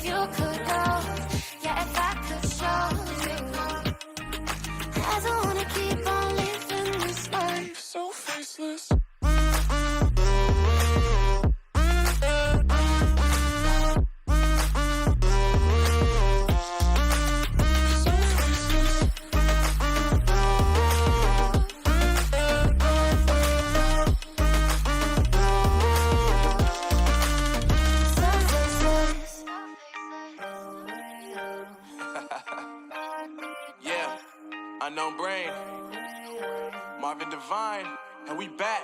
if you could go, yeah, if I could show you, I don't wanna keep on living this life so faceless. Unknown Brain, Marvin Divine, and we back.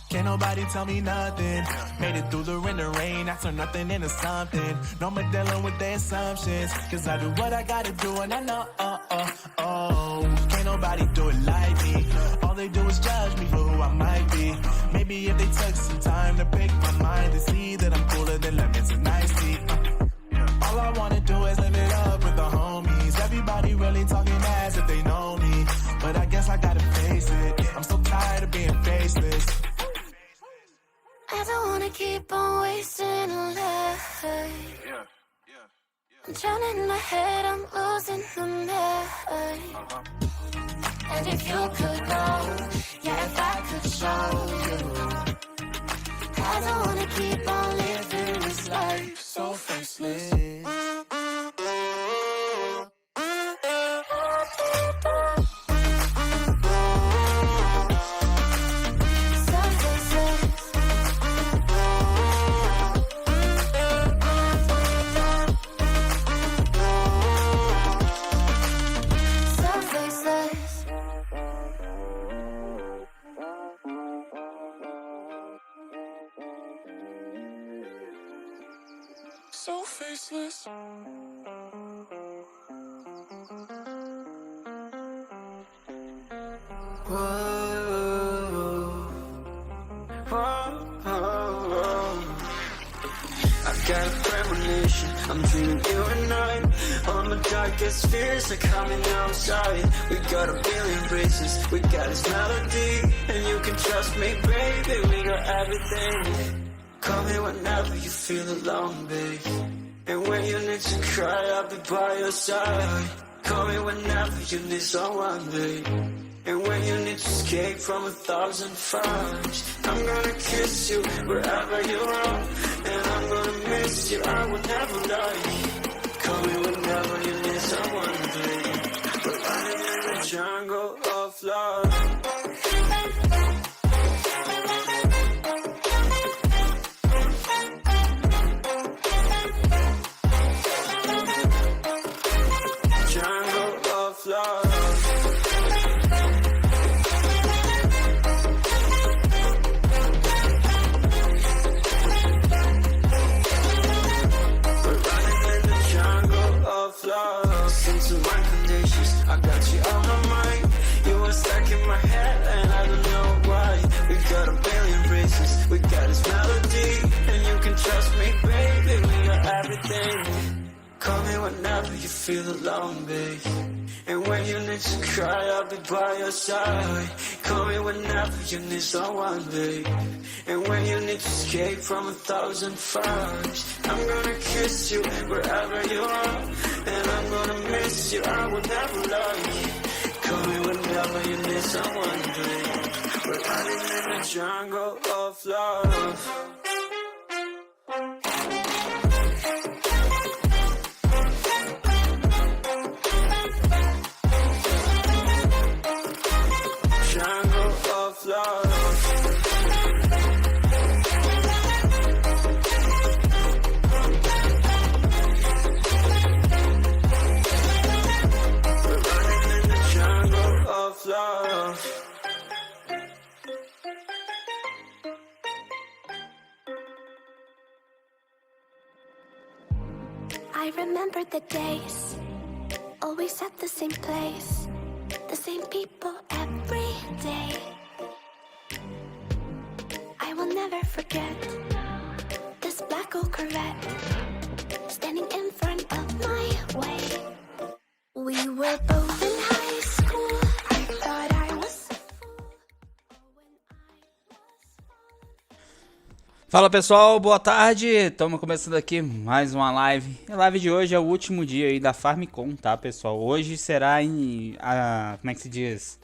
Can't nobody tell me nothing. Made it through the wind and rain. I turn nothing into something. No more dealing with their assumptions. Cause I do what I gotta do and I know, can't nobody do it like me. All they do is judge me for who I might be. Maybe if they took some time to pick my mind to see that I'm cooler than lemons and iced tea. All I wanna do is live it up with the homies. Everybody really talking ass if they know me. But I guess I gotta face it. I'm so tired of being faceless. I don't wanna keep on wasting a life. I'm drowning in my head, I'm losing the mind. And if you could go, yeah, if I could show you, I don't wanna keep on living this life so faceless. So faceless. I've got a premonition, I'm dreaming you and I. All my darkest fears are coming outside. We got a billion races, we got this melody. And you can trust me, baby, we got everything. Call me whenever you feel alone, babe. And when you need to cry, I'll be by your side. Call me whenever you need someone, babe. And when you need to escape from 1,000 fires, I'm gonna kiss you wherever you are. And I'm gonna miss you, I will never lie. Call me whenever you need someone, babe. We're running in the jungle of love. Call me whenever you feel alone, babe. And when you need to cry, I'll be by your side. Call me whenever you need someone, babe. And when you need to escape from 1,000 fires, I'm gonna kiss you wherever you are. And I'm gonna miss you, I will never lie. Call me whenever you need someone, babe. We're running in the jungle of love. I remember the days, always at the same place, the same people every day. I will never forget this black old Corvette standing in front of my way. We were both in high school, I thought I was a fool when I was falling. Fala pessoal, boa tarde, estamos começando aqui mais uma live. A live de hoje é o último dia aí da Farmcom, tá pessoal? Hoje será como é que se diz?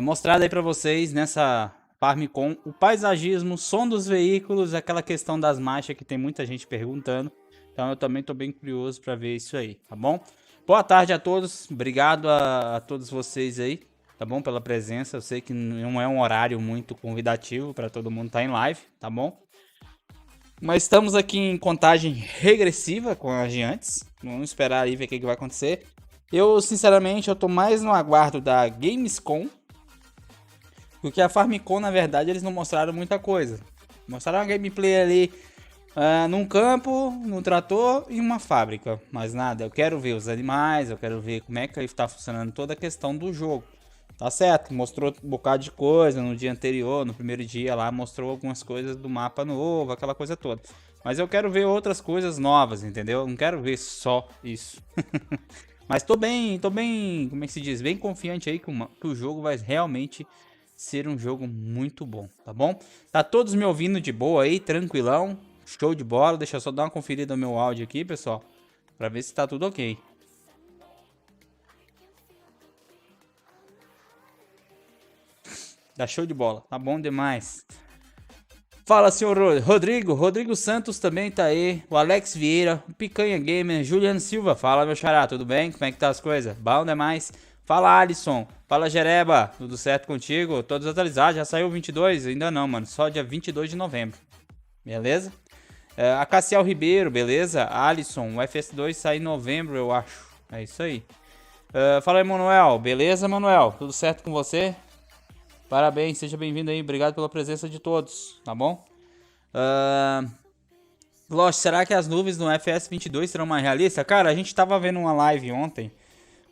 Mostrado aí pra vocês nessa Farmcom o paisagismo, som dos veículos, aquela questão das marchas que tem muita gente perguntando. Então eu também tô bem curioso pra ver isso aí, tá bom? Boa tarde a todos, obrigado a todos vocês aí, tá bom? Pela presença, eu sei que não é um horário muito convidativo para todo mundo estar em live, tá bom? Mas estamos aqui em contagem regressiva com as gigantes, vamos esperar aí ver o que vai acontecer. Eu, sinceramente, eu tô mais no aguardo da Gamescom, porque a Farmcom, na verdade, eles não mostraram muita coisa. Mostraram uma gameplay ali num campo, num trator e uma fábrica, mas nada. Eu quero ver os animais, eu quero ver como é que está funcionando toda a questão do jogo. Tá certo, mostrou um bocado de coisa no dia anterior, no primeiro dia lá, mostrou algumas coisas do mapa novo, aquela coisa toda. Mas eu quero ver outras coisas novas, entendeu? Não quero ver só isso. Mas tô bem, como é que se diz? Bem confiante aí que o jogo vai realmente ser um jogo muito bom, tá bom? Tá todos me ouvindo de boa aí, tranquilão, show de bola. Deixa eu só dar uma conferida no meu áudio aqui, pessoal, pra ver se tá tudo ok. Dá show de bola, tá bom demais. Fala, senhor Rodrigo Santos também tá aí, o Alex Vieira, o Picanha Gamer, Juliano Silva, fala meu xará, tudo bem? Como é que tá as coisas? Bom demais. Fala Alisson, fala Jereba, tudo certo contigo? Todos atualizados, já saiu o 22? Ainda não, mano, só dia 22 de novembro, beleza? A Cassiel Ribeiro, beleza? Alisson, o FS2 sai em novembro, eu acho, é isso aí. Fala aí, Manuel, beleza, Manuel? Tudo certo com você? Parabéns, seja bem-vindo aí, obrigado pela presença de todos, tá bom? Lost, será que as nuvens no FS22 serão mais realistas? Cara, a gente tava vendo uma live ontem,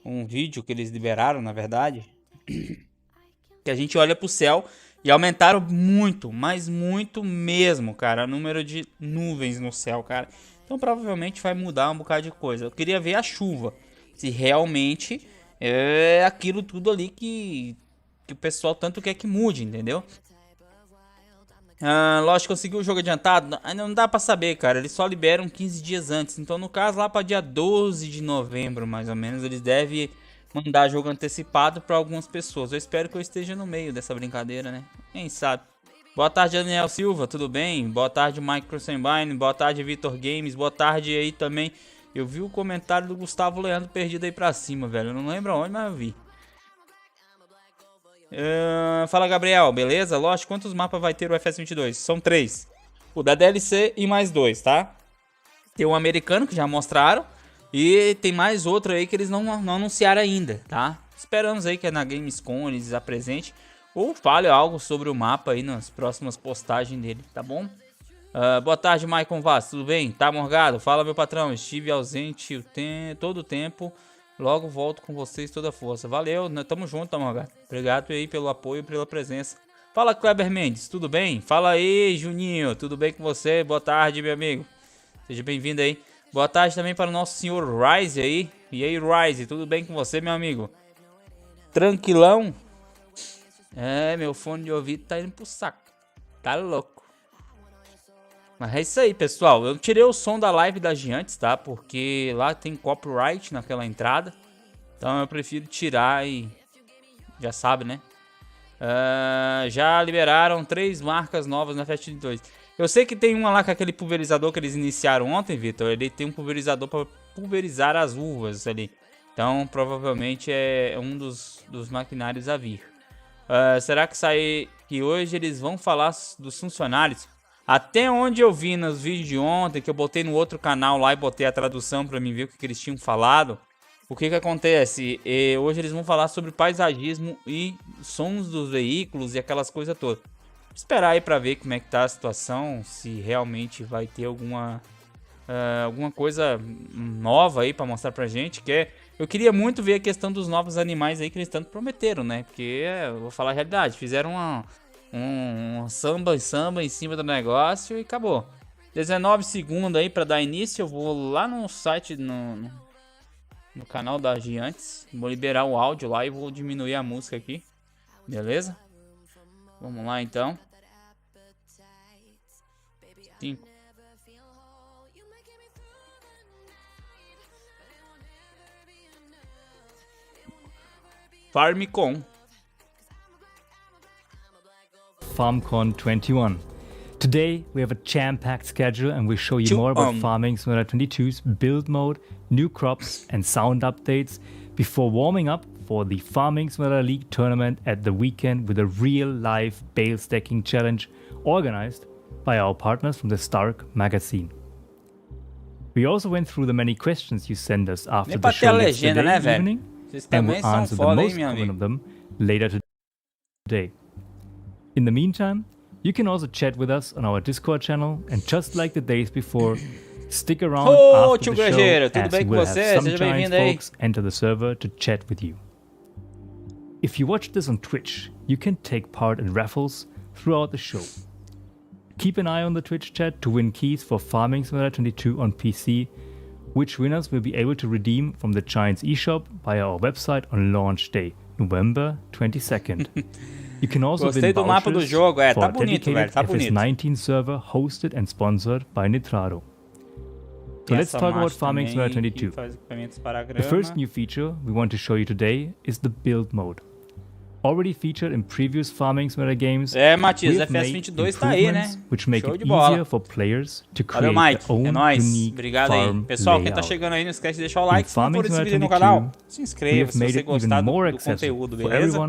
um vídeo que eles liberaram, na verdade, que a gente olha pro céu e aumentaram muito, mas muito mesmo, cara, o número de nuvens no céu, cara. Então provavelmente vai mudar um bocado de coisa. Eu queria ver a chuva, se realmente é aquilo tudo ali que o pessoal tanto quer que mude, entendeu? Lógico, conseguiu o jogo adiantado? Ainda não dá pra saber, cara. Eles só liberam 15 dias antes. Então, no caso, lá pra dia 12 de novembro, mais ou menos, eles devem mandar jogo antecipado pra algumas pessoas. Eu espero que eu esteja no meio dessa brincadeira, né? Quem sabe? Boa tarde, Daniel Silva, tudo bem? Boa tarde, Mike Crusenbein. Boa tarde, Vitor Games. Boa tarde aí também. Eu vi o comentário do Gustavo Leandro perdido aí pra cima, velho. Eu não lembro onde, mas eu vi. Fala Gabriel, beleza? Lógico, quantos mapas vai ter o FS22? São 3. O da DLC e mais 2, tá? Tem um americano que já mostraram. E tem mais outro aí que eles não anunciaram ainda, tá? Esperamos aí que na Gamescom eles apresentem ou fale algo sobre o mapa aí nas próximas postagens dele, tá bom? Boa tarde, Maicon Vaz, tudo bem? Tá, Morgado? Fala, meu patrão, estive ausente todo o tempo. Logo volto com vocês toda a força. Valeu, né? Tamo junto, Tamagá. Obrigado aí pelo apoio e pela presença. Fala, Kleber Mendes, tudo bem? Fala aí, Juninho, tudo bem com você? Boa tarde, meu amigo. Seja bem-vindo aí. Boa tarde também para o nosso senhor Rise aí. E aí, Rise, tudo bem com você, meu amigo? Tranquilão? Meu fone de ouvido tá indo pro saco. Tá louco. Mas é isso aí, pessoal. Eu tirei o som da live das gigantes, tá? Porque lá tem copyright naquela entrada. Então eu prefiro tirar e... já sabe, né? Já liberaram 3 marcas novas na FS22. Eu sei que tem uma lá com aquele pulverizador que eles iniciaram ontem, Vitor. Ele tem um pulverizador para pulverizar as uvas ali. Então provavelmente é um dos maquinários a vir. Será que hoje eles vão falar dos funcionários? Até onde eu vi nos vídeos de ontem, que eu botei no outro canal lá e botei a tradução pra mim ver o que eles tinham falado. O que acontece? Hoje eles vão falar sobre paisagismo e sons dos veículos e aquelas coisas todas. Esperar aí pra ver como é que tá a situação, se realmente vai ter alguma coisa nova aí pra mostrar pra gente. Eu queria muito ver a questão dos novos animais aí que eles tanto prometeram, né? Porque, eu vou falar a realidade, fizeram um samba em cima do negócio e acabou. 19 segundos aí pra dar início. Eu vou lá no site, no canal da Gigantes. Vou liberar o áudio lá e vou diminuir a música aqui. Beleza? Vamos lá então. 5. Farmcom. Farmcon 21. Today we have a jam-packed schedule and we show you more about Farming Simulator 22's build mode, new crops and sound updates before warming up for the Farming Simulator League tournament at the weekend with a real live bale stacking challenge organized by our partners from the Stark magazine. We also went through the many questions you sent us after the show yesterday evening and we'll answer the most common of them later today. In the meantime, you can also chat with us on our Discord channel, and just like the days before, stick around after the show as we will have some Giants folks enter the server to chat with you. If you watch this on Twitch, you can take part in raffles throughout the show. Keep an eye on the Twitch chat to win keys for Farming Simulator 22 on PC, which winners will be able to redeem from the Giants eShop via our website on launch day, November 22nd. You can also win vouchers for a dedicated FS19 server hosted and sponsored by Nitrado. So let's talk about Farming Simulator 22. The first new feature we want to show you today is the build mode. Already featured in previous Farming Simulator games, Matias, FS22 tá aí, né? Which make it easier for players to create their own unique farm Pessoal, quem tá layout. chegando aí, não esquece de deixar o like. Se não for esse vídeo no canal, se inscreva se você gostar do conteúdo, beleza?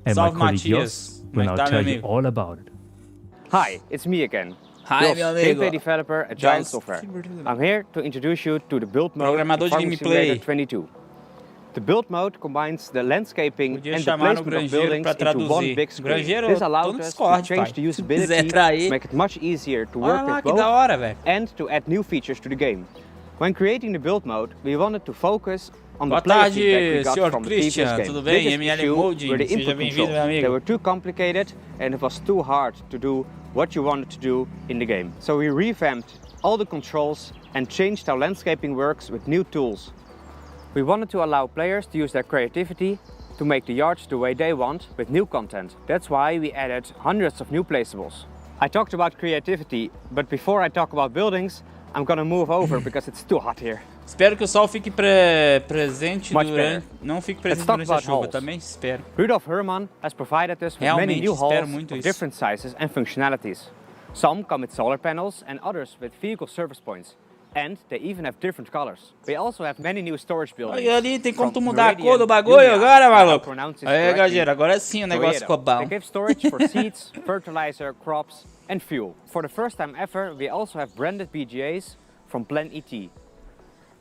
And Salve, my colleague Matias. Jos will now tell you all about it. Hi, it's me again. Hi, meu amigo. Gameplay developer at Giant Software. I'm here to introduce you to the build mode Programador of de Farming gameplay. Simulator 22. The build mode combines the landscaping Podia and the chamar no placement of granjeiro buildings pra into one traduzir. big screen. Granjeiro, This tô allowed no us Discord, to change pai. the Se usability, quiser trair. make it much easier to Olha work lá, with que da both, hora, velho. and to add new features to the game. When creating the build mode, we wanted to focus on the Boa player tarde, feedback we got senhor from the previous Christian. game. Tudo bem? Biggest ML issue Molding. were the Seja input bem-vindo, meu controls. amigo. They were too complicated and it was too hard to do what you wanted to do in the game. So we revamped all the controls and changed how landscaping works with new tools. We wanted to allow players to use their creativity to make the yards the way they want with new content. That's why we added hundreds of new placeables. I talked about creativity, but before I talk about buildings, I'm gonna move over because it's too hot here. Espero que o sol fique presente Much durante... better. Não fique Let's presente talk durante a about chuva, halls. também espero. Rudolf Herman has provided us with Realmente, many new espero halls muito of isso. different sizes and functionalities. Some come with solar panels and others with vehicle service points. And they even have different colors. We also have many new storage buildings. Olha ali, tem como tu mudar a Meridian, cor do bagulho Julia, agora, I maluco. pronounce it Aí, correctly, galera, agora sim o negócio ficou bom. They give storage for seeds, fertilizer, crops and fuel. For the first time ever, we also have branded BGAs from Plan ET.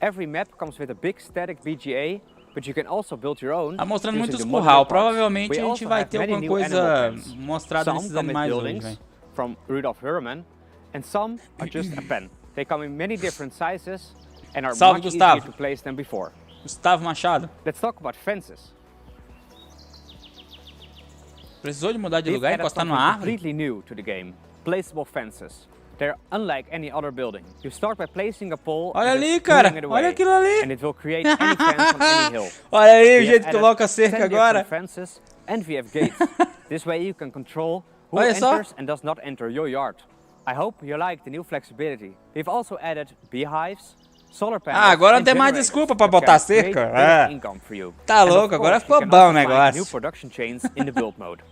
Every map comes with a big static BGA, but you can also build your own. Tá mostrando using muitos the curral. modular parts. Provavelmente We a gente also vai have ter many alguma new coisa animal pens. mostrada Some nesses come with animais hoje, buildings velho. from Rudolf Herman, and some are just a pen. They come in many different sizes and are Salve, much Gustavo. easier to place than before. Gustavo Machado. Let's talk about fences. Precisou de mudar de We've lugar e added encostar something numa árvore? completely new to the game. Placeable fences. They're unlike any other building. You start by placing a pole Olha and ali, just cara. pulling it away, Olha aquilo ali. and it will create any fence on any hill. Olha aí o We jeito have que coloca a added cerca 10 agora. different fences, and we have gates. This way you can control who Olha só. enters and does not enter your yard. I hope you like the new flexibility. We've also added beehives, solar panels, agora não and tem mais generators desculpa pra that botar can create cerca. passive income for you. Tá And of louco, agora course, ficou you can bom o also find negócio. new production chains in the build mode.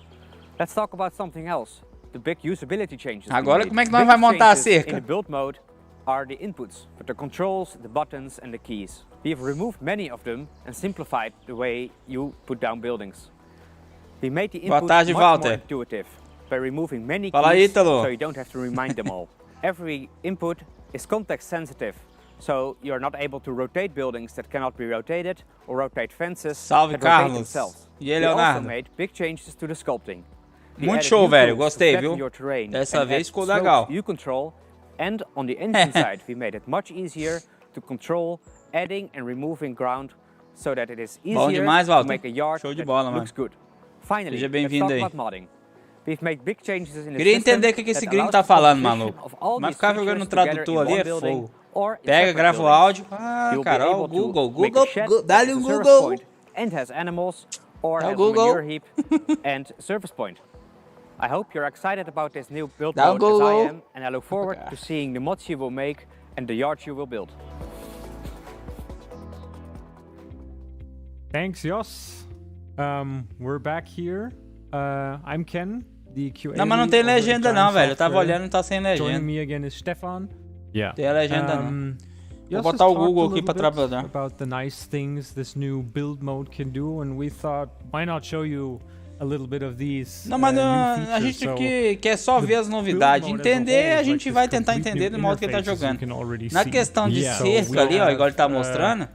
Let's talk about something else. The big usability changes. we Agora made. como é que nós Biggest vai montar a changes cerca? In the build mode are the inputs, but the controls, the buttons and the keys. We've removed many of them and simplified the way you put down buildings. We made the Boa inputs tarde, much more Walter. intuitive by removing many Fala aí, keys Ítalo. so you don't have to remind them all. Every input is context sensitive, so you're not able to rotate buildings that cannot be rotated or rotate fences Salve, that Carlos. rotate themselves. E aí, We also Leonardo? made big changes to the sculpting. We Muito added show, new velho. tools to Gostei, flatten viu? your terrain Dessa and vez add ficou slopes legal. you control, and on the engine side we made it much easier to control adding and removing ground so that it is Bom easier demais, to Walter. make a yard Show de that bola, mano. looks good. Finally, Seja let's bem-vindo talk aí. about modding. We've made big changes in the Queria system entender o que esse that gringo allows tá the falando, composition maluco. of all Mas these ficar jogando no features together tradutor in ali é one building fogo. or in Pega, separate grava o buildings. áudio. Ah, You'll be Carol, able to Google. make Google, a shed dá-lhe that um has a service Google. point and has animals, or É o has a Google. manure heap and service point. I hope you're excited about this new build Down mode as I below. am, and I look forward to seeing the mods you will make and the yards you will build. Thanks, Jos. We're back here. I'm Ken, the QA. Não, mas não tem legenda não, velho. Eu tava olhando e não tá sem Joining legenda. me again is Stefan. Yeah. Tem a legenda não. Jos Vou has botar o talked Google a aqui little pra bit trabalhar. about the nice things this new build mode can do, and we thought, why not show you a little bit of these Não, mas new a features? gente So, que quer só ver as novidades. build mode as a Entender, whole a is gente like vai this tentar complete entender new do modo que ele tá interface, as you jogando. can already Na see. questão de Yeah. cerca So we ali, ó, have, igual ele tá mostrando,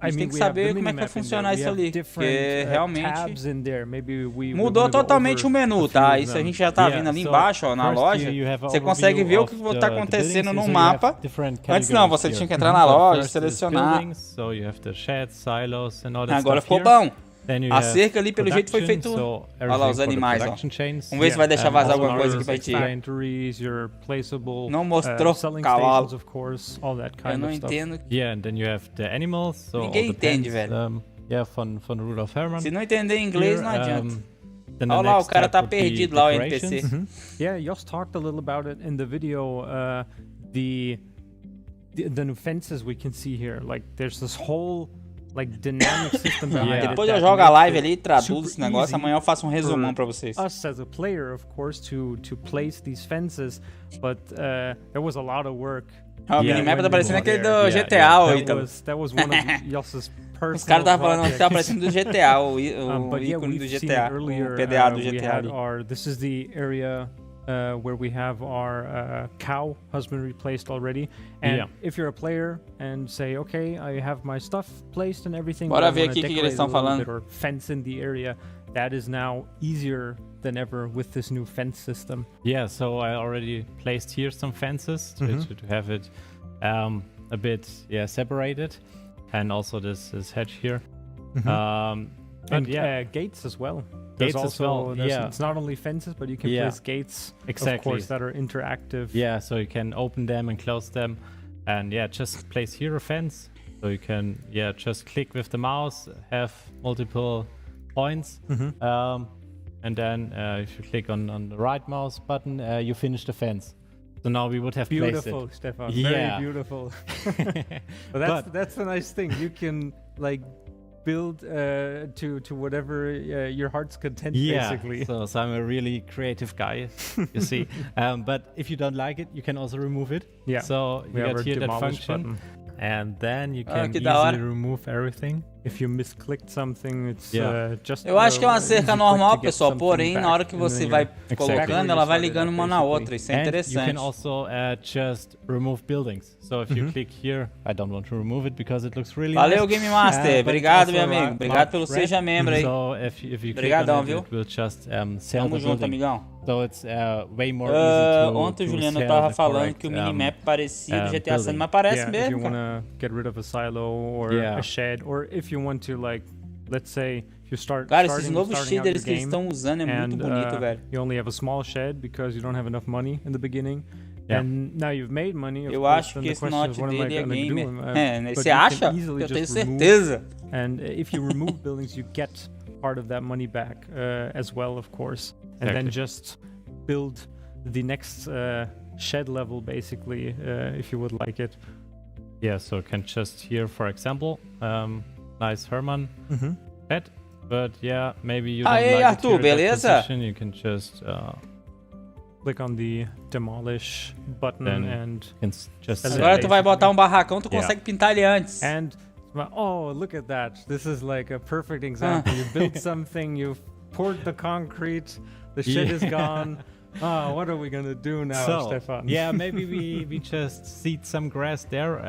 a I gente tem mean, que we have saber the como é que vai minimap in funcionar there. isso We have ali. Porque different, realmente tabs in there. Maybe we mudou will go totalmente o over menu, a tá? few of Isso a them. gente já tá Yeah, vendo ali so embaixo, ó, na first loja. you have an Você consegue ver overview o que of tá the acontecendo buildings. no So you mapa. have different Antes não, você categories tinha que here. entrar na So loja, first is selecionar. buildings, so you have the sheds, silos and all that Agora stuff ficou here. bom. Then you A have cerca ali, pelo jeito, foi production, feito. so Olha lá os everything for the animais, ó. production chains. Vamos ver se vai deixar vazar all alguma coisa your aqui pra ti. Inventories, your placeable Não mostrou selling cavalo. stations, of course, all that Eu kind não of stuff. entendo. Yeah, and then you have the animals, so all Ninguém the entende, pens, velho. yeah, von Rudolf Herrmann. Se não entender inglês, não Here, adianta. then the Olha lá, o next cara step tá would be perdido lá, o decorations. NPC. Yeah, Jos talked a little about it in the video. The new fences we can see here, like there's this whole like dynamic system behind Yeah. it. Depois eu that jogo a makes live it ali, traduzo super esse negócio. easy Amanhã eu faço um resumão for pra vocês. us as a player, of course, to place these fences, but there was a lot of work. Ó, o Yeah, minimap tá when parecendo you aquele were do there. GTA, Yeah, ó, That Ítalo. was one of Jos's personal Os caras estavam falando que tá projects. parecendo do GTA, o But yeah, ícone do we've seen GTA, it earlier. o PDA do We GTA had ali. this is the area where we have our cow husbandry placed already. And Yeah. if you're a player and say, okay, I have my stuff placed and everything, Bora but I ver wanna aqui o que decorate eles estão a little falando. bit or fence in the area, that is now easier than ever with this new fence system. Yeah, so I already placed here some fences to have it a bit separated, and also this hedge here. And yeah, gates as well. Gates There's as also, well, there's- yeah. It's not only fences, but you can Yeah. place gates, of Exactly. course, that are interactive. yeah, so you can open them and close them, and yeah, just place here a fence, so you can just click with the mouse, have multiple points, and then if you click on the right mouse button, you finish the fence. So now we would have placed Beautiful, it. Stefan. Yeah. Very beautiful. But that's the nice thing. You can like build to whatever your heart's content, basically. So I'm a really creative guy, you see. But if you don't like it, you can also remove it. Yeah. So We you have got a here that demolish function, button. and then you Ah, can que da hora. easily remove everything. If you misclicked something, it's Yeah. just. Eu acho que é uma easy cerca click normal, to get pessoal, something porém, na back, hora que and then você you're vai back colocando, where ela you vai started ligando at, uma na basically. outra. Isso é And you interessante. can also just remove buildings. So if you click here, I don't want to remove it because it looks really Valeu, nice. Game Master. But Obrigado, also meu amigo. mark Obrigado pelo red. seja membro aí. So if you click Obrigadão, on it, viu? it will just sell Tamo the junto, building. amigão. So it's way more easy to Ontem o to Juliano sell tava the falando correct, que o minimap parecia do GTA building. San, mas parece Yeah, if you mesmo, want cara. to get rid of a silo or Yeah. a shed, or if you want to, like, let's say, if you start. Cara, esses starting novos out your shaders que eles game estão usando é muito and, bonito, velho. You only have a small shed because you don't have enough money in the beginning. Yeah. And now you've made money. Of Eu course, acho then que the esse question note is, what am I dele é gonna gamer. do? É, But você you can acha? easily Eu tenho just remove- certeza. And if you remove buildings, you get part of that money back as well, of course. And then Exactly. just build the next shed level, basically, if you would like it. Yeah, so you can just here, for example, nice Herman pet. But yeah, maybe you don't Aí, like Arthur, it here at that beleza? position. You can just Click on the demolish button Then and just Agora tu vai botar um barracão, tu Yeah. consegue pintar ele antes. oh, look at that. This is like a perfect example. You built something, you've poured the concrete, the shed is gone. Oh, what are we gonna do now, Stefan? yeah, maybe we just seed some grass there.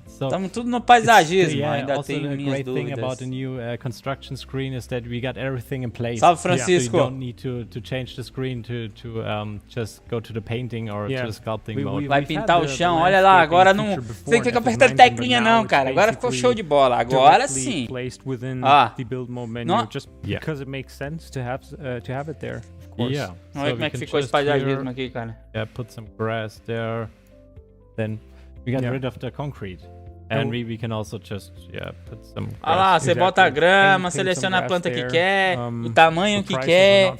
So Estamos tudo no paisagismo, yeah, ainda also tenho the minhas great thing dúvidas. about the new construction screen is that we got everything in place. Salve, So you Francisco. don't need to change the screen to just go to the painting or Yeah. to the sculpting We- mode. we- Vai we've had pintar o the chão, olha lá, landscaping agora não. feature Você before, fica that was apertando mentioned, teclinha but não, now it's cara. Agora ficou basically show de bola. Agora directly sim. placed within Ah. the build mode menu, No. just Yeah. because it makes sense to have it there. Of course. Yeah. Olha como we é que can ficou esse just paisagismo here, aqui, cara. put some grass there. Then we got Yeah. rid of the concrete. And we can also just put some Olha lá, você bota a grama, seleciona a planta que quer, o tamanho que quer.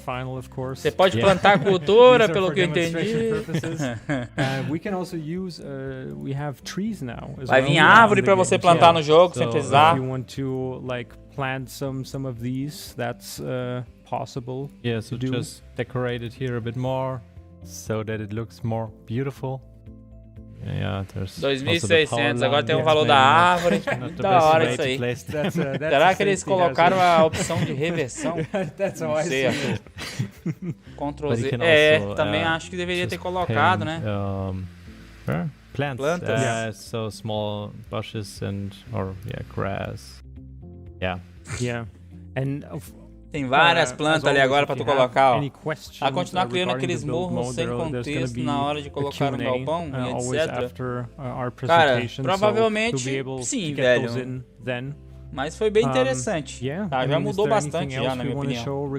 Você pode plantar a cultura, pelo que eu entendi. We can also use we have trees now. Vai vir árvore para você plantar no jogo sem precisar. If you want to like plant some of these, that's possible. Yeah, so just decorate it here a bit more so that it looks more beautiful. Yeah, there's 2.600, agora tem o valor da árvore. Da hora isso aí. Será que eles colocaram a opção de reversão? Não sei, Arthur. Ctrl Z. Também acho que deveria ter colocado, né? Plantas. Yeah, so small bushes or grass. Yeah. And tem várias plantas ali agora pra tu colocar, ó. A continuar criando aqueles morros sem contexto na hora de colocar no galpão e etc. Cara, provavelmente sim, velho. Mas foi bem interessante. Tá, já mudou bastante já, na minha opinião.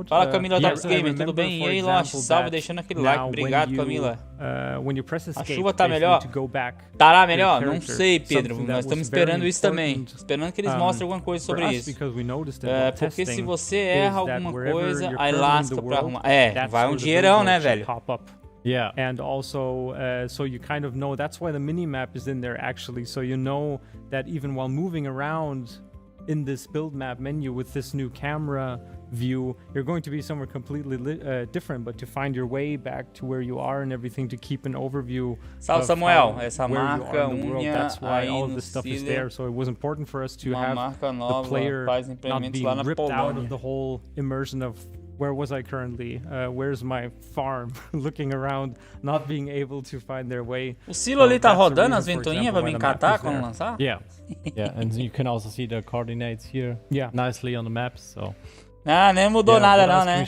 Fala, Camila Tops Gamer, tudo bem? E aí, Lost, salve, deixando aquele like. Obrigado, Camila. A chuva tá melhor? Tá melhor? Não sei, Pedro. Nós estamos esperando isso também. Esperando que eles mostrem alguma coisa sobre isso. Porque se você erra alguma coisa, aí lasca pra arrumar. Vai um dinheirão, né, velho? Yeah. And also, so you kind of know, that's why the mini-map is in there actually, so you know that even while moving around in this build map menu with this new camera view, you're going to be somewhere completely different, but to find your way back to where you are and everything, to keep an overview of Samuel, essa marca unha that's why all of no this stuff is Steeler, there, so it was important for us to have marca the nova, player faz not implementos being lá na ripped out of Polônia. the whole immersion of where was I currently? Where's my farm? Looking around, not being able to find their way. O silo ali tá rodando as ventoinhas pra me catar quando lançar? Yeah, and you can also see the coordinates here nicely on the map, so... Ah, nem mudou nada não, né?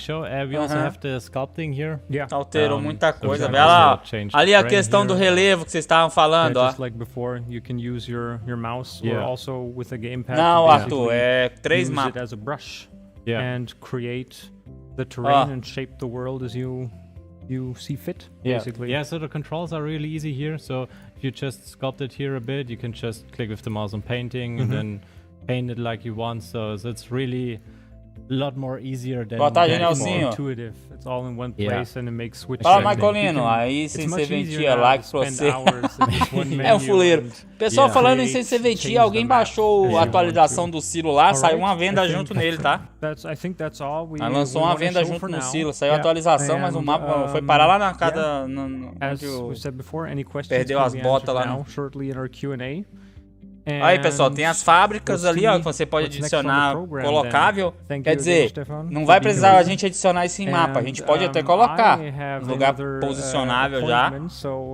We also have the sculpting here. Alterou muita coisa, velho. Olha lá, ali a questão do relevo que vocês estavam falando, ó. Just like before, you can use your mouse or also with a gamepad. Não, Arthur, é 3 mapas. Use it as a brush and create the terrain and shape the world as you see fit, basically. Yeah, so the controls are really easy here. So if you just sculpt it here a bit, you can just click with the mouse on painting and then paint it like you want. So it's really a lot more easier than intuitive. It's all in one place and it makes switching. Fala, Marcolino, aí sem serventia, like pra você. É um fuleiro. Pessoal, falando em sem serventia, alguém baixou a atualização do silo lá, saiu uma venda junto nele, tá? Aí lançou uma venda junto no silo, saiu a atualização, mas o mapa foi parar lá na casa perdeu as botas lá. Aí, pessoal, tem as fábricas ali, ó, que você pode adicionar colocável. Quer dizer, não vai precisar a gente adicionar isso em mapa. A gente pode até colocar no lugar posicionável já,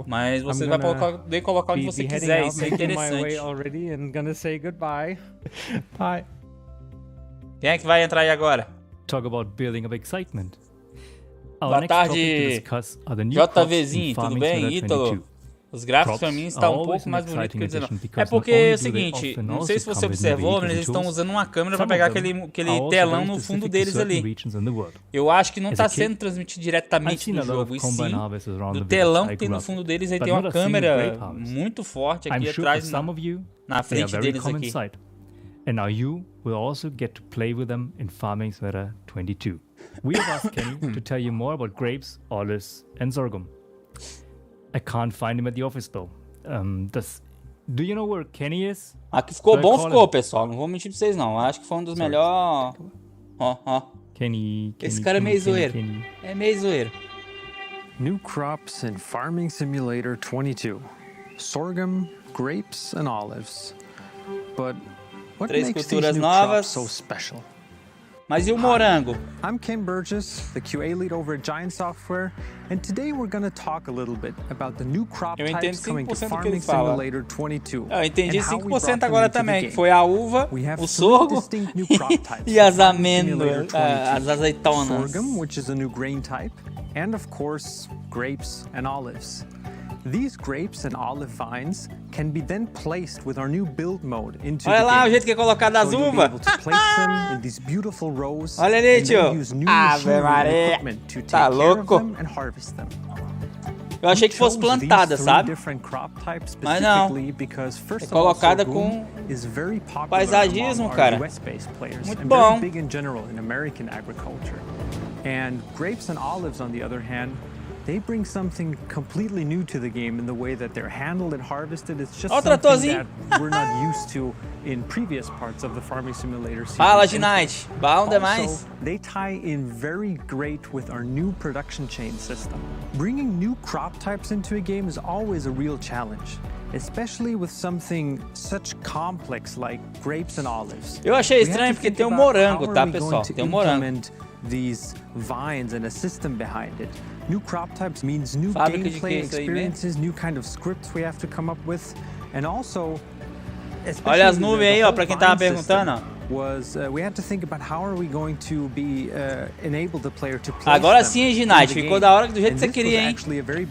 mas você vai poder colocar onde você quiser. Isso é interessante. Quem é que vai entrar aí agora? Talk about building up excitement. Boa tarde, JVzinho, tudo bem, Ítalo? Os gráficos pra mim estão um pouco mais bonitos que o 19. É porque é o seguinte, não sei se você observou, mas eles estão usando uma câmera pra pegar aquele telão no fundo deles ali. Eu acho que não tá sendo transmitido diretamente no jogo, e sim do telão que tem no fundo deles, aí tem uma câmera muito forte aqui atrás, na frente deles aqui. And now you will also get to play with them in Farming Simulator 22. We have asked Kenny to tell you more about grapes, olives and sorghum. I can't find him at the office though. Do you know where Kenny is? Aqui ficou bom, ficou, pessoal. Não vou mentir pra vocês não. Acho que foi um dos melhores. Ó. Kenny. Esse cara é meio zoeiro. É meio zoeiro. New crops in Farming Simulator 22. Sorghum, grapes and olives. But what makes these new crops so special? Mas e o morango? I'm Ken Burgess, the QA lead over at Giant Software, and today we're going to talk a little bit about the new crop types coming to Farming Simulator 22. Eu entendi 5% agora também, que foi a uva, o sorgo e as amêndoas, as azeitonas. Sorghum, which is a new grain type, and of course, grapes and olives. These grapes and olive vines can be then placed with our new build mode into Olha lá o jeito que é colocado as uvas. Olha ali, tio. Ave Maria. Tá louco. Eu achei que fosse plantada, sabe? Mas não. É colocada com paisagismo, cara. Muito bom. And grapes and olives, on the other hand, they bring something completely new to the game in the way that they're handled and harvested. It's just something that we're not used to in previous parts of the Farming Simulator series. Fala, Ginite. Bom demais. Also, they tie in very great with our new production chain system. Bringing new crop types into a game is always a real challenge, especially with something such complex like grapes and olives. Eu achei estranho porque tem um morango, tá, pessoal? Tem um morango. These vines and a system behind it. New crop types means new gameplay experiences, new kind of scripts we have to come up with, and also, olha as nuvens aí, ó, para quem tava perguntando, ó. We had to think about how are we going to be enable the player to play. Agora sim, Ignite, ficou da hora do jeito que você queria, hein?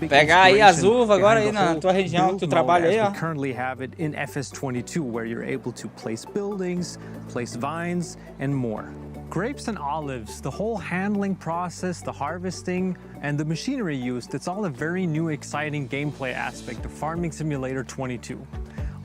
Pegar aí as uvas agora aí na tua região que tu trabalha aí, ó. We currently have it in FS22, where you're able to place buildings, place vines, and more. Grapes and olives, the whole handling process, the harvesting, and the machinery used, it's all a very new, exciting gameplay aspect of Farming Simulator 22.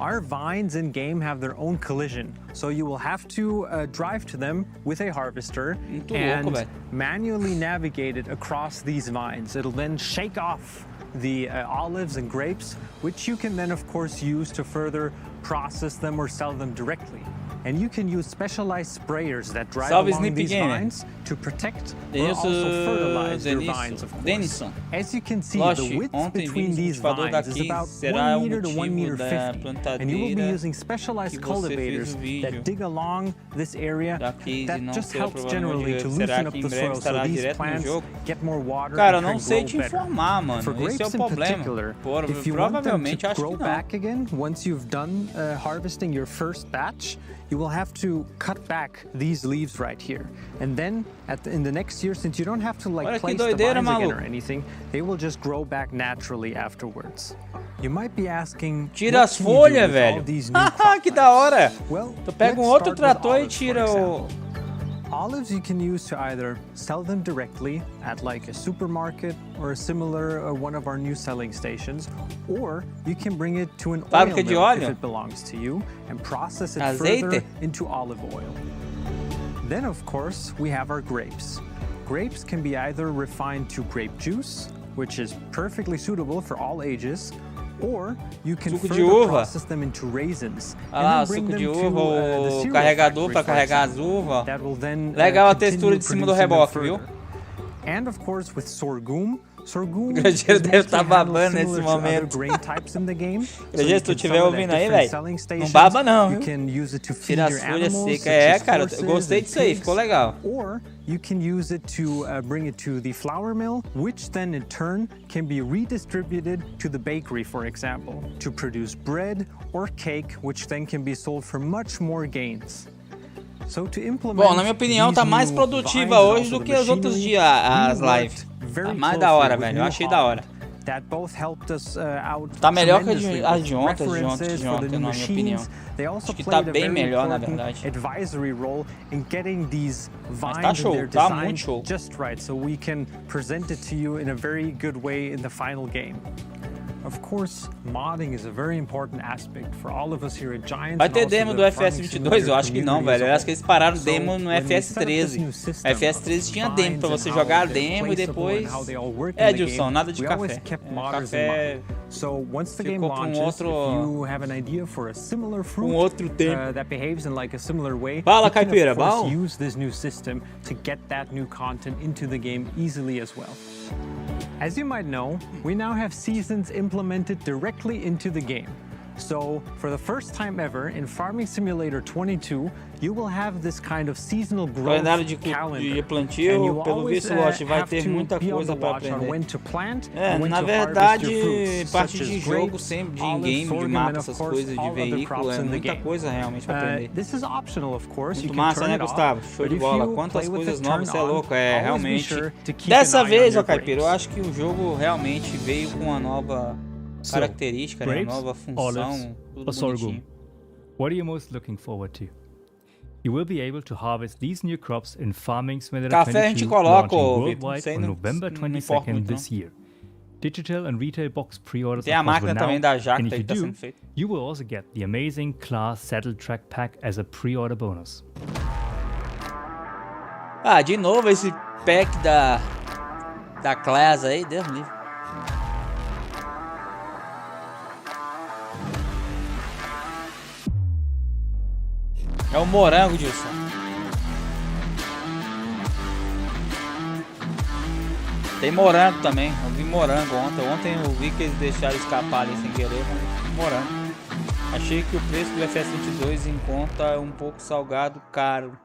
Our vines in-game have their own collision, so you will have to drive to them with a harvester and manually navigate it across these vines. It'll then shake off the olives and grapes, which you can then, of course, use to further process them or sell them directly. And you can use specialized sprayers that drive along these vines to protect or also fertilize your vines, of course. As you can see, the width between these vines is about 1 meter to 1 meter 50, and you will be using specialized cultivators that dig along this area. That just helps generally to loosen up the soil so these plants get more water and can grow better. For grapes in particular, if you want them to grow back again once you've done harvesting your first batch, you will have to cut back these leaves right here. And then in the next year, since you don't have to like place the vines again or anything, they will just grow back naturally afterwards. You might be asking, tira as folhas, velho. Que da hora. Tu pega outro trator e tira o... Olives you can use to either sell them directly at like a supermarket or a similar one of our new selling stations, or you can bring it to an oil mill if it belongs to you and process it further into olive oil. Then of course we have our grapes. Grapes can be either refined to grape juice, which is perfectly suitable for all ages, or you can further process them into raisins and then bring them to the cereal carregador para carregar as uvas. Legal a textura de cima do reboque, viu? And of course with sorghum. Sorghum o granjeiro deve estar babando nesse momento. Granjeiro, se tu estiver ouvindo aí, velho, não baba não, viu? Tira as folhas secas. É, cara, eu gostei disso aí, ficou legal. Or you can use it to bring it to the flour mill, which then in turn can be redistributed to the bakery, for example, to produce bread or cake, which then can be sold for much more gains. Bom, na minha opinião, tá mais produtiva hoje do que os outros dias as lives. Tá mais da hora, velho. Eu achei da hora. Tá melhor que as de ontem, na minha opinião. Acho que tá bem melhor, na verdade. Mas tá show, tá muito show. Of course, modding is a very important aspect for all of us here at Giants. Vai ter demo do FS22? Eu acho que não, velho. Eu acho que eles pararam demo no FS13. A FS13 tinha demo pra você jogar a demo e depois... É, Dilson, nada de café. Café ficou com outro tempo. Fala, Caipira, bom? Use this new system to get that new content into the game easily as well. As you might know, we now have seasons implemented directly into the game. So, for the first time ever in Farming Simulator 22, you will have this kind of seasonal growth calendar. Plantio, pelo visto, Lote, vai ter muita coisa para aprender. É, na verdade, parte de jogo sempre, de in-game, de mapa, essas coisas de veículo, é muita coisa realmente para aprender. Muito massa, né, Gustavo? Show de bola. Quantas coisas novas, você é louco. É, realmente. Dessa vez, ó, Caipira, eu acho que o jogo realmente veio com uma nova... característica, né? Nova função, tudo bonitinho. What are you most looking forward to? You will be able to harvest these new crops in Farming Simulator 22 launching worldwide on November 22nd this year. digital and retail box pre-orders Tem a are possible máquina now, também da Jaca and if aí you que tá do, sendo feita. you will also get the amazing Class Saddle Track Pack as a pre-order bonus. Ah, de novo esse pack da Class aí, Deus me livre. É o morango, Dilson. Tem morango também. Eu vi morango ontem. Ontem eu vi que eles deixaram escapar ali sem querer, mas morango. Achei que o preço do FS22 em conta é um pouco salgado, caro.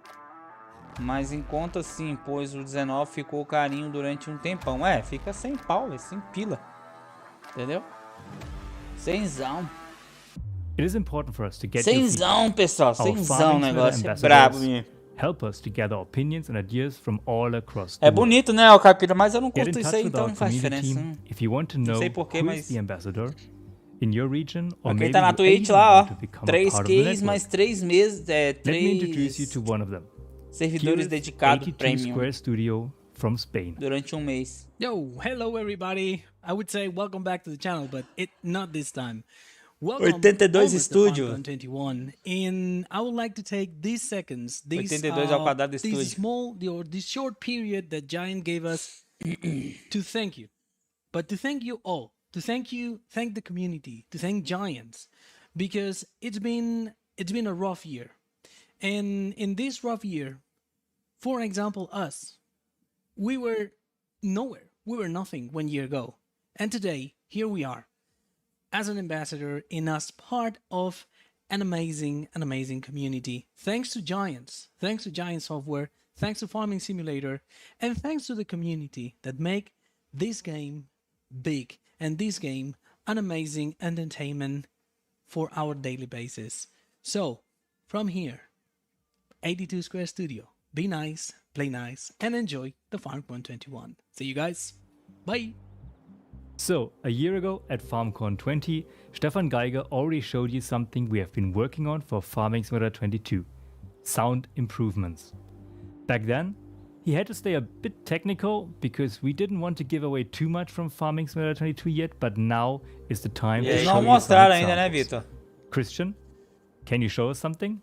Mas em conta sim, pois o 19 ficou carinho durante um tempão. É, fica 100 pau, 100 pila. Entendeu? 100zão. It is important for us to get your 100zão, pessoal. Our 100zão o Farmington negócio. É ambassadors brabo, minha. help us to gather opinions and ideas from all across the É world. bonito, né, o capítulo, mas eu não Get curto in isso touch aí, with então our não faz community diferença. if you want to know sei porquê, who mas- is the ambassador in your region, or Quem maybe tá na you Twitch even lá, ó. want to become a 3 part of the keys mais network. 3 meses. Let me introduce you 3 to one of them. servidores Here is dedicados 82 premium Square Studio from Spain. durante um mês. Yo, hello everybody. I would say welcome back to the channel, but not this time. Welcome 82 over to Studio. Farmcom 21, and I would like to take these seconds, 82 ao quadrado this estúdio. small, or this short period that Giant gave us to thank you, but to thank you all, thank the community, to thank Giants, because it's been a rough year, and in this rough year, for example, us, we were nowhere. We were nothing 1 year ago. And today, here we are, as an ambassador and as part of an amazing community. Thanks to Giants Software, thanks to Farming Simulator, and thanks to the community that make this game big and this game an amazing entertainment for our daily basis. So, from here, 82 Square Studio, be nice, play nice, and enjoy the Farmcom 21. See you guys. Bye. So, a year ago at FarmCon 20, Stefan Geiger already showed you something we have been working on for Farming Simulator 22, sound improvements. Back then, he had to stay a bit technical because we didn't want to give away too much from Farming Simulator 22 yet, but now is the time to Eles show não you some mostraram ainda, né, examples. Vitor? Christian, can you show us something?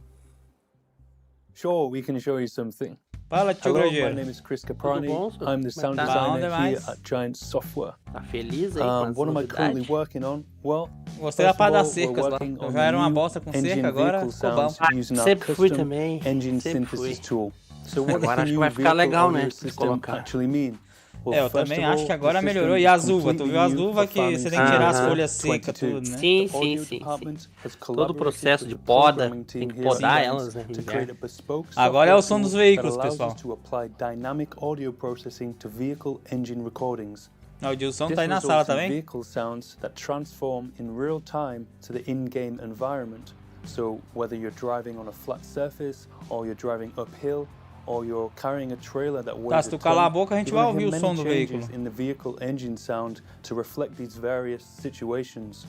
Sure, we can show you something. Fala, tio Hello, my Grajeiro. name is Chris Caprani. bom, senhor? I'm the Como é sound que tá? Bom designer here demais. at Giant Software. Tá feliz aí com essa What am I currently novidade? working on? Well, Gostei da first of parte all, das we're cercas lá. working on Já era the uma new bosta com engine cerca, agora vehicle ficou bom. sounds using our sempre fui custom também, engine sempre synthesis fui. tool. So what does Agora the acho que new vai ficar vehicle legal, audio né, se system colocar. actually mean? Well, É, eu first também of acho all, que agora the system melhorou. E is as uvas? Tu completely viu as new uvas for que farming você tem que tirar as simulator folhas secas, 22. tudo, né? Sim, The audio sim, sim. department has Todo o collaborated processo with de the poda, programming tem team que here at podar Giant elas, né? to create a bespoke Agora é o software som dos tool veículos, that allows pessoal. us to apply dynamic audio processing to vehicle engine recordings. Ah, o Dilson This tá aí na results sala in também? vehicle sounds that transform in real time to the in-game environment. So whether you're driving on a flat surface, or you're driving uphill, or you're carrying a trailer that weighs se a tu calar a ton, boca, a gente you're vai gonna ouvir hear o som many do changes veículo. in the vehicle engine sound to reflect these various situations.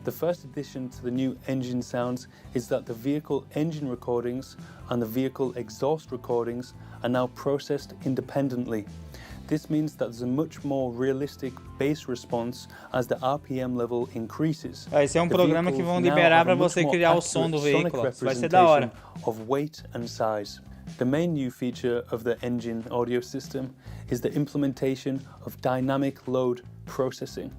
The first addition to the new engine sounds is that the vehicle engine recordings and the vehicle exhaust recordings are now processed independently. This means that there's a much more realistic bass response as the RPM level increases. Esse é um The programa que vehicles vão now liberar have a para much você more criar o som do accurate sonic veículo. Isso vai ser da hora. representation of weight and size. The main new feature of the engine audio system is the implementation of dynamic load processing,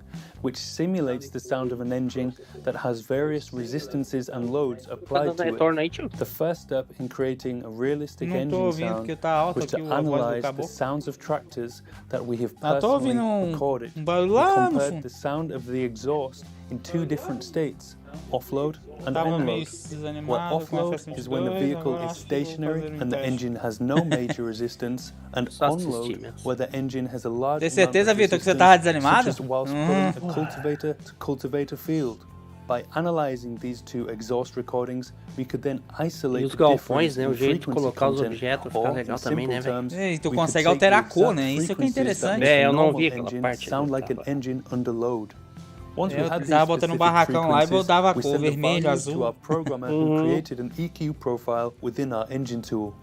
which simulates the sound of an engine that has various resistances and loads Tá applied dando to retorno aí, it. tio? The first step in creating a realistic Não tô engine ouvindo sound porque tá alto was to aqui a voz do analyze the caboclo. sounds of tractors that we have Ah, tô personally ouvindo recorded. barulho We lá no compared fundo. the sound of the exhaust in two different states, offload and Tava meio onload. Where desanimado com a offload FS22, is when the vehicle agora is acho que vou stationary fazer um and the teste. engine has no major resistance, and Só assistir onload mesmo. where the engine has a large Tem amount certeza, of Vitor, que você resistance, tava desanimado? such as whilst putting a cultivator to cultivator field. By analyzing these two exhaust recordings, we could then isolate E os the galpões, difference né? in O jeito de frequency colocar os content, objetos or, fica in legal também, simple né, velho? terms, E tu we could consegue take alterar a the cor, exact né? Isso que é frequencies that interessante. make É, a eu não normal vi aquela engine parte, sound não like an tava. engine under load. Once we Eu had these tava botando um specific barracão lá e frequencies, botava a we cor sent the vermelho, values to azul. our programmer who created an EQ profile within our engine tool.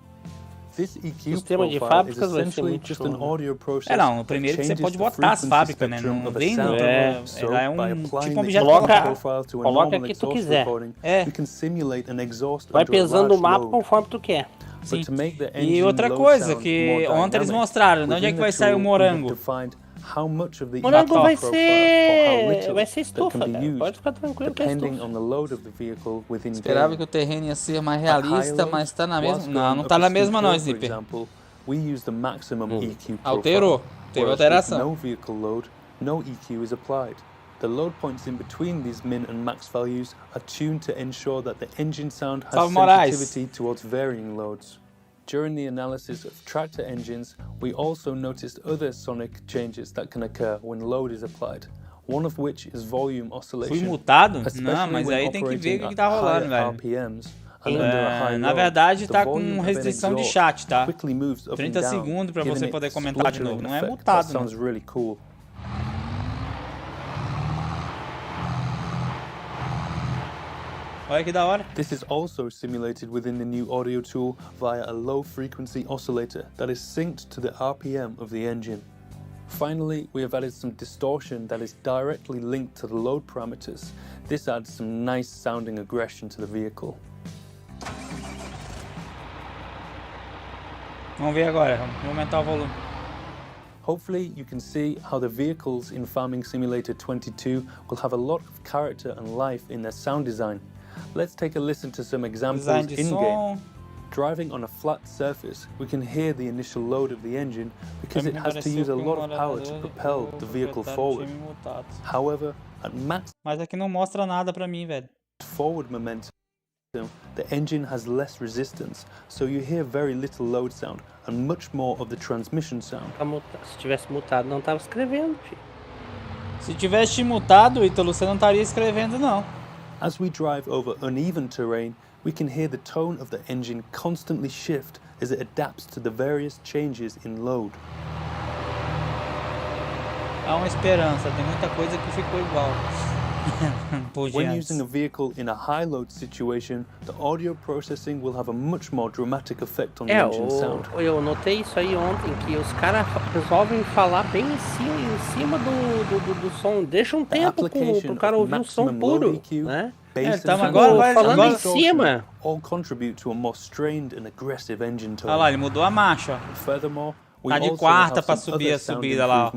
This EQ Sistema de profile is fábricas vai ser essentially muito just show, an né? audio process É, não, o that primeiro que você changes pode the botar as frequency fábricas, né? spectrum Não of a vem no... sound. Ela é by um applying tipo um the objeto EQ Coloca- profile to a coloca normal que tu exhaust quiser. recording, É. we can simulate an exhaust Vai under a pesando o large mapa load. conforme tu quer. Sim. But to make the E engine outra load coisa sound que more ontem eles dynamic, mostraram, de onde é within que the vai sair o tool, we morango? have defined how much of the Morango EQ vai profile or how little vai ser that can estufa, be cara. used, Pode ficar tranquilo que é depending estufa. on the load of the vehicle within Esperava game. que o terreno ia ser mais At high realista, load, mas tá na whilst mesma... Não, going não up tá a na steep mesma não, hill, for Zipper. example, we use the maximum EQ Alterou. profile, Teve whereas alteração. with no vehicle load, no EQ is applied. The load points in between these min and max values are tuned to ensure that the engine sound has Salve, Moraes. sensitivity towards varying loads. During the analysis of tractor engines, we also noticed other sonic changes that can occur when load is applied, one of which is volume oscillation. Fui multado? Não, especially mas when aí tem que ver operating o que at tá rolando, higher velho. RPMs and under a high Na load, verdade the tá volume com of an restrição de exhaust chat, tá? quickly moves up 30 and down, segundos pra giving você it poder comentar de novo. spluttering Não é effect. multado, That não. sounds really cool. Olha que da hora. This is also simulated within the new audio tool via a low frequency oscillator that is synced to the RPM of the engine. Finally, we have added some distortion that is directly linked to the load parameters. This adds some nice sounding aggression to the vehicle. Vamos ver agora. Vamos aumentar o volume. Hopefully you can see how the vehicles in Farming Simulator 22 will have a lot of character and life in their sound design. Let's take a listen to some examples Design de in-game. som. Driving on a flat surface, we can hear the initial load of the engine because it has to use a lot of power to propel the vehicle forward. However, at max Mas aqui não mostra nada pra mim, velho. forward momentum, the engine has less resistance, so you hear very little load sound and much more of the transmission sound. Se tivesse mutado, não tava escrevendo, filho. Se tivesse mutado, Ítalo, você não estaria escrevendo, não. As we drive over uneven terrain, we can hear the tone of the engine constantly shift as it adapts to the various changes in load. Há uma esperança, tem muita coisa que ficou igual. When using a vehicle in a high load situation, the audio processing will have a much more dramatic effect on the engine sound. Eu notei isso aí ontem, que os caras resolvem falar bem em cima do som. Deixa um tempo pro cara ouvir o som puro, né? Falando em cima. All contribute to a more strained and aggressive engine tone. Olha lá, ele mudou a marcha, ó. Furthermore, Tá de quarta pra subir a subida lá, ó.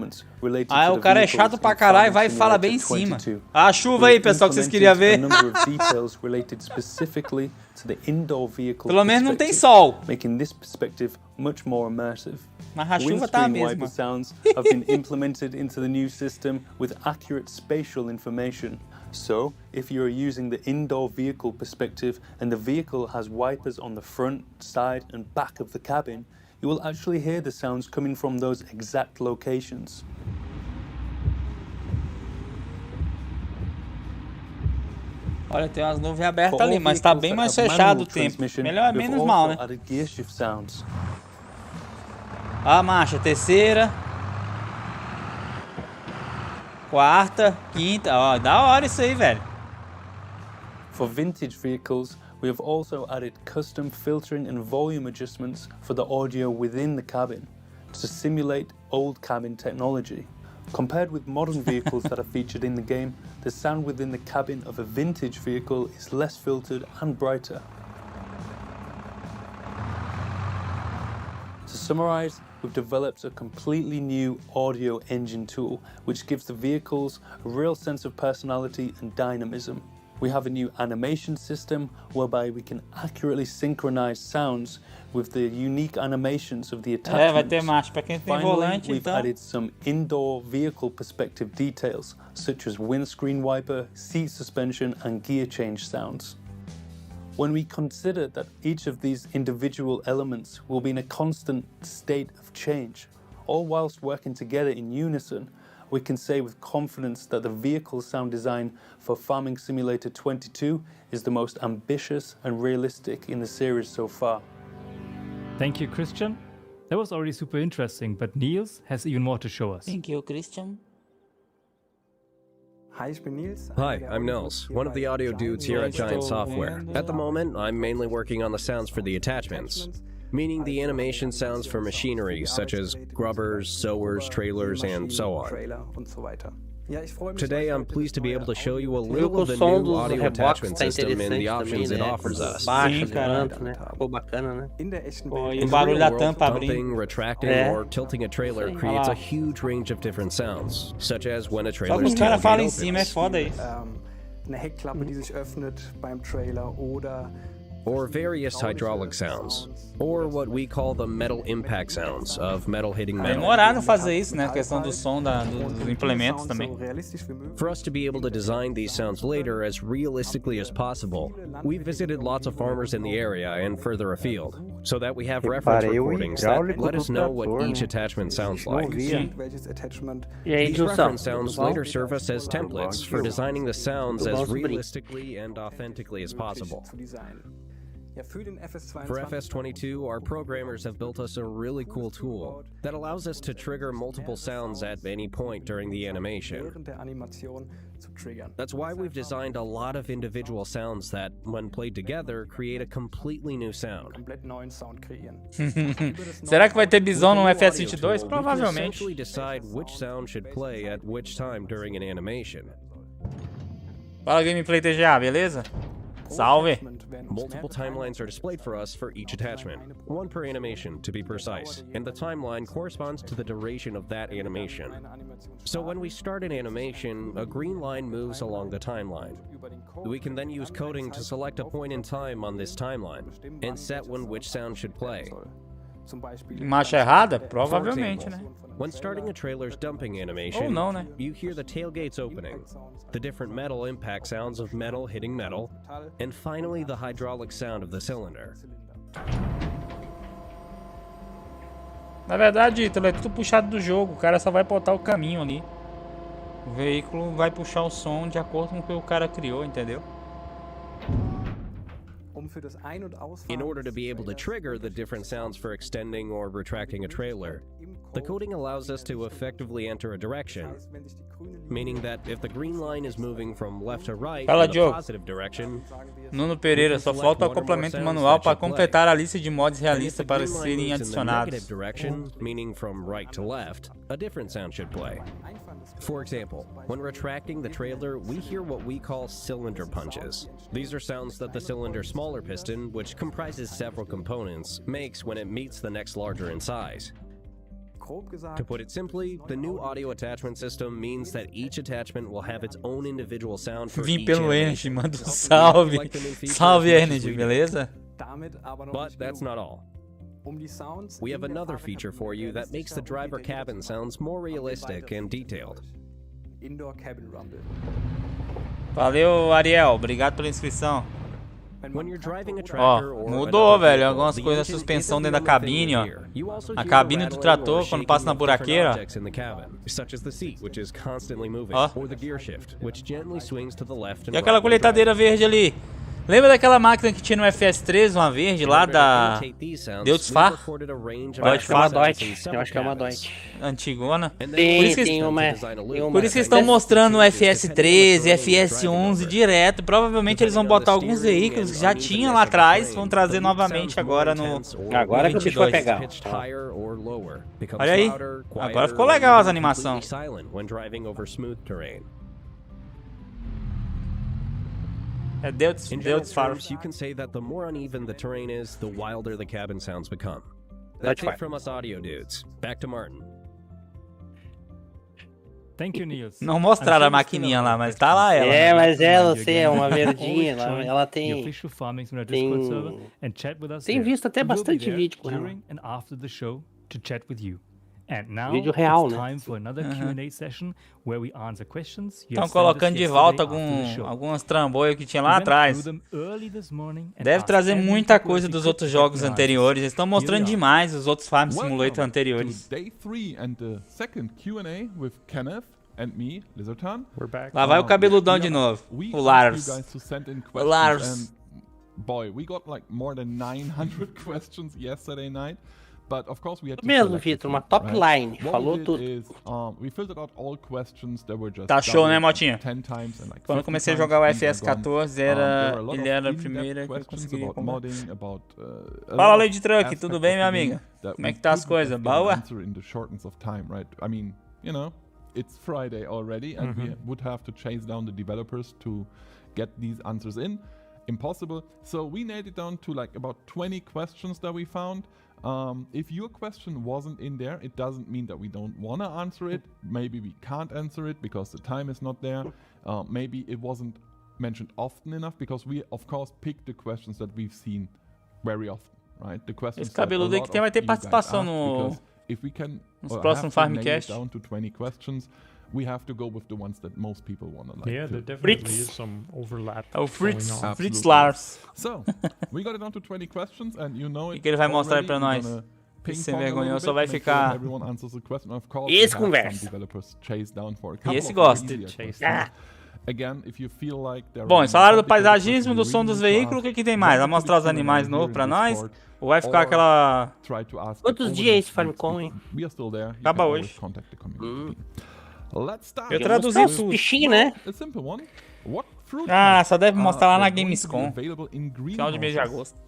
Aí o cara é chato pra caralho e vai e fala bem em cima. A chuva aí, pessoal, que vocês queriam ver. Pelo menos não tem sol. Making this perspective much more immersive. Mas a chuva tá a Windscreen mesma. wiper sounds have been implemented into the new system with accurate spatial information. So, if you are using the indoor vehicle perspective and the vehicle has wipers on the front, side and back of the cabin, you will actually hear the sounds coming from those exact locations. Olha, tem umas nuvens abertas ali, mas tá bem mais fechado o tempo. Melhor é menos mal, né? A marcha, terceira. Quarta, quinta. Ó, da hora isso aí, velho. For vintage vehicles, we have also added custom filtering and volume adjustments for the audio within the cabin to simulate old cabin technology. Compared with modern vehicles that are featured in the game, the sound within the cabin of a vintage vehicle is less filtered and brighter. To summarize, we've developed a completely new audio engine tool which gives the vehicles a real sense of personality and dynamism. We have a new animation system whereby we can accurately synchronize sounds with the unique animations of the attachments. Vai ter marcha pra quem tem volante, we've added some indoor vehicle perspective details such as windscreen wiper, seat suspension and gear change sounds. When we consider that each of these individual elements will be in a constant state of change, all whilst working together in unison, we can say with confidence that the vehicle sound design for Farming Simulator 22 is the most ambitious and realistic in the series so far. Thank you, Christian. That was already super interesting, but Niels has even more to show us. Thank you, Christian. Hi, I'm Nels, one of the audio dudes here at Giant Software. At the moment, I'm mainly working on the sounds for the attachments. meaning the animation sounds for machinery such as grubbers, sowers, trailers, and so on. Today, I'm pleased to be able to show you a little of the new audio attachment system and the options it offers us. Bumping, retracting, or tilting a trailer creates a huge range of different sounds, such as when a trailer's tailgate opens. Or various hydraulic sounds, or what we call the metal impact sounds of metal hitting metal. Demoraram fazer isso, né? A questão do som dos implementos também. For us to be able to design these sounds later as realistically as possible, we visited lots of farmers in the area and further afield, so that we have reference recordings that let us know what each attachment sounds like. These reference sounds later serve us as templates for designing the sounds as realistically and authentically as possible. For FS22, our programmers have built us a really cool tool that allows us to trigger multiple sounds at any point during the animation. That's why we've designed a lot of individual sounds that, when played together, create a completely new sound. Será que vai ter bisão no FS22? Provavelmente. Essentially decide which sound should play at which time during an animation. Fala, Gameplay TGA, beleza? Salve! Multiple timelines are displayed for us for each attachment, one per animation to be precise, and the timeline corresponds to the duration of that animation. So when we start an animation, a green line moves along the timeline. We can then use coding to select a point in time on this timeline, and set when which sound should play. Marcha errada? Provavelmente, né? When starting a trailer's dumping animation, Ou não, né? you hear the tailgates opening, the different metal impact sounds of metal hitting metal, and finally the hydraulic sound of the cylinder. Na verdade, Ítalo, é tudo puxado do jogo. O cara só vai botar o caminho ali. O veículo vai puxar o som de acordo com o que o cara criou, entendeu? In order to be able to trigger the different sounds for extending or retracting a trailer, the coding allows us to effectively enter a direction, meaning that if the green line is moving from left to right in a positive direction, Nuno Pereira, só falta o acoplamento manual para completar a lista de mods realistas para serem adicionados. Direction, meaning from right to left, a different sound should play. For example, when retracting the trailer, we hear what we call cylinder punches. These are sounds that the cylinder's smaller piston, which comprises several components, makes when it meets the next larger in size. To put it simply, the new audio attachment system means that each attachment will have its own individual sound for Vim each pelo animation. Energy, manda um salve. Salve, Energy, beleza? But that's not all. We have another feature for you that makes the driver cabin sounds more realistic and detailed. Valeu, Ariel. Obrigado pela inscrição. Ó, mudou, velho. Algumas coisas da suspensão dentro da cabine, ó. A cabine do trator, quando passa na buraqueira, ó. E aquela colheitadeira verde ali? Lembra daquela máquina que tinha no FS3, uma verde lá da Deutsfar? Eu acho que é uma Deutsch. Antigona. Por isso que estão mostrando o FS13, FS11 direto. Provavelmente eles vão botar alguns veículos que já tinham lá atrás, vão trazer novamente agora no Agora que o bicho vai pegar. Olha aí, agora ficou legal as animações. É Deutsfar. You can say that the more uneven the terrain is, the wilder the cabin sounds become. That's it from us audio dudes. Back to Martin. Thank you, Niels. Não mostraram a maquininha lá, mas tá lá ela. É, mas ela, sei, é uma verdinha. Ela tem visto até bastante vídeo com ela. Vídeo real, né? Estão colocando de volta algumas tramboias que tinha lá atrás. Deve trazer muita coisa dos outros jogos anteriores. Eles estão mostrando demais os outros Farm Simulator anteriores. Lá vai o cabeludão de novo. O Lars. O Lars. Boy, we got like more than 900 questions yesterday night. But of course we had to Mesmo, Vitor, uma top line. Falou tudo. We filtered out all questions that were just Tá show, né, Motinha? 10 times and like Quando eu comecei a jogar o FS 14, ele era a primeira que eu consegui comprar. Fala, Lady Truck, tudo bem, minha amiga? Como é que tá as coisas? Boa? In the shortness of time, right? I mean, you know, it's Friday already and we would have to chase down the developers to get these answers in. Impossible. So we nailed it down to like about 20 questions that we found. If your question wasn't in there, it doesn't mean that we don't want to answer it. Maybe we can't answer it because the time is not there. Maybe it wasn't mentioned often enough because we, of course, picked the questions that we've seen very often, right? The questions Esse cabeludo aí que tem vai ter participação nos próximos Farmcast. Down to 20 questions. We have to go with the ones that most people want to like. Yeah, there definitely is some overlap. Oh, Fritz Lars. So, we got it down to 20 questions and you know it. O que ele vai mostrar aí pra nós? Sem vergonha, só vai ficar... E esse conversa. E esse gosta. Bom, eles falaram do paisagismo, do som dos veículos, o que tem mais? Vai mostrar os animais novos pra nós? Ou vai ficar aquela... Quantos dias esse Farmcom, hein? Acaba hoje. Eu traduzi tudo. Bichinho, né? Ah, só deve mostrar lá na Gamescom. Final de mês de agosto.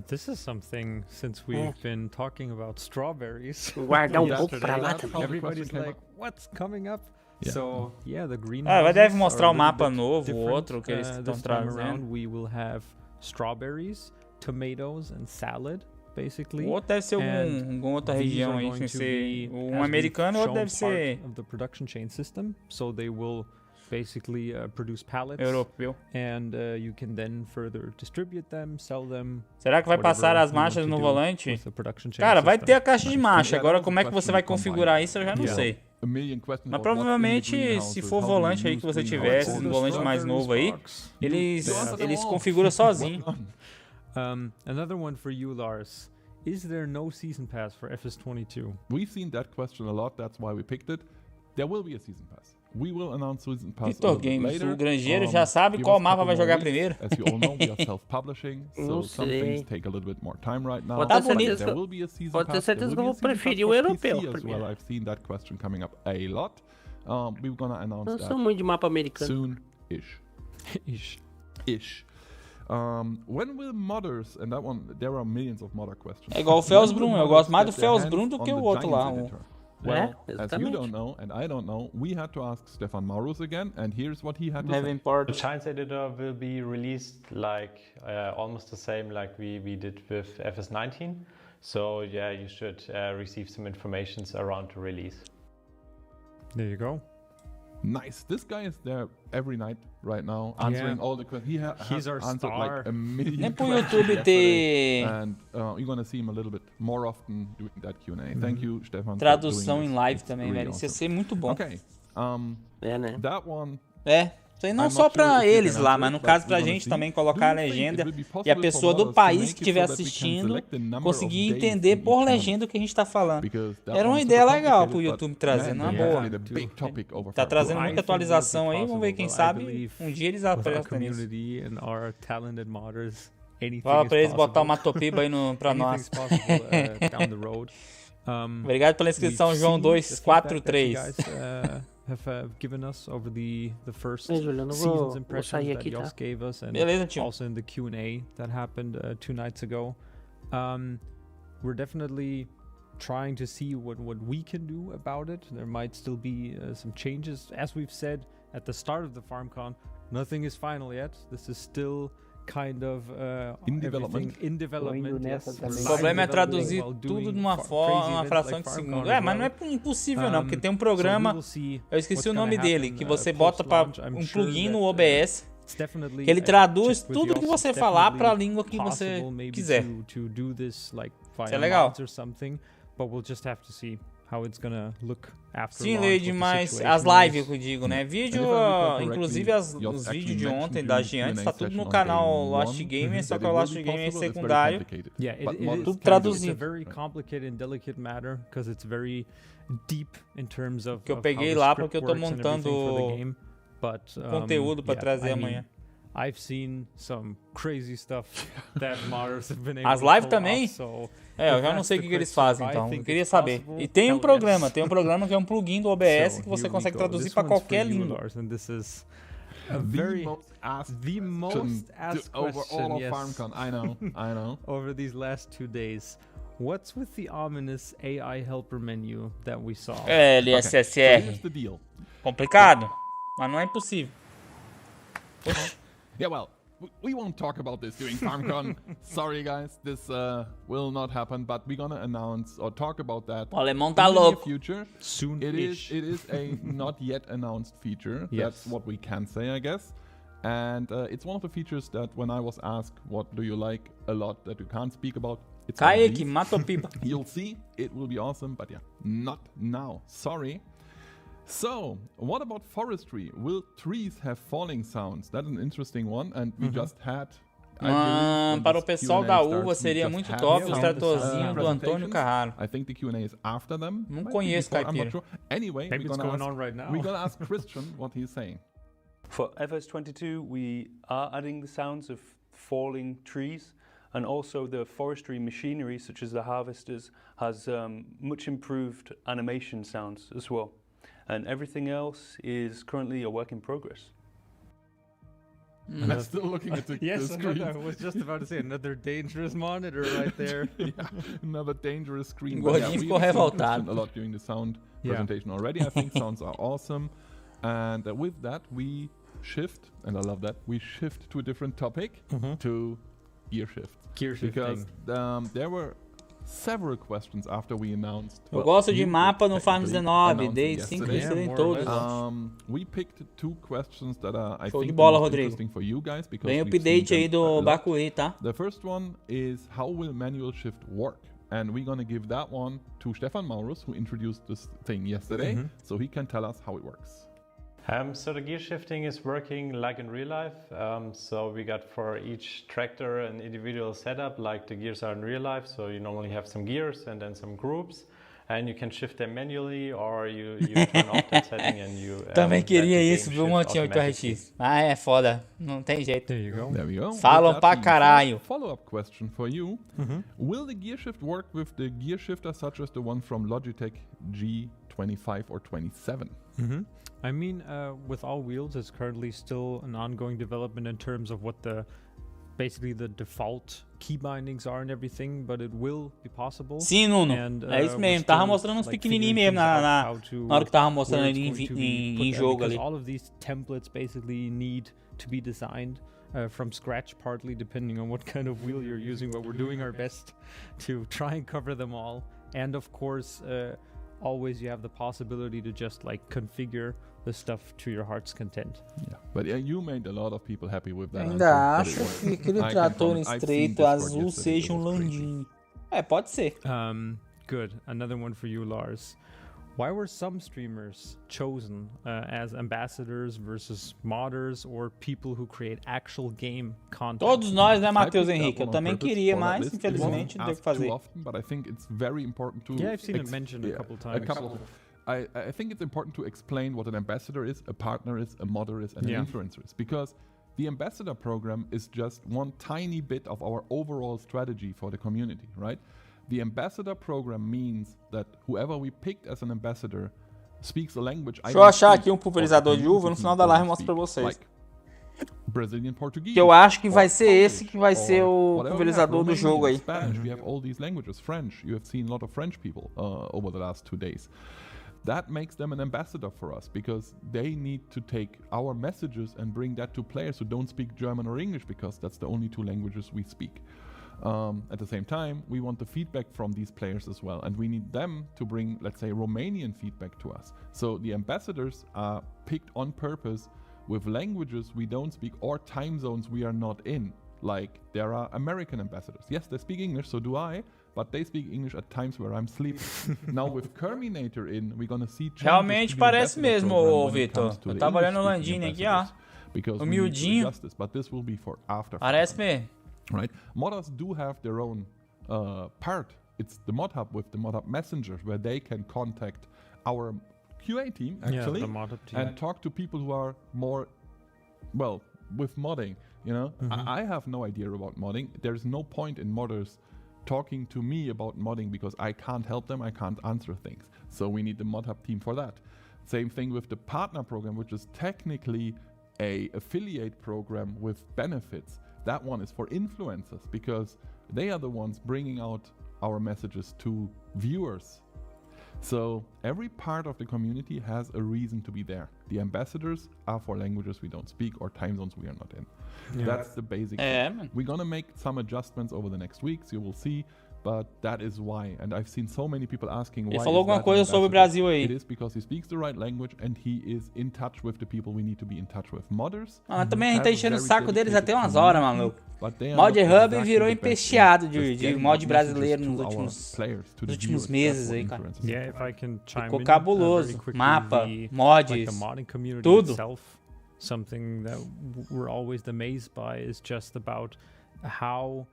This is something, since we've been talking about strawberries. Guardar pouco pra lá também. Everybody's like, what's coming up? So, yeah, the green deve mostrar o mapa novo, o outro que eles estão trazendo. We will have strawberries, tomatoes and salad. Basically, o outro deve ser alguma outra região aí, sem ser um americano, ou deve ser the production chain system. So they will basically produce pallets europeu. And you can then further distribute them, sell them. Será que vai passar as marchas no volante? Cara, vai ter a caixa de marcha. Agora como é que você vai configurar isso eu já não sei. Mas provavelmente se for volante aí que você tiver, um volante mais novo aí, eles configuram sozinho. Another one for you, Lars. Is there no season pass for FS22? We've seen that question a lot. That's why we picked it. There will be a season pass. We will announce season pass Vitor Games, o granjeiro já sabe qual mapa vai jogar primeiro. As you all know, we are self-publishing, so some things take a little bit more time right now. Tá bonito. Pode ter certeza que eu vou preferir o europeu primeiro. I've seen that question coming up a lot. We're gonna announce that. Eu sou muito de mapa americano. Soon-ish. Ish. When will modders, and that one, there are millions of modder questions. É igual o Felsbrun, eu gosto mais do Felsbrun do que o outro lá. Well, as you don't know, and I don't know, we had to ask Stefan Maurus again, and here's what he had to say. The Giants editor will be released like almost the same like we did with FS19. So yeah, you should receive some information around the release. There you go. Nice. This guy is there every night right now, answering all the questions. He's our answered star. Like a million Nem pro YouTube ter... And you're gonna see him a little bit more often doing that Q&A. Thank you, Stefan. Tradução em live também, velho. Isso ia ser muito bom. Okay. Né? That one... Isso aí não só pra eles lá, mas no caso pra gente também colocar a legenda e a pessoa do país que estiver assistindo conseguir entender por legenda o que a gente tá falando. Era uma ideia legal pro YouTube trazer, uma boa. Tá trazendo muita atualização aí, vamos ver, quem sabe um dia eles aprestam nisso. Fala pra eles botar uma topiba aí pra nós. Obrigado pela inscrição, João 243. Have given us over the first season's impressions that Jos gave us, and also in the Q&A that happened 2 nights ago. We're definitely trying to see what we can do about it. There might still be some changes. As we've said at the start of the FarmCon, nothing is final yet. This is still kind of in development. O problema é traduzir tudo numa uma fração de segundo. Mas não é impossível não, porque tem um programa, eu esqueci o nome dele, que você bota para um plugin no OBS, que ele traduz tudo que você falar para a língua que você quiser. Isso é legal. Sim, Leide, mas as lives que eu digo, né? Vídeo, inclusive os vídeos de ontem da Giants, tá tudo no canal Lost Gamer, só que o Lost Gamer é secundário. Tudo traduzido. Que eu peguei lá porque eu tô montando conteúdo pra trazer amanhã. I've seen some crazy stuff that modders have been able As to live pull também? off, so Eu já não sei o que eles fazem, então eu queria saber. E tem um programa que é um plugin do OBS que você consegue traduzir para qualquer língua. And this is the most asked over all of Farmcom. I know. Over these last 2 days. What's with the ominous AI helper menu that we saw? LSSR. Complicado, mas não é impossível. Yeah, well, we won't talk about this during FarmCon. Sorry, guys, this will not happen. But we're gonna announce or talk about that o alemão tá in the louco. future. Soon. It is a not yet announced feature. Yes. That's what we can say, I guess. And it's one of the features that when I was asked, what do you like a lot that you can't speak about? It's Kaique, mato pipa. You'll see, it will be awesome, but yeah, not now. Sorry. So, what about forestry? Will trees have falling sounds? That's an interesting one, and we just had... Para o pessoal da uva seria muito top os tratorzinhos do Antônio Carraro. I think the Q&A is after them. Não conheço Caipira. Sure. Anyway, maybe it's going on right now. We're gonna ask Christian what he's saying. For FS22, we are adding the sounds of falling trees, and also the forestry machinery, such as the harvesters, has much improved animation sounds as well. And everything else is currently a work in progress. I'm still looking at the screen. I was just about to say another dangerous monitor right there. Yeah, another dangerous screen. Gordinho ficou revoltado. A lot during the sound presentation already. I think sounds are awesome. And with that, we shift, and I love that, we shift to a different topic, to gear shift. Gear shifting. Because there were several questions after we announced. Eu gosto de mapa no Farm 19, dei 5 vezes em todos. We picked 2 questions that are, I Show think, de bola, most Rodrigo. interesting for you guys. Because Vem o update aí do Bakuri, tá? The first one is how will manual shift work? And we're gonna give that one to Stefan Maurus, who introduced this thing yesterday, so he can tell us how it works. So the gear shifting is working like in real life. So we got for each tractor an individual setup like the gears are in real life. So you normally have some gears and then some groups, and you can shift them manually or you turn off that setting and you... Também queria isso, viu, Montinho 8RX. Ah, é foda. Não tem jeito. There you go. There we go. Falam pra caralho. Follow-up question for you. Will the gear shift work with the gear shifter such as the one from Logitech G25 or 27? I mean, with all wheels, it's currently still an ongoing development in terms of what basically the default key bindings are and everything, but it will be possible. Sim, Nuno. É isso mesmo. Tava mostrando uns pequenininhos mesmo na hora que tava mostrando ali em jogo ali. All of these templates basically need to be designed from scratch, partly depending on what kind of wheel you're using, but we're doing our best to try and cover them all. And of course, always you have the possibility to just like configure the stuff to your heart's content. Yeah, but you made a lot of people happy with that. Ainda acho que aquele trator estreito azul seja landinho. É, pode ser. Good. Another one for you, Lars. Why were some streamers chosen as ambassadors versus modders or people who create actual game content? Todos nós, né, Matheus Henrique? Eu também queria, mas infelizmente não deu o que fazer. Often, but I think it's very important to... Yeah, I've seen it mentioned a couple times. I think it's important to explain what an ambassador is, a partner is, a modder is, and an influencer is. Because the ambassador program is just one tiny bit of our overall strategy for the community, right? The ambassador program means that whoever we picked as an ambassador speaks a language I Deixa eu achar aqui pulverizador de uva, no final da live eu mostro pra vocês. Like Brazilian Portuguese. Que eu acho que vai ser esse que vai ser o pulverizador do jogo aí. Spanish, we have all these languages. French, you have seen a lot of French people over the last 2 days. That makes them an ambassador for us because they need to take our messages and bring that to players who don't speak German or English because that's the only 2 languages we speak. At the same time, we want the feedback from these players as well, and we need them to bring, let's say, Romanian feedback to us. So the ambassadors are picked on purpose with languages we don't speak or time zones we are not in. Like, there are American ambassadors. Yes, they speak English, so do I, but they speak English at times where I'm sleeping. Now with Kerminator in, we're gonna see changes. Realmente parece mesmo, Vitor. Eu tava olhando o Landini aqui, ó. Humildinho. But this will be for after. Parece mesmo. Right? Modders do have their own part. It's the mod hub with the mod hub messengers where they can contact our QA team actually the mod hub team. and talk to people who are more, well, with modding, you know, I have no idea about modding. There's no point in modders talking to me about modding because I can't help them, I can't answer things. So we need the Mod Hub team for that. Same thing with the partner program, which is technically a affiliate program with benefits. That one is for influencers because they are the ones bringing out our messages to viewers. So every part of the community has a reason to be there. The ambassadors are for languages we don't speak or time zones we are not in. Yeah. That's the basic thing. We're gonna make some adjustments over the next weeks, you will see, but that is why. And I've seen so many people asking why. Ele falou alguma coisa sobre o Brasil aí. It is because he speaks the right language and he is in touch with the people we need to be in touch with. Modders. Também a gente tá enchendo o saco deles até umas horas, maluco. Mod Hub virou empesteado de mod brasileiro nos últimos meses aí, cara. Ficou cabuloso. Mapa, mods, tudo. Something that we're always amazed by is just about how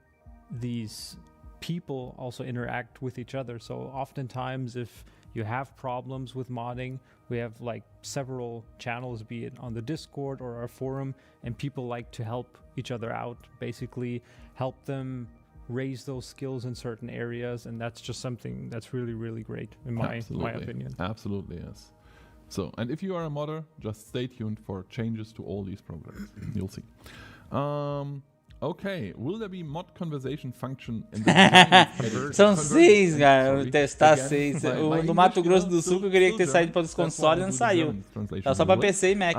these people also interact with each other. So oftentimes if you have problems with modding, we have like several channels, be it on the Discord or our forum, and people like to help each other out, basically help them raise those skills in certain areas, and that's just something that's really, really great in my opinion. Absolutely, yes. So, and if you are a modder, just stay tuned for changes to all these programs. You'll see. Okay, will there be mod conversation function in the São 6, cara. Vou testar 6. O do Mato Grosso do Sul que eu queria ter saído para os consoles não saiu. Tá só para PC e Mac.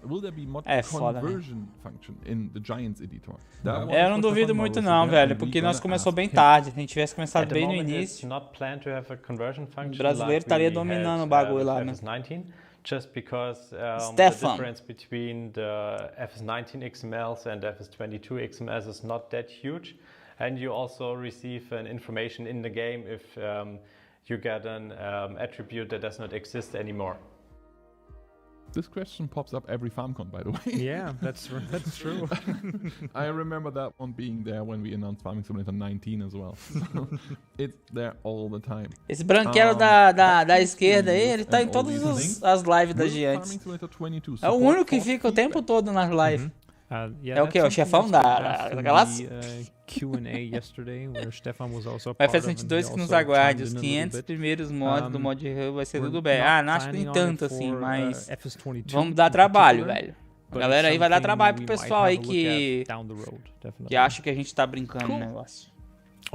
Will there be mod conversion function in the Giants editor? Eu não duvido muito não, velho, porque nós começou bem tarde. Se a gente tivesse começado bem no início, o brasileiro estaria dominando o bagulho lá, né? Just because the difference between the FS19 XMLs and FS22 XMLs is not that huge, and you also receive an information in the game if you get an attribute that does not exist anymore. This question pops up every Farmcom, by the way. Yeah, that's true. I remember that one being there when we announced Farming Simulator 19 as well. So it's there all the time. Esse branquelo da esquerda aí, ele tá em todas as lives da Giants. É o único que fica o tempo todo nas lives. É o que? O chefão da galáxia? Q&A yesterday, where Stefan was also o FS22 que nos aguarde, os 500 primeiros mods do Mod Hub vai ser tudo bem. Não acho que nem tanto assim, mas vamos dar trabalho, velho. A galera aí vai dar trabalho pro pessoal aí que acha que a gente tá brincando no negócio.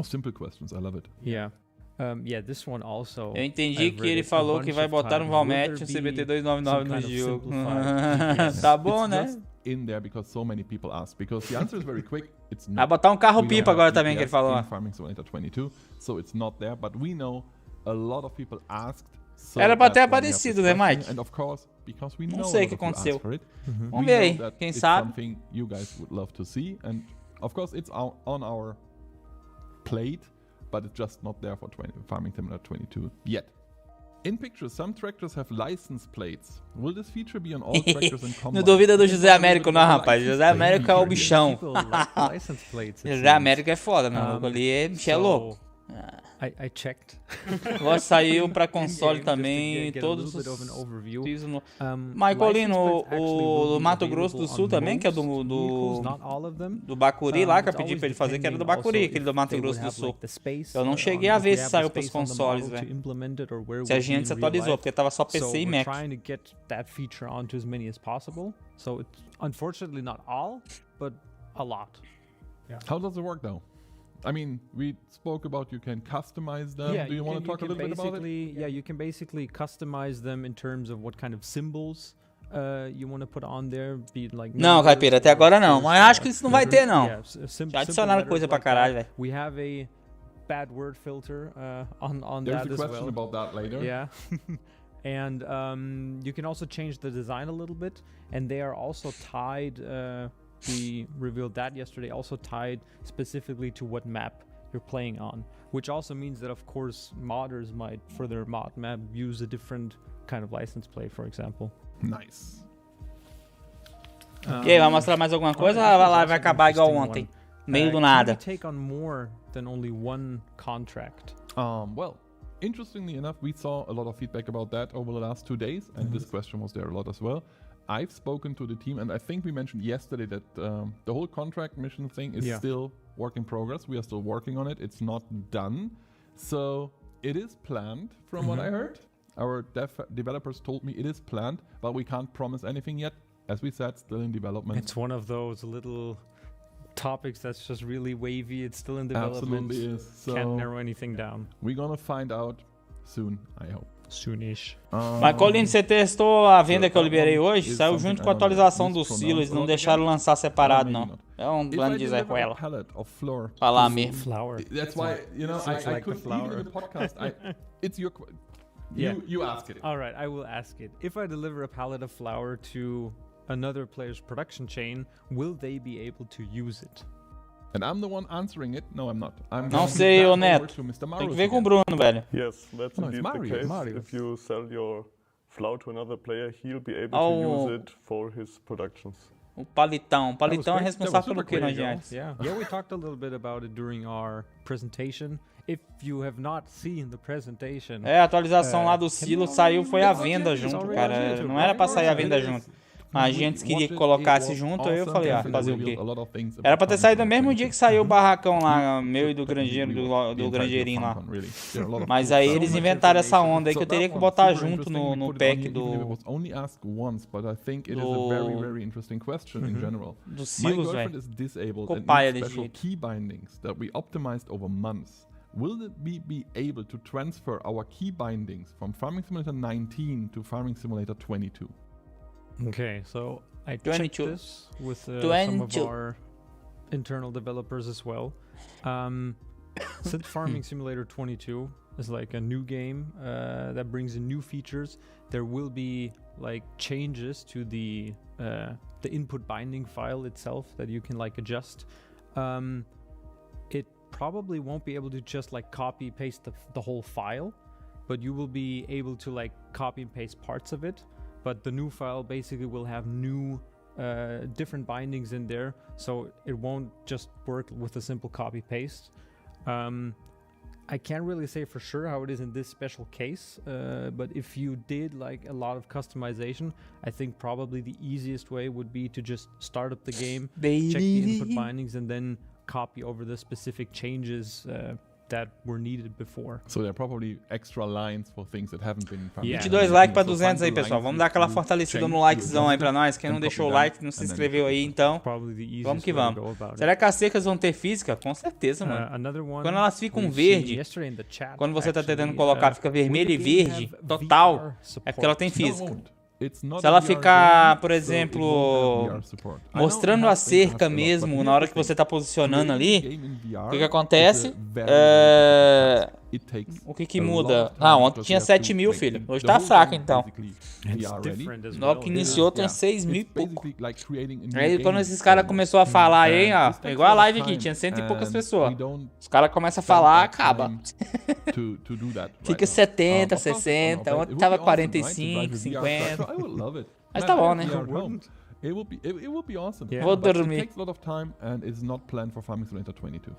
Simple questions, I love it. This one also. Eu entendi que ele falou que vai botar um Valmet e um CBT 299 no jogo. Tá bom, né? In there because so many people ask, because the answer is very quick. It's not. Vai botar um carro pipa agora também que ele falou. Farming Simulator 22, so it's not there, but we know a lot of people asked. So era pra ter aparecido, né, Mike? And of course, because we know não sei o que aconteceu. Vamos ver aí, quem sabe. Something you guys would love to see, and of course it's on our plate, but it's just not there for Farming Simulator 22 yet. In pictures, some tractors have license plates. Will this feature be on all tractors and combines? Não duvida do José Américo não, rapaz. José Américo é o bichão. José Américo é foda, não. Ali é louco. I checked. Agora saiu pra console também, todos os... Michaelino, o Mato Grosso do Sul também, que é do Bacuri lá, que eu pedi pra ele fazer, que era do Bacuri, aquele do Mato Grosso do Sul. Eu não cheguei a ver se saiu pros consoles, velho. Se a gente se atualizou, porque tava só PC e Mac. So it's unfortunately not all, but a lot. How does it work though? I mean, we spoke about you can customize them. Do you want to talk a little bit about it? Yeah, you can basically customize them in terms of what kind of symbols you want to put on there. Be like não, Caipira, até agora não. Mas acho que isso não vai ter, não. Já adicionaram coisa pra caralho, velho. We have a bad word filter on that as well. There's a question about that later. Yeah. And you can also change the design a little bit. And they are also tied... we revealed that yesterday, also tied specifically to what map you're playing on, which also means that of course modders might for their mod map use a different kind of license plate, for example. Nice. E aí, vai mostrar mais alguma coisa ou a live vai acabar igual ontem? Meio do nada. Take on more than only one contract. Well, interestingly enough, we saw a lot of feedback about that over the last 2 days, and this question was there a lot as well. I've spoken to the team, and I think we mentioned yesterday that the whole contract mission thing is still work in progress. We are still working on it. It's not done. So it is planned from what I heard. Our developers told me it is planned, but we can't promise anything yet. As we said, still in development. It's one of those little topics that's just really wavy. It's still in development. Absolutely is. So can't narrow anything down. We're gonna find out soon, I hope. Soonish. Mas Colin, você testou a venda que eu liberei hoje? Saiu junto com a atualização do silo, eles não deixaram lançar separado, não. É um plano de Zé Ruela. Falar mesmo. Flour. That's why, you know, I could even in the podcast. It's your... You ask it. All right, I will ask it. If I deliver a pallet of flour to another player's production chain, will they be able to use it? And I'm the one answering it. No, I'm not. Não sei, ô Neto. Tem que ver com o Bruno, velho. Yes, that's indeed the case. If you sell your flour to another player, he'll be able to use it for his productions. O Palitão. O Palitão é responsável pelo que nós Giants? Yeah, we talked a little bit about it during our presentation. If you have not seen the presentation... a atualização lá do silo saiu, foi a venda junto, cara. Não era pra sair a venda junto. A gente queria que colocasse junto, aí eu falei, fazer o quê? Era pra ter saído no mesmo dia que saiu o barracão lá, meu e do granjeiro, do granjeirinho lá. Mas aí eles inventaram essa onda aí que eu teria que botar junto no pack do silos, velho. Copaia desse jeito. Will we be able to transfer our key bindings from Farming Simulator 19 to Farming Simulator 22? Okay, so I checked this with some of our internal developers as well. Since Farming Simulator 22 is like a new game that brings in new features, there will be like changes to the input binding file itself that you can like adjust. It probably won't be able to just like copy paste the whole file, but you will be able to like copy and paste parts of it. But the new file basically will have new different bindings in there, so it won't just work with a simple copy paste. I can't really say for sure how it is in this special case, but if you did like a lot of customization, I think probably the easiest way would be to just start up the game, check the input bindings, and then copy over the specific changes that were needed before. So there are probably extra lines for things that haven't been found. 22 likes pra 200 aí, pessoal. Vamos dar aquela fortalecida no likezão aí pra nós. Quem não deixou o like, não se inscreveu aí, então vamos que vamos. Será que as secas vão ter física? Com certeza, mano. Quando elas ficam verde, quando você tá tentando colocar, fica vermelho e verde, total, é porque ela tem física. Se ela ficar, por exemplo, mostrando a cerca mesmo, na hora que você está posicionando ali, o que acontece? O que muda? Ontem tinha 7.000, filho. Hoje tá fraco, então. Logo que iniciou, tem 6.000 e pouco. Aí quando esses caras começaram a falar aí, ó, é igual a live aqui, tinha 100 e poucas pessoas. Os caras começam a falar, acaba. Fica 70, 60, ontem tava 45, 50. Mas tá bom, né? It will be awesome. Vou dormir. It takes a lot of time and is not planned for Farming Simulator 22.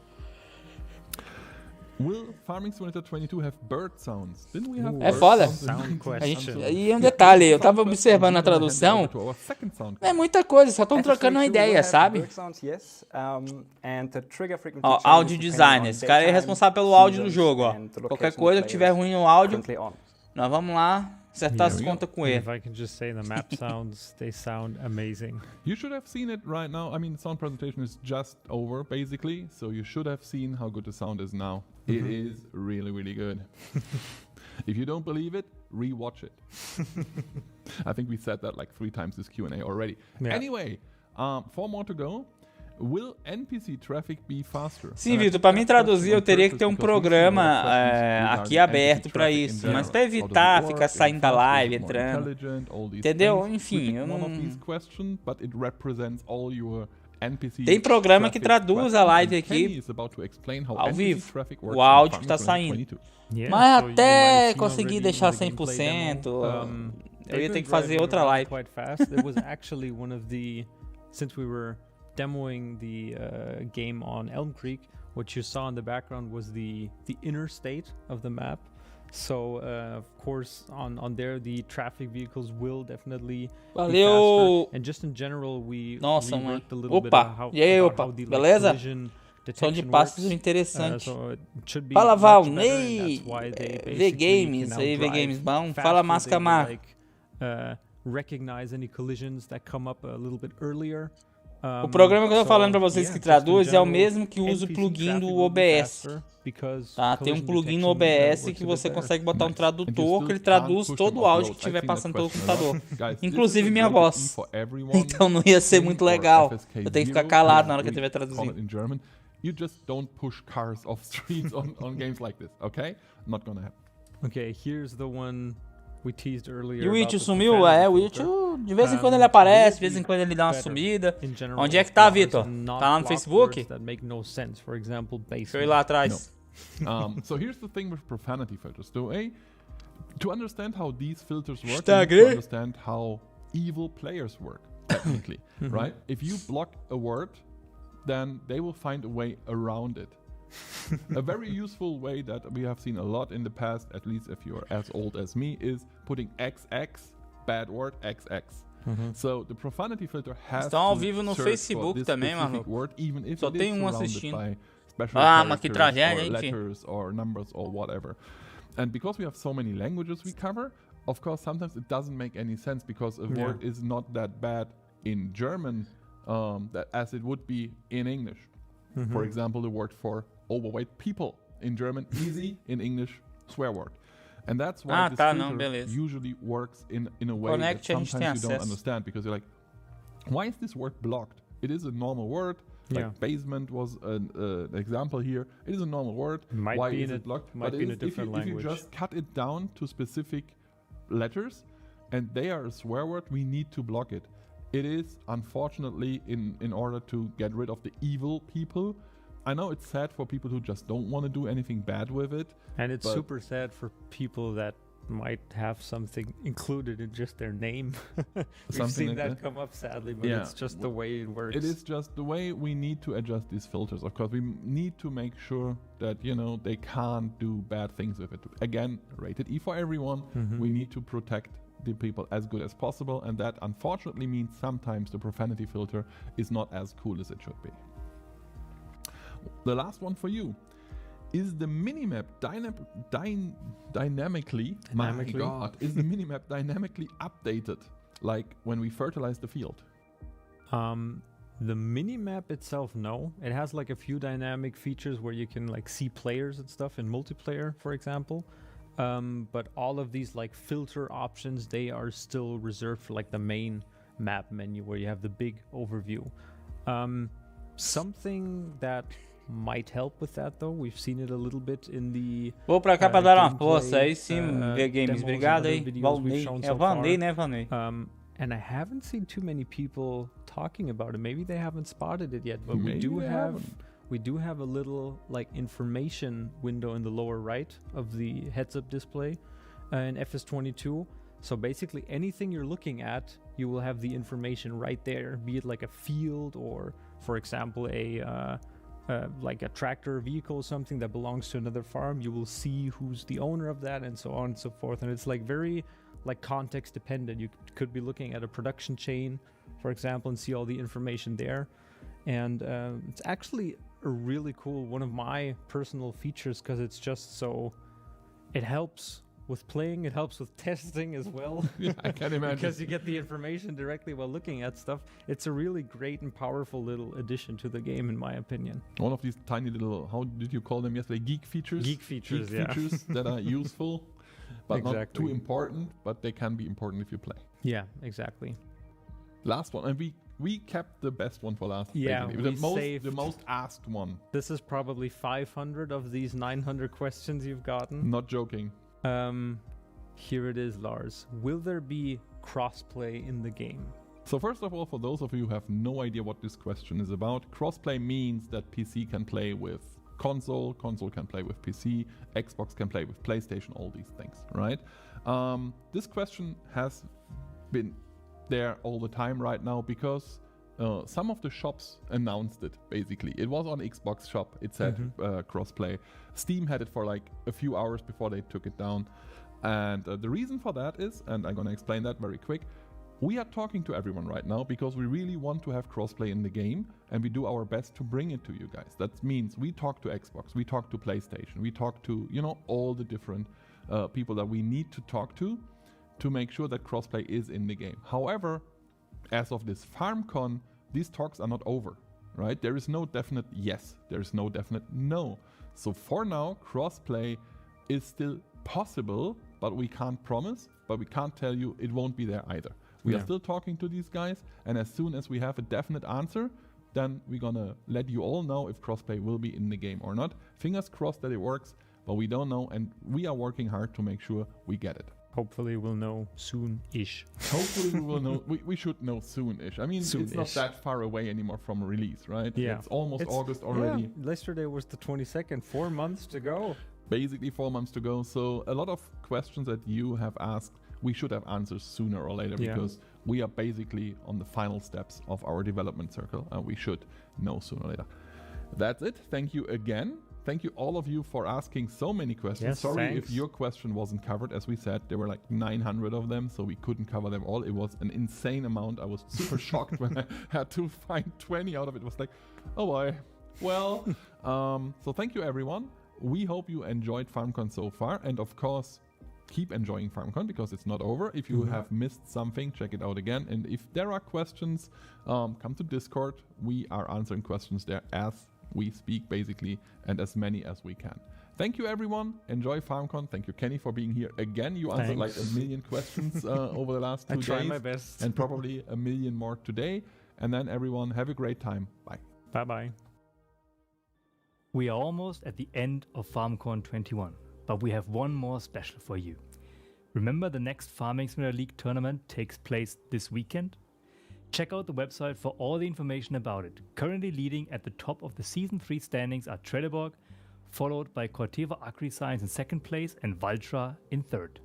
Will Farming Simulator 22 have bird sounds? Didn't we have foda. E um detalhe, eu tava observando a tradução. Não é muita coisa, só estão trocando uma ideia, sabe? Ó, áudio designer. Esse cara é responsável pelo áudio do jogo, ó. Qualquer coisa que tiver ruim no áudio, nós vamos lá acertar as contas com ele. If I can just say the map sounds, they sound amazing. You should have seen it right now. I mean, the sound presentation is just over, basically. So you should have seen how good the sound is now. It is really, really good. If you don't believe it, rewatch it. I think we said that like 3 times this Q&A already. Yeah. Anyway, 4 more to go. Will NPC traffic be faster? Sim, Vitor, para mim traduzir eu teria que ter um programa aqui aberto para isso, mas para evitar ficar saindo da live, entrando, entendeu? Enfim, eu não... Tem programa que traduz a live aqui ao vivo, o áudio que está saindo. Mas até conseguir deixar 100%, eu ia ter que fazer outra live. Demoing the game on Elm Creek, what you saw in the background was the inner state of the map. So of course on there the traffic vehicles will definitely Valeu. be faster. And just in general we Nossa, mãe. reworked a little bit Opa. how, E aí, about opa. how the Beleza? collision Som de detection passos works. interessante. So it should be Fala, much Val, better, and Ney, that's why they V basically Games, can now aí V drive Games bom. faster. Fala, They Mascamar. will, like, recognize any collisions that come up a little bit earlier. O programa que eu tô falando pra vocês que traduz é o mesmo que usa o plugin do OBS. Tá? Tem um plugin no OBS que você consegue botar um tradutor que ele traduz todo o áudio que estiver passando pelo computador. Inclusive minha voz. Então não ia ser muito legal. Eu tenho que ficar calado na hora que eu estiver traduzindo. You just don't push cars off streets on games like this, okay? Not gonna happen. Okay, here's the one we teased earlier. E o Itch sumiu? O Itch, de vez em quando ele aparece, de vez em quando ele dá uma sumida. Onde é que tá, Vitor? Tá lá no Facebook? Deixa eu ir lá atrás. So here's the thing with profanity filters. To understand how these filters work, you need to understand how evil players work, technically, right? If you block a word, then they will find a way around it. A very useful way that we have seen a lot in the past, at least if you're as old as me, is putting XX, bad word, XX. So the profanity filter has Estão ao vivo no Facebook também, mano. Só tem um assistindo. Mas que tragédia, hein, letters or numbers or whatever. And because we have so many languages we cover, of course sometimes it doesn't make any sense because a word is not that bad in German as it would be in English. For example, the word for overweight people in German, easy, in English, swear word. And that's why this filter usually works in a way that sometimes you don't understand, because you're like, why is this word blocked? It is a normal word. Like basement was an example here. It is a normal word. Why is it blocked? Might be in a different language. If you just cut it down to specific letters and they are a swear word, we need to block it. It is, unfortunately, in order to get rid of the evil people. I know it's sad for people who just don't want to do anything bad with it. And it's super sad for people that might have something included in just their name. We've seen like that come up, sadly, but it's just the way it works. It is just the way we need to adjust these filters. Of course, we need to make sure that, you know, they can't do bad things with it. Again, rated E for everyone. We need to protect the people as good as possible, and that unfortunately means sometimes the profanity filter is not as cool as it should be. The last one for you. Is the minimap dynamically? My God, is the minimap dynamically updated, like when we fertilize the field? The minimap itself, no. It has like a few dynamic features where you can like see players and stuff in multiplayer, for example. But all of these like filter options, they are still reserved for like the main map menu where you have the big overview. Something that might help with that though, we've seen it a little bit in the Vou pra cá pra dar uma força aí sim, V Games, obrigado aí. Valney, é o Valney, né, Valney? And I haven't seen too many people talking about it. Maybe they haven't spotted it yet, but we do have a little like information window in the lower right of the heads-up display in FS22. So basically anything you're looking at, you will have the information right there, be it like a field or, for example, like a tractor vehicle or something that belongs to another farm. You will see who's the owner of that and so on and so forth. And it's like very like context dependent. You could be looking at a production chain, for example, and see all the information there. And it's actually a really cool, one of my personal features, because it's just so, it helps with playing, it helps with testing as well. Yeah, I can imagine. Because you get the information directly while looking at stuff. It's a really great and powerful little addition to the game, in my opinion. One of these tiny little, how did you call them yesterday? Geek features? Geek features, features that are useful, but not too important, but they can be important if you play. Yeah, exactly. Last one, and we kept the best one for last. Yeah, the most asked one. This is probably 500 of these 900 questions you've gotten. Not joking. Here it is, Lars. Will there be crossplay in the game? So first of all, for those of you who have no idea what this question is about, crossplay means that PC can play with console can play with PC, Xbox can play with PlayStation, all these things, right? This question has been there all the time right now because some of the shops announced it, basically. It was on Xbox shop. It said crossplay. Steam had it for like a few hours before they took it down. And the reason for that is, and I'm going to explain that very quick, we are talking to everyone right now because we really want to have crossplay in the game, and we do our best to bring it to you guys. That means we talk to Xbox, we talk to PlayStation, we talk to, you know, all the different people that we need to talk to make sure that crossplay is in the game. However, as of this Farmcon, these talks are not over, right? There is no definite yes, there is no definite no. So for now, crossplay is still possible, but we can't promise, but we can't tell you it won't be there either. We are still talking to these guys, and as soon as we have a definite answer, then we're gonna let you all know if crossplay will be in the game or not. Fingers crossed that it works, but we don't know, and we are working hard to make sure we get it. Hopefully we'll know soon-ish. Hopefully we will know. We should know soon-ish. I mean, soon-ish. It's not that far away anymore from release, right? Yeah. It's almost August already. Yeah, yesterday was the 22nd. 4 months to go. Basically 4 months to go. So a lot of questions that you have asked, we should have answers sooner or later because we are basically on the final steps of our development circle, and we should know sooner or later. That's it. Thank you again. Thank you all of you for asking so many questions. Yes, Sorry thanks. if your question wasn't covered. As we said, there were like 900 of them, so we couldn't cover them all. It was an insane amount. I was super shocked when I had to find 20 out of it. It was like, oh boy. Well, so thank you everyone. We hope you enjoyed Farmcon so far, and of course, keep enjoying Farmcon because it's not over. If you have missed something, check it out again. And if there are questions, come to Discord. We are answering questions there as we speak, basically, and as many as we can. Thank you, everyone. Enjoy Farmcon. Thank you, Kenny, for being here again. You answered like a million questions over the last 2 days. I try my best. And probably a million more today. And then, everyone, have a great time. Bye. Bye-bye. We are almost at the end of Farmcon 21, but we have one more special for you. Remember, the next Farming Simulator League tournament takes place this weekend? Check out the website for all the information about it. Currently leading at the top of the Season 3 standings are Trelleborg, followed by Corteva AgriScience in second place and Valtra in third.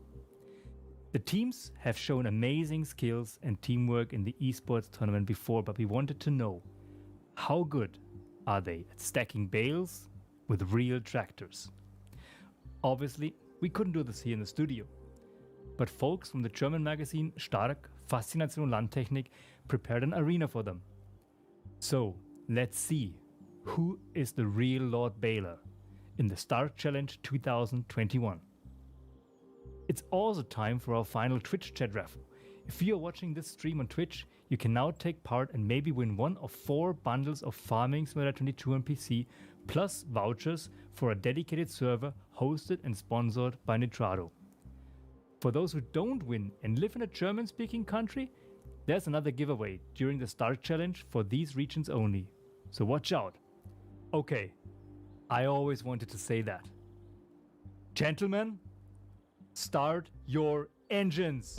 The teams have shown amazing skills and teamwork in the esports tournament before, but we wanted to know, how good are they at stacking bales with real tractors? Obviously, we couldn't do this here in the studio, but folks from the German magazine Stark, Faszination und Landtechnik prepared an arena for them. So, let's see, who is the real Lord Baler in the Stark Challenge 2021? It's also time for our final Twitch chat raffle. If you are watching this stream on Twitch, you can now take part and maybe win one of 4 bundles of Farming Simulator 22 on PC, plus vouchers for a dedicated server hosted and sponsored by Nitrado. For those who don't win and live in a German-speaking country, there's another giveaway during the Start Challenge for these regions only. So watch out. Okay, I always wanted to say that. Gentlemen, start your engines!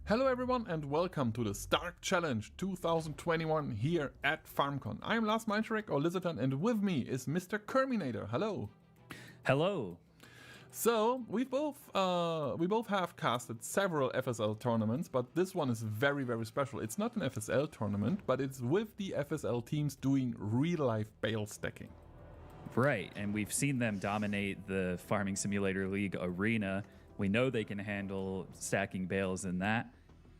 Hello everyone and welcome to the Stark Challenge 2021 here at Farmcon. I'm Lars Meinschreck or Lizardton, and with me is Mr. Kerminator. Hello. Hello. So we both have casted several FSL tournaments, but this one is very, very special. It's not an FSL tournament, but it's with the FSL teams doing real-life bale stacking. Right, and we've seen them dominate the Farming Simulator League arena. We know they can handle stacking bales in that,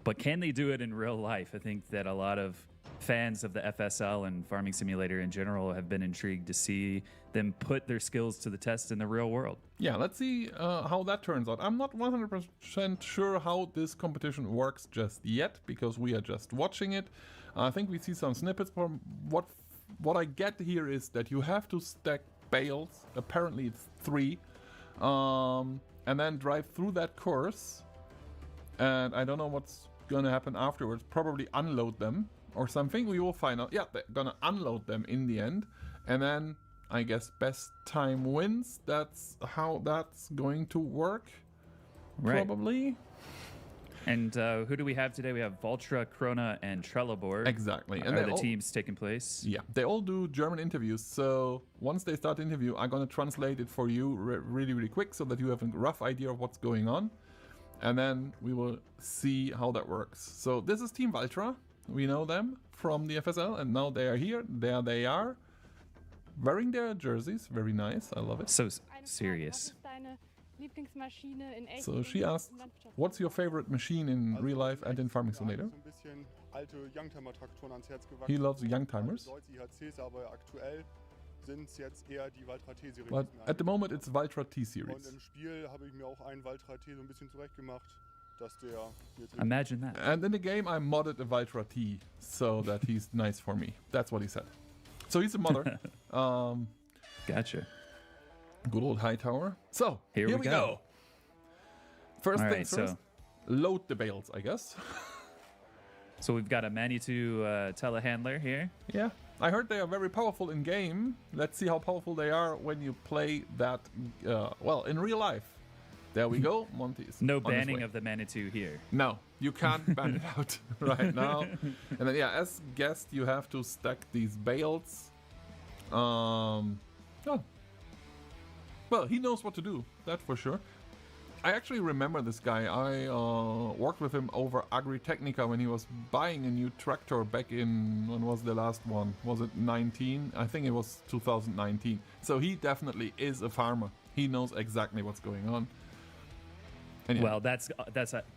but can they do it in real life? I think that a lot of fans of the FSL and Farming Simulator in general have been intrigued to see them put their skills to the test in the real world. Yeah, let's see how that turns out. I'm not 100% sure how this competition works just yet, because we are just watching it. I think we see some snippets from what I get here is that you have to stack bales, apparently it's 3, and then drive through that course, and I don't know what's gonna happen afterwards. Probably unload them or something. We will find out. Yeah, they're gonna unload them in the end, and then I guess best time wins. That's how that's going to work. Right. Probably. And who do we have today? We have Valtra, Krona, and Trelleborg. Exactly. And the teams taking place? Yeah, they all do German interviews. So once they start the interview, I'm going to translate it for you really, really quick so that you have a rough idea of what's going on. And then we will see how that works. So this is Team Valtra. We know them from the FSL, and now they are here. There they are, wearing their jerseys. Very nice. I love it. So serious. So she asked, what's your favorite machine in real life and in Farming Simulator? He loves Youngtimers. But at the moment it's Valtra T-Series. Imagine that. And in the game I modded a Valtra T so that he's nice for me. That's what he said. So he's a modder. Gotcha. Good old Hightower. So here we go. First All things first, load the bales, I guess. So we've got a Manitou telehandler here. Yeah. I heard they are very powerful in game. Let's see how powerful they are when you play that, well, in real life. There we go, Monty's. No banning of the Manitou here. No, you can't ban it out right now. And then, yeah, as guest, you have to stack these bales. Oh. Well, he knows what to do, that for sure. I actually remember this guy. I worked with him over Agritechnica when he was buying a new tractor back in, when was the last one? Was it 19? I think it was 2019. So he definitely is a farmer. He knows exactly what's going on. And yeah. Well, that's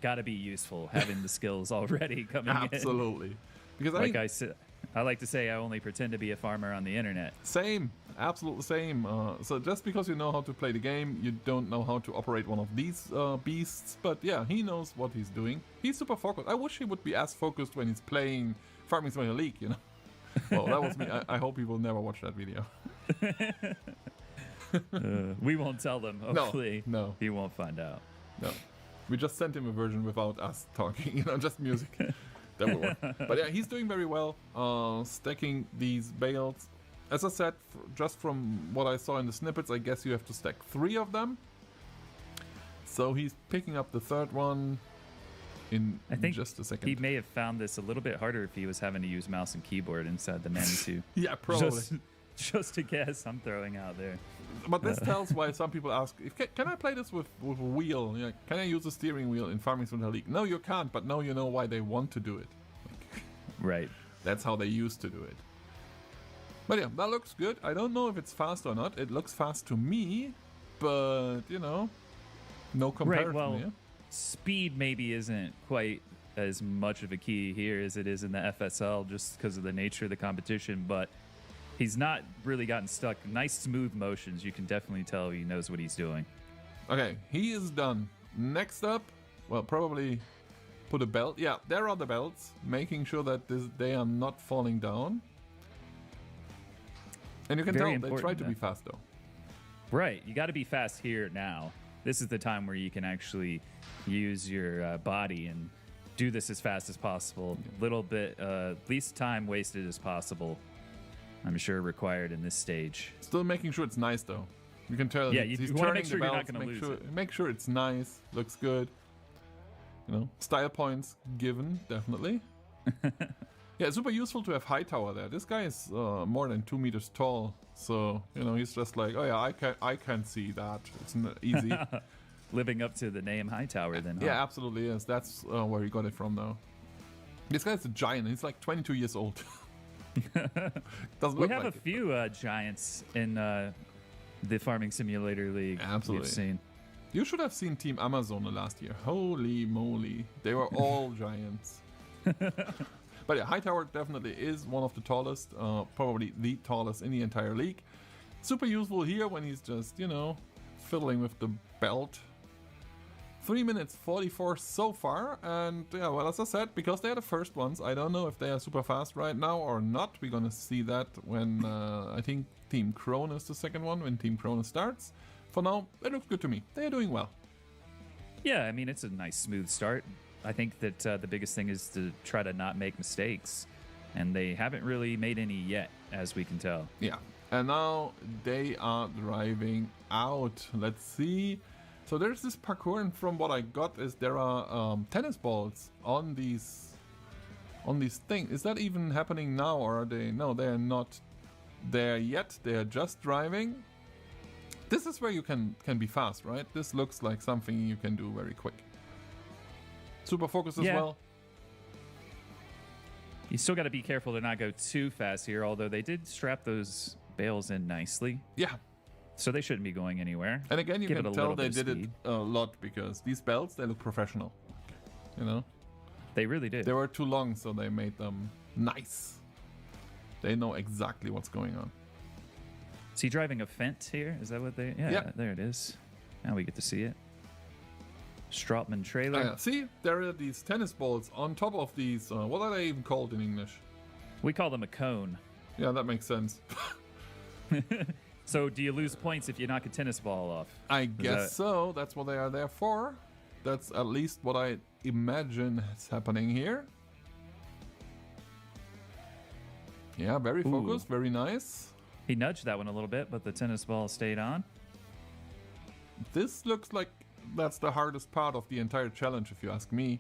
got to be useful, having the skills already coming in. Absolutely. Because I like to say I only pretend to be a farmer on the internet. Same, absolutely same. So just because you know how to play the game, you don't know how to operate one of these beasts. But yeah, he knows what he's doing. He's super focused. I wish he would be as focused when he's playing Farming Simulator League, you know. Well, that was me. I hope he will never watch that video. We won't tell them. Hopefully, no, he won't find out. No, we just sent him a version without us talking, you know, just music. That would work. But yeah, he's doing very well, stacking these bales. As I said, just from what I saw in the snippets, I guess you have to stack 3 of them. So he's picking up the third one in just a second. He may have found this a little bit harder if he was having to use mouse and keyboard inside the Manitou. Yeah, probably. Just a guess I'm throwing out there. But this tells why some people ask, can I play this with a wheel? Yeah, can I use a steering wheel in Farming Simulator League? No, you can't, but now you know why they want to do it. Right. That's how they used to do it. But yeah, that looks good. I don't know if it's fast or not. It looks fast to me, but, you know, no comparison. Right, well, yeah? Speed maybe isn't quite as much of a key here as it is in the FSL just because of the nature of the competition, but he's not really gotten stuck. Nice smooth motions. You can definitely tell he knows what he's doing. Okay, he is done. Next up, well, probably put a belt. Yeah, there are the belts, making sure that they are not falling down. And you can tell they try to be fast, though. Right, you got to be fast here now. This is the time where you can actually use your body and do this as fast as possible. Little bit, least time wasted as possible. I'm sure required in this stage. Still making sure it's nice, though. You can tell. Yeah, you want to make sure you're not going to lose it. Make sure it's nice, looks good. You know, style points given, definitely. Yeah, it's super useful to have Hightower there. This guy is more than 2 meters tall, so you know he's just like, oh yeah, I can see that. It's easy. Living up to the name Hightower, then. Huh? Yeah, absolutely is. That's where he got it from, though. This guy's a giant. He's like 22 years old. We have a few giants in the Farming Simulator League. Absolutely. We've seen. You should have seen Team Amazon last year. Holy moly. They were all giants. But yeah, Hightower definitely is one of the tallest, probably the tallest in the entire league. Super useful here when he's just, you know, fiddling with the belt. 3 minutes 44 so far, and yeah, well, as I said, because they're the first ones, I don't know if they are super fast right now or not. We're gonna see that when I think Team Krona is the second one, when Team Krona starts. For now, it looks good to me. They're doing well. Yeah, I mean, it's a nice smooth start. I think that the biggest thing is to try to not make mistakes, and they haven't really made any yet, as we can tell. Yeah, and now they are driving out. Let's see. So there's this parkour, and from what I got is there are tennis balls on these things. Is that even happening now, or are they? No, they are not there yet. They are just driving. This is where you can be fast, right? This looks like something you can do very quick. Super focus as well. You still got to be careful to not go too fast here, although they did strap those bales in nicely. Yeah. So they shouldn't be going anywhere. And again, you can tell they did it a lot because these belts, they look professional. You know? They really did. They were too long, so they made them nice. They know exactly what's going on. Is he driving a fence here? Is that what they... Yeah, there it is. Now we get to see it. Stropman trailer. Yeah. See, there are these tennis balls on top of these... what are they even called in English? We call them a cone. Yeah, that makes sense. So do you lose points if you knock a tennis ball off? I guess so. That's what they are there for. That's at least what I imagine is happening here. Yeah, very focused, very nice. He nudged that one a little bit, but the tennis ball stayed on. This looks like that's the hardest part of the entire challenge, if you ask me.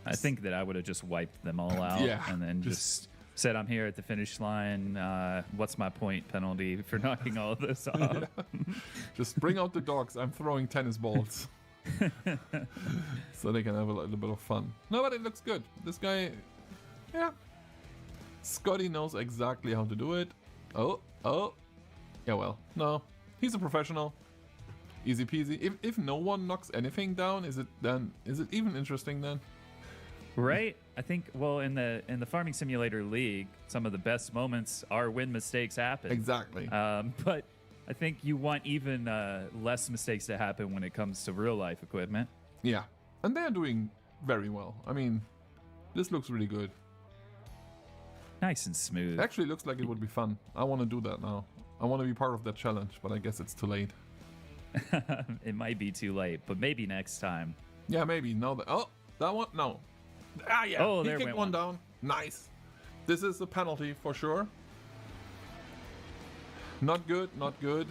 I think that I would have just wiped them all out and then just said, I'm here at the finish line. What's my point penalty for knocking all of this off? Just bring out the dogs. I'm throwing tennis balls. So they can have a little bit of fun. No, but it looks good. This guy, Scotty knows exactly how to do it. Oh. Yeah, well, no. He's a professional. Easy peasy. If no one knocks anything down, is it even interesting then? Right. I think, well, in the Farming Simulator League, some of the best moments are when mistakes happen. Exactly. But I think you want even less mistakes to happen when it comes to real life equipment. Yeah. And they're doing very well. I mean, this looks really good. Nice and smooth. Actually, looks like it would be fun. I want to do that now. I want to be part of that challenge, but I guess it's too late. It might be too late, but maybe next time. Yeah, maybe. No, that one? No. Ah, yeah. Oh, he there kicked went one down. Nice. This is a penalty for sure. Not good, not good.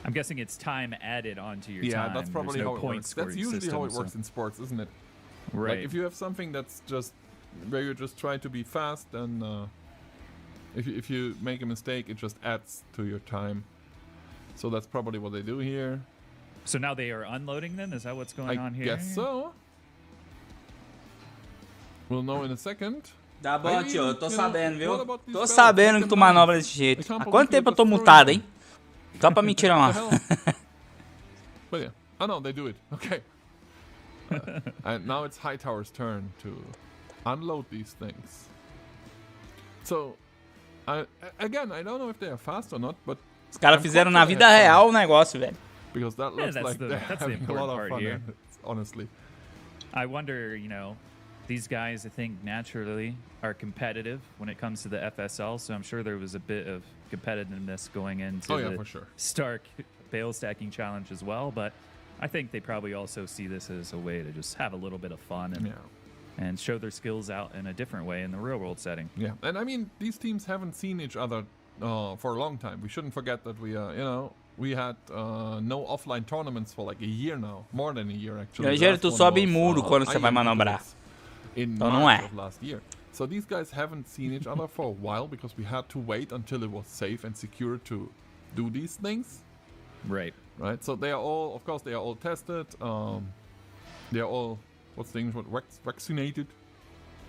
I'm guessing it's time added onto your time. Yeah, that's probably how it works. That's usually system, how it works in sports, isn't it? Right. Like if you have something that's just where you just try to be fast, then if you make a mistake, it just adds to your time. So that's probably what they do here. So now they are unloading them? Is that what's going on here? I guess so. We'll know in a second. Tá bom, tio, eu tô sabendo, viu? Tô sabendo que tu manobra desse jeito. Há quanto tempo eu tô mutado, hein? Só pra me tirar uma. But yeah. Oh no, they do it. Okay. And now it's Hightower's turn to unload these things. So, again, I don't know if they are fast or not, but os caras fizeram na vida real o negócio, velho. Because that looks like they're having a lot of fun here, honestly. I wonder, these guys, I think, naturally are competitive when it comes to the FSL, so I'm sure there was a bit of competitiveness going into the for sure. Stark bale stacking challenge as well, but I think they probably also see this as a way to just have a little bit of fun and show their skills out in a different way in the real world setting. Yeah, and I mean, these teams haven't seen each other for a long time. We shouldn't forget that we had no offline tournaments for like a year now, more than a year actually. Ligeiro, tu sobe em muro quando você vai manobrar. In March of last year. So these guys haven't seen each other for a while because we had to wait until it was safe and secure to do these things. Right. Right. So they are all, of course, they are all tested. They are all, what's the English word? Vaccinated.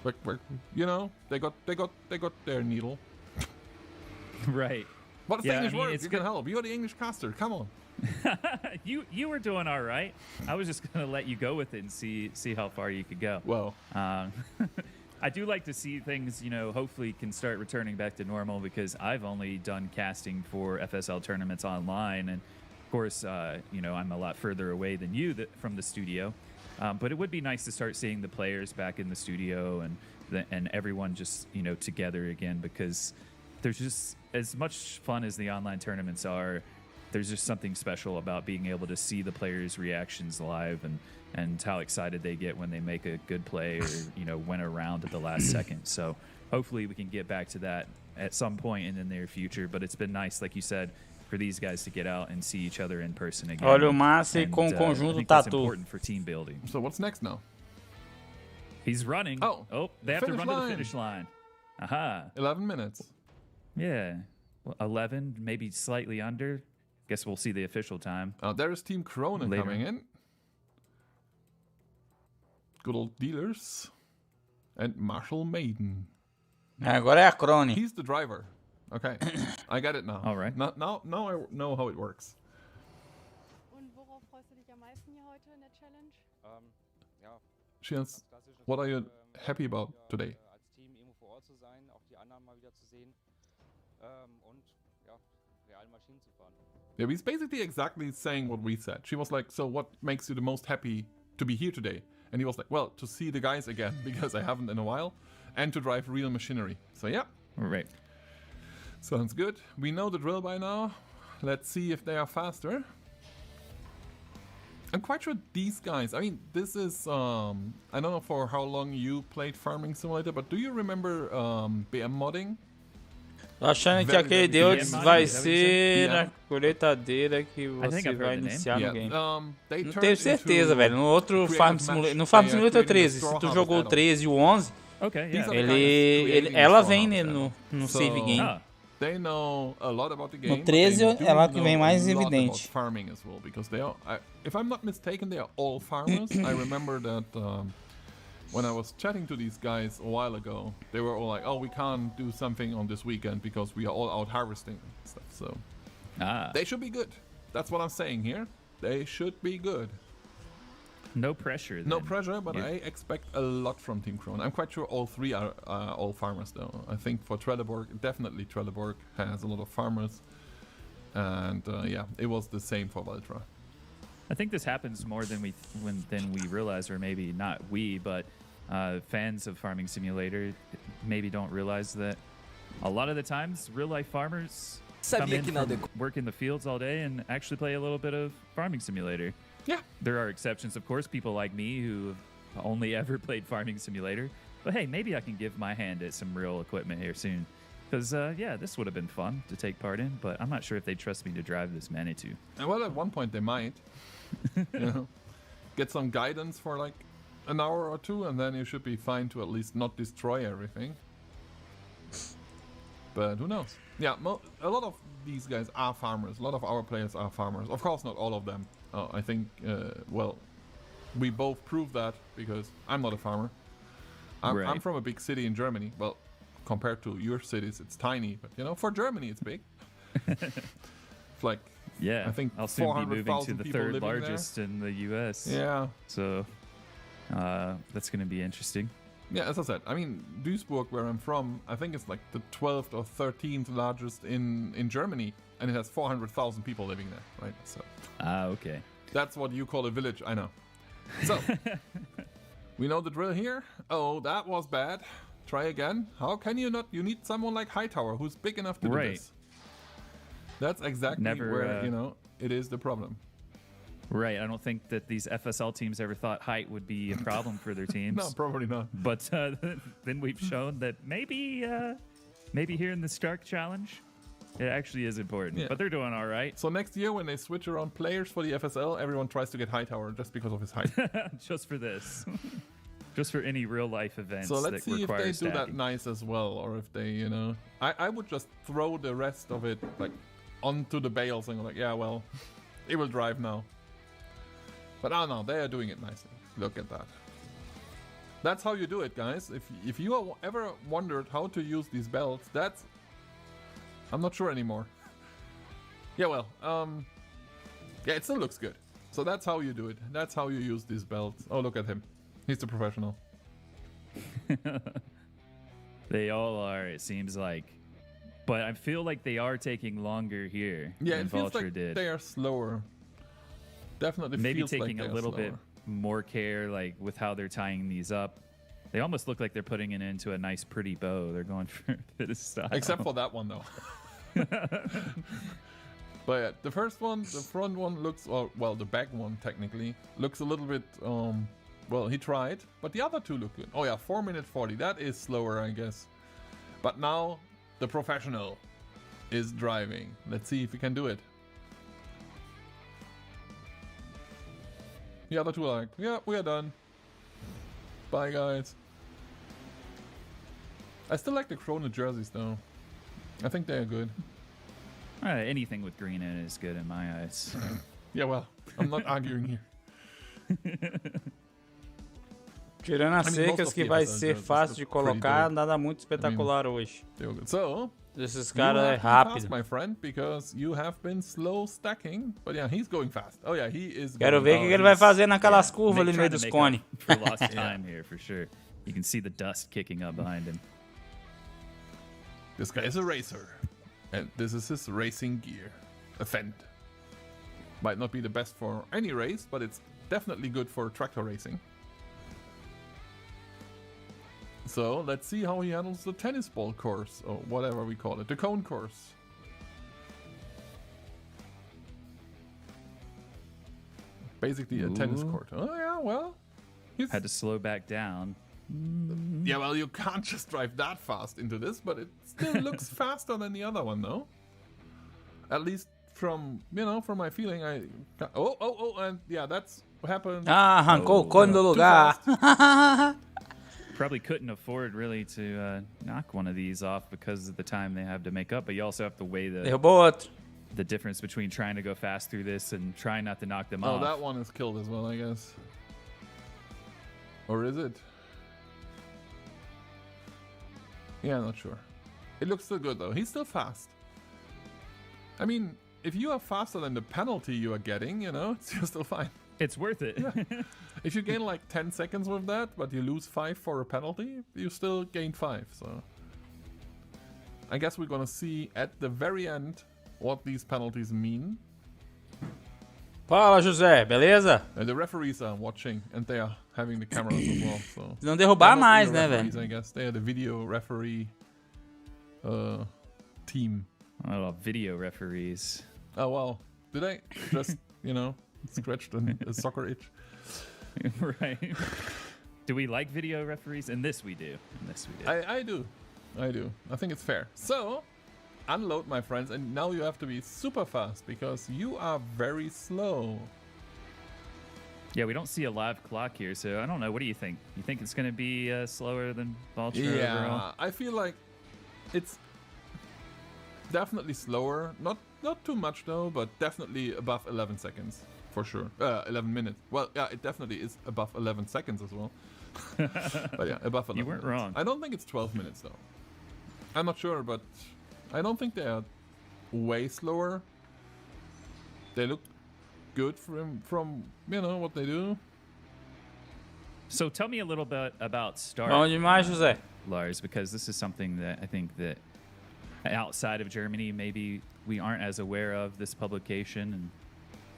They got their needle. Right. What's the English word? You can help. You're the English caster. Come on. You were doing all right. I was just gonna let you go with it and see how far you could go. Well, I do like to see things, hopefully can start returning back to normal because I've only done casting for FSL tournaments online, and of course, I'm a lot further away than you from the studio. But it would be nice to start seeing the players back in the studio and everyone just together again, because there's just as much fun as the online tournaments are. There's just something special about being able to see the players' reactions live and how excited they get when they make a good play or win a round at the last second. So hopefully we can get back to that at some point in the near future. But it's been nice, like you said, for these guys to get out and see each other in person again. Olha o Massa com o I conjunto think that's tatu. important for team building. So what's next now? He's running. Oh, they have to run to the finish line. Aha. 11 minutes. Yeah. Well, 11, maybe slightly under. Guess we'll see the official time. There is Team Cronin coming in. Good old dealers. And Marshall Maiden. Agora é a Cronin. He's the driver. Okay. I get it now. All right. Now I know how it works. Chance, what are you happy about today? Yeah, he's basically exactly saying what we said. She was like, so what makes you the most happy to be here today? And he was like, well, to see the guys again, because I haven't in a while, and to drive real machinery. So yeah. Right. Sounds good. We know the drill by now. Let's see if they are faster. I'm quite sure these guys, I mean, this is, I don't know for how long you played Farming Simulator, but do you remember BM modding? Tô achando que aquele Deus vai ser a colheitadeira que você vai iniciar no game. Não tenho certeza, velho. No outro Farm Simulator, no Farm Simulator 13, se tu jogou o 13 e o 11, ela vem no save game. They know a lot about the game. No 13 é lá que vem mais evidente. Farming as well, because they are, if I'm not mistaken, they are all farmers. I remember that when I was chatting to these guys a while ago, they were all like, "Oh, we can't do something on this weekend because we are all out harvesting and stuff." So they should be good. That's what I'm saying here. They should be good. No pressure. Then. No pressure, but I expect a lot from Team Cronin. I'm quite sure all three are all farmers, though. I think for Trelleborg, definitely Trelleborg has a lot of farmers. And yeah, it was the same for Valtra. I think this happens more than we realize, or maybe not we, but fans of Farming Simulator maybe don't realize that a lot of the times real-life farmers come in from work in the fields all day and actually play a little bit of Farming Simulator. Yeah. There are exceptions, of course, people like me who have only ever played Farming Simulator. But hey, maybe I can give my hand at some real equipment here soon. Because, yeah, this would have been fun to take part in, but I'm not sure if they'd trust me to drive this Manitou. Well, at one point they might. You know, get some guidance for like an hour or two, and then you should be fine to at least not destroy everything. But who knows? Yeah, a lot of these guys are farmers. A lot of our players are farmers. Of course, not all of them. I think, well, we both prove that because I'm not a farmer. I'm from a big city in Germany. Well, compared to your cities, it's tiny. But, you know, for Germany, it's big. It's like, yeah, I think I'll soon be moving to the third largest in the U.S. Yeah. So that's going to be interesting. Yeah, as I said, I mean, Duisburg, where I'm from, I think it's like the 12th or 13th largest in Germany, and it has 400,000 people living there, right? So. Okay. That's what you call a village, I know. So, we know the drill here. Oh, that was bad. Try again. How can you not? You need someone like Hightower who's big enough to do this. That's exactly where, you know, it is the problem. Right. I don't think that these FSL teams ever thought height would be a problem for their teams. No, probably not. But then we've shown that maybe here in the Stark Challenge, it actually is important. Yeah. But they're doing all right. So next year when they switch around players for the FSL, everyone tries to get Hightower just because of his height. Just for this. Just for any real-life events. So let's see if they stacking. do that nice as well, or if they, you know... I would just throw the rest of it like onto the bales and go like, yeah, well, it will drive now. But I don't know, they are doing it nicely. Look at that. That's how you do it, guys. If you ever wondered how to use these belts, that's... I'm not sure anymore. Yeah, well, yeah, it still looks good. So that's how you do it. That's how you use these belts. Oh, look at him. He's the professional. They all are, it seems like. But I feel like they are taking longer here than it feels Vulture like did. They are slower. Definitely maybe feels taking like a little bit slower. more care, like with how they're tying these up. They almost look like they're putting it into a nice, pretty bow. They're going for a bit of style. Except for that one, though. But yeah, the first one, the front one looks, well, the back one technically looks a little bit. Well, he tried, but the other two look good. Oh yeah, 4 minute 40. That is slower, I guess. But now the professional is driving. Let's see if we can do it. The other two are like, yeah, we are done. Bye, guys. I still like the Krona jerseys, though. I think they are good. Anything with green in it is good in my eyes. Yeah, well, I'm not arguing here. Tirando as secas que vai ser fácil de colocar, nada muito espetacular hoje. So, esses caras é rápido. My friend, because you have been slow stacking. But yeah, he's going fast. Oh yeah, he is. Quero ver o que ele vai fazer naquelas curvas ali no meio dos cones. For lost time here, for sure. You can see the dust kicking up behind him. This guy is a racer, and this is his racing gear. A Fend. Might not be the best for any race, but it's definitely good for tractor racing. So let's see how he handles the tennis ball course, or whatever we call it, the cone course. Basically a tennis court. Oh yeah, well. Had to slow back down. Yeah, well, you can't just drive that fast into this, but it still looks faster than the other one, though. At least from, from my feeling, and yeah, that's what happened. Arrancou o cone do lugar. Probably couldn't afford really to knock one of these off because of the time they have to make up, but you also have to weigh the difference between trying to go fast through this and trying not to knock them off. Oh, that one is killed as well, I guess. Or is it? Yeah, not sure. It looks still good though. He's still fast. I mean, if you are faster than the penalty you are getting, you're still fine. It's worth it. Yeah. If you gain like 10 seconds with that, but you lose 5 for a penalty, you still gain 5. So I guess we're gonna see at the very end what these penalties mean. Fala, José, beleza? And the referees are watching, and they are having the cameras as well. So não derrubar mais, né, velho? I guess they are the video referee team. Oh, video referees. Oh well, did I just scratched a soccer itch? Right. Do we like video referees? In this we do. I do. I think it's fair. So, unload, my friends, and now you have to be super fast because you are very slow. Yeah, we don't see a live clock here, so I don't know. What do you think? You think it's going to be slower than Valtra overall? I feel like it's definitely slower. Not too much though, but definitely above 11 seconds. For sure. 11 minutes. Well, yeah, it definitely is above 11 seconds as well. But yeah, above 11 You weren't minutes. wrong. I don't think it's 12 minutes though. I'm not sure, but I don't think they are way slower. They look good from what they do. So tell me a little bit about Start. Bom demais, José. Lars, because this is something that I think that outside of Germany, maybe we aren't as aware of this publication. And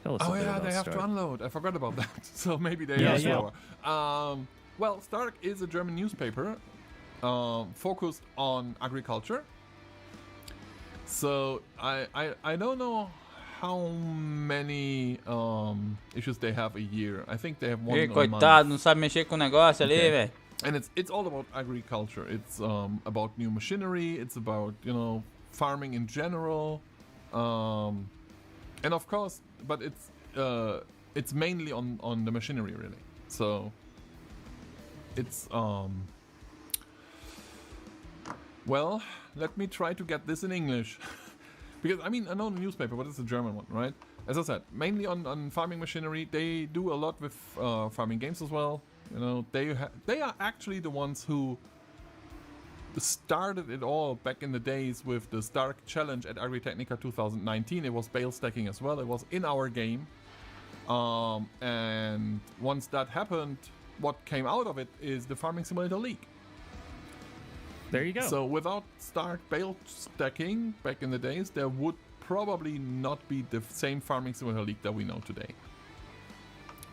tell us a bit about they have Stark. to unload. I forgot about that. So maybe they are slower. Well, Stark is a German newspaper focused on agriculture. So I don't know how many issues they have a year. I think they have one a month. Coitado, não sabe mexer com o negócio ali, velho. And it's all about agriculture. It's about new machinery. It's about farming in general, and of course, but it's mainly on the machinery really. So it's well, let me try to get this in English because I know the newspaper, but it's a German one, right? As I said, mainly on farming machinery. They do a lot with farming games as well. They are actually the ones who started it all back in the days with the Stark Challenge at Agritechnica 2019. It was bale stacking as well. It was in our game. And once that happened, what came out of it is the Farming Simulator League. There you go. So without Stark bale stacking back in the days, there would probably not be the same Farming Simulator League that we know today.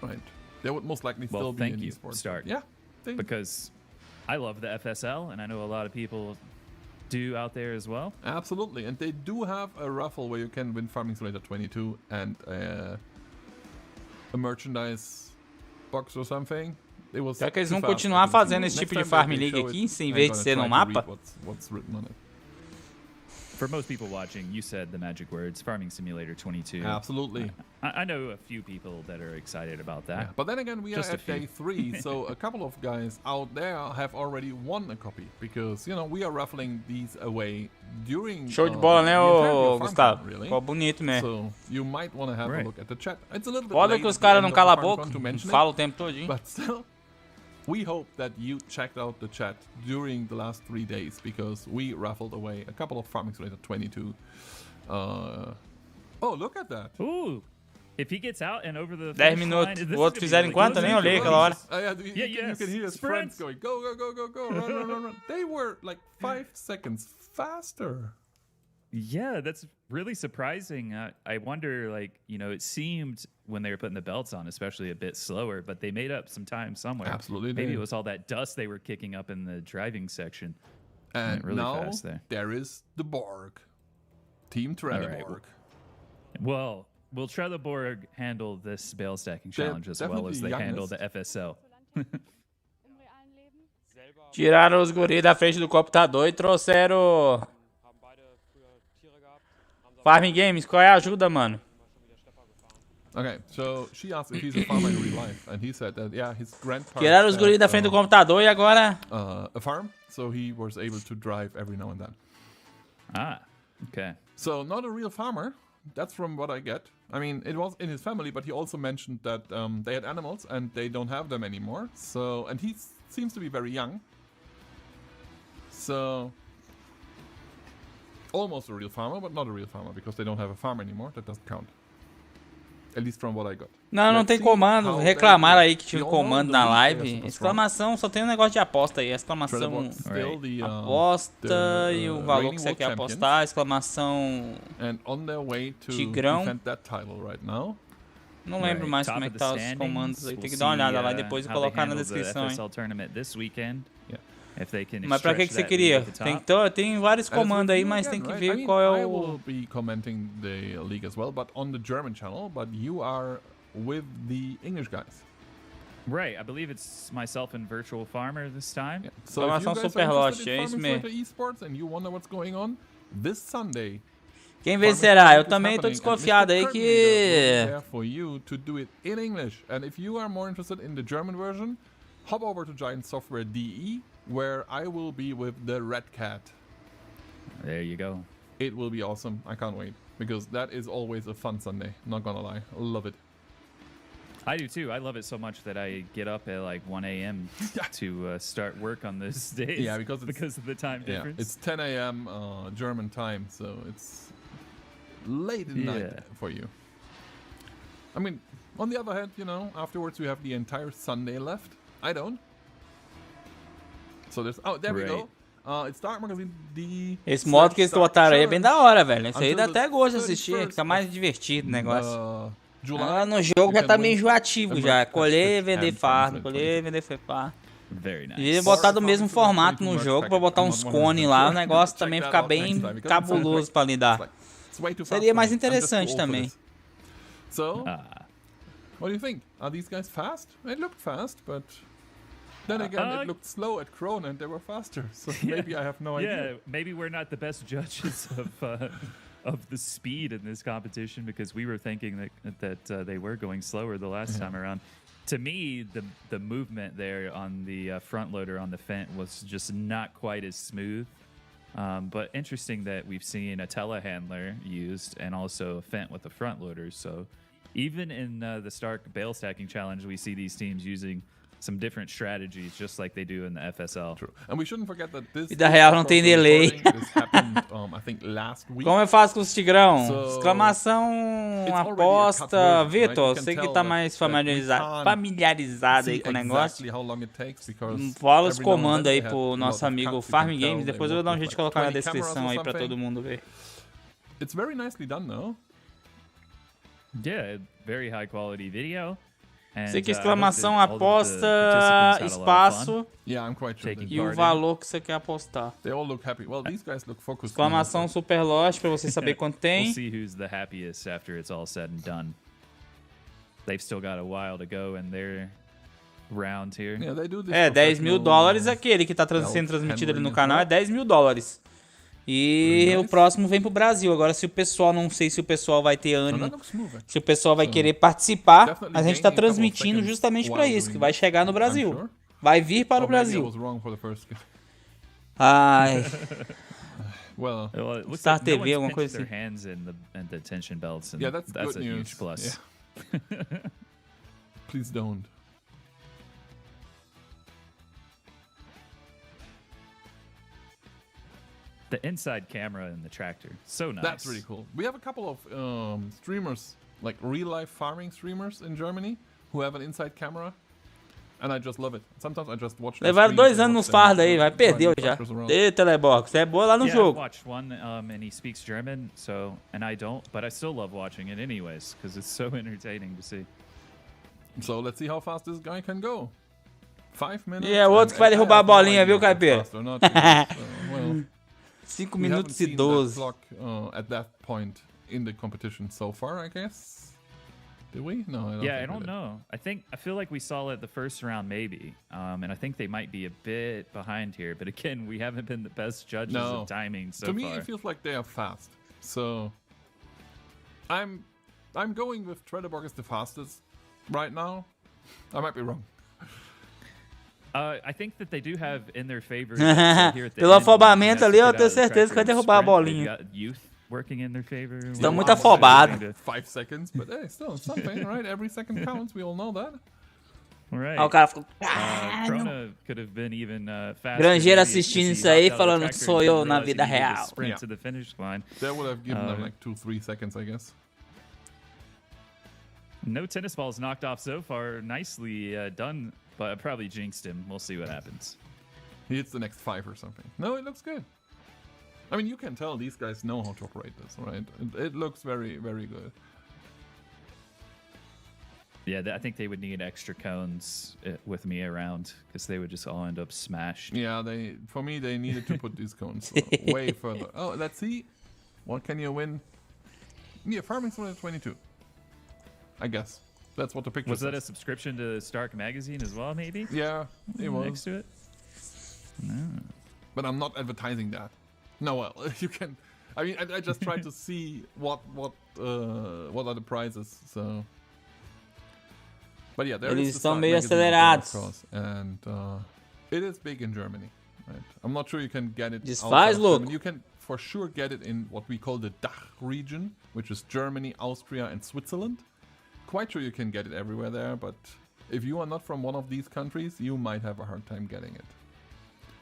Right. There would most likely still be an esports. Stark. Yeah. Because I love the FSL, and I know a lot of people do out there as well. Absolutely. And they do have a raffle where you can win Farming Simulator 22 and a merchandise box or something. Será que eles vão continuar fazendo esse tipo de Farm League aqui, em vez de ser no mapa? What's written on it. For most people watching, you said the magic words, Farming Simulator 22. Absolutely. I know a few people that are excited about that. Yeah, but then again, we Just are a at day 3, so a couple of guys out there have already won a copy because, you know, we are raffling these away during Show de bola, né, ô Gustavo? Really. Ficou bonito mesmo. So you might want to have a look at the chat. It's a little bit Foda late que os at the caras end não of calam a the boca, Farmcom to mention fala it, o tempo todinho. but still, we hope that you checked out the chat during the last 3 days because we raffled away a couple of Farming Simulator 22. Oh, look at that. Ooh. If he gets out and over the 10 minutos. O outro fizeram enquanto, nem olhei aquela hora. You can hear his friends going, go, go, go, go, go, run, run, run, run. They were like 5 seconds faster. Yeah, that's really surprising. I wonder, like, you know, it seemed when they were putting the belts on, especially a bit slower, but they made up some time somewhere. Absolutely. Maybe it was all that dust they were kicking up in the driving section. And really now fast there is the Borg. Team Trelleborg. Right. Well, will Trelleborg handle this bale stacking challenge as well as they handle the FSL? Tiraram os guris da frente do computador e trouxeram Farming Games. Qual é a ajuda, mano? Okay, so she asked if he's a farmer in real life, and he said that yeah, his grandparents Tiraram os guris da frente do computador e agora a farm, so he was able to drive every now and then. Ah, okay. So not a real farmer. That's from what I get. I mean, it was in his family, but he also mentioned that they had animals and they don't have them anymore. So, and he seems to be very young. So, almost a real farmer, but not a real farmer because they don't have a farm anymore. That doesn't count. At least from what I got. Não tem comando. Reclamaram aí que tinha comando na live. Exclamação, só tem um negócio de aposta aí. Exclamação aposta e o valor que você quer apostar. Exclamação Tigrão. Não lembro mais como é que tá os comandos aí. Tem que dar uma olhada lá e depois colocar na descrição, hein. Mas pra que você queria? Tem vários comandos aí, mas tem que ver qual é o... I will be commenting the league as well, but on the German channel, but you are with the English guys. Right, I believe it's myself and Virtual Farmer this time. Yeah. So if you guys are interested in Farming Esports and you wonder what's going on, this Sunday... Quem vencerá? Eu também tô desconfiado aí que... for you to do it in English. And if you are more interested in the German version, hop over to Giant Software DE, where I will be with the Red Cat. There you go. It will be awesome. I can't wait because that is always a fun Sunday. Not gonna lie, I love it. I do too. I love it so much that I get up at like 1 a.m. to start work on those days. Yeah, because of the time difference. It's 10 a.m. German time, so it's late at night for you. I mean, on the other hand, you know, afterwards we have the entire Sunday left. I don't. So there's, there we go. It's Dark Magazine D. Esse modo que eles botaram aí é bem da hora, velho. Isso aí dá até gosto de assistir, fica mais divertido o negócio. Agora no jogo já tá meio enjoativo já. Colher, vender farm, colher, vender farm. E botar do mesmo formato no jogo pra botar uns cones lá, o negócio também fica bem cabuloso pra lidar. Seria mais interessante também. So, what do you think? Are these guys fast? It looked fast, but then again, it looked slow at Krone and they were faster. So maybe I have no idea. Yeah, maybe we're not the best judges of the speed in this competition because we were thinking that they were going slower the last time around. To me, the movement there on the front loader on the Fent was just not quite as smooth. But interesting that we've seen a telehandler used and also a Fent with a front loader. So even in the Stark Bale Stacking Challenge, we see these teams using some different strategies, just like they do in the FSL. True. And we shouldn't forget that this Vida real não tem delay. This happened, I think last week. Como eu faço com os Tigrão? Exclamação, aposta. Vitor, você que tá mais familiarizado aí com o negócio. Fala os comandos aí pro nosso amigo Farming Games. Depois eu vou dar um jeito de colocar na descrição aí pra todo mundo ver. It's very nicely done, though. Yeah, very high quality video. Sei que exclamação, aposta, espaço e o valor que você quer apostar. Exclamação super lost pra você saber quanto tem. We'll see who's the happiest after it's all said and done. They've still got a while to go in their round here. Yeah, they do this $10 mil aquele que tá sendo transmitido ali no canal é $10 mil. E o próximo vem pro Brasil. Agora, se o pessoal, não sei se o pessoal vai ter ânimo, se o pessoal vai querer participar, a gente tá transmitindo justamente pra isso, que vai chegar no Brasil. Vai vir para o Brasil. Ai. Well, Star TV, alguma coisa assim. Yeah, that's a huge plus. Yeah. Please don't. The inside camera in the tractor, so nice. That's really cool. We have a couple of streamers, like real-life farming streamers in Germany, who have an inside camera, and I just love it. Sometimes I just watch. Levaram 2 anos nos fardos aí, vai perdeu já. Ê, Telebox, você é boa lá no jogo. I watched one, and he speaks German, so and I don't, but I still love watching it anyways because it's so entertaining to see. So let's see how fast this guy can go. 5 minutes. E é outro que vai derrubar a bolinha, viu, Caipira? 5 minutos e 12. At that point in the competition so far, I guess. Did we? No, I don't know. I feel like we saw it the first round maybe, and I think they might be a bit behind here. But again, we haven't been the best judges of timing so far. To me, it feels like they are fast. So I'm going with Trelleborg as the fastest right now. I might be wrong. I think that they do have in their favor. Pelo afobamento ali, eu tenho certeza que vai derrubar a bolinha. Working in their favor. Estão muito afobados. 5 seconds, but hey, still something, right? Every second counts. We all know that. Right. Aí o cara ficou. Could have been even faster. Grangeiro assistindo isso aí, falando que sou eu na vida real. Sprint to the finish line. That would have given them like 2-3 seconds, I guess. No tennis balls knocked off so far. Nicely done, but I probably jinxed him. We'll see what happens. He hits the next 5 or something. No, it looks good. I mean, you can tell these guys know how to operate this, right? It looks very, very good. Yeah, I think they would need extra cones with me around because they would just all end up smashed. Yeah, for me, they needed to put these cones way further. Oh, let's see. What can you win? Yeah, Farmington 22. I guess. That's what the picture was. says. That a subscription to Stark Magazine as well, maybe? Yeah, it was. Next to it? No. But I'm not advertising that. No, well, you can. I mean, I just tried to see what are the prizes. So, but yeah, there Eles is the estão Stark meio magazine, acelerados. of course, and it is big in Germany. Right? I'm not sure you can get it. Desfaz, louco. You can for sure get it in what we call the DACH region, which is Germany, Austria, and Switzerland. Quite sure you can get it everywhere there, but if you are not from one of these countries, you might have a hard time getting it.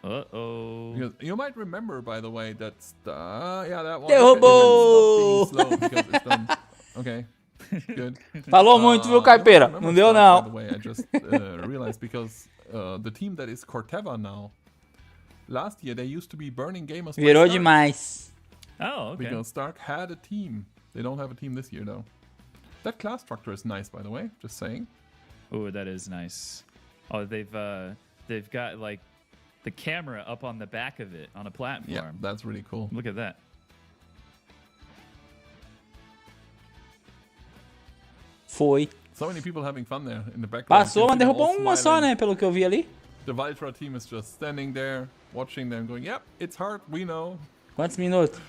Uh-oh. You might remember, by the way, that's that one. Derrubou! Slow because it's done. Okay, good. Falou muito, viu, Caipira? Não deu, não. By the way, I just realized because the team that is Corteva now, last year they used to be Burning Gamers. Virou demais. Oh, okay. Because Stark had a team. They don't have a team this year, though. That class structure is nice, by the way. Just saying. Oh, that is nice. Oh, they've got like the camera up on the back of it on a platform. Yeah, that's really cool. Look at that. Foi. So many people having fun there in the background. Passou, mas derrubou uma só, né? Pelo que eu vi ali. The Valtra team is just standing there, watching them, going, "Yep, it's hard. We know." Quantos minutos?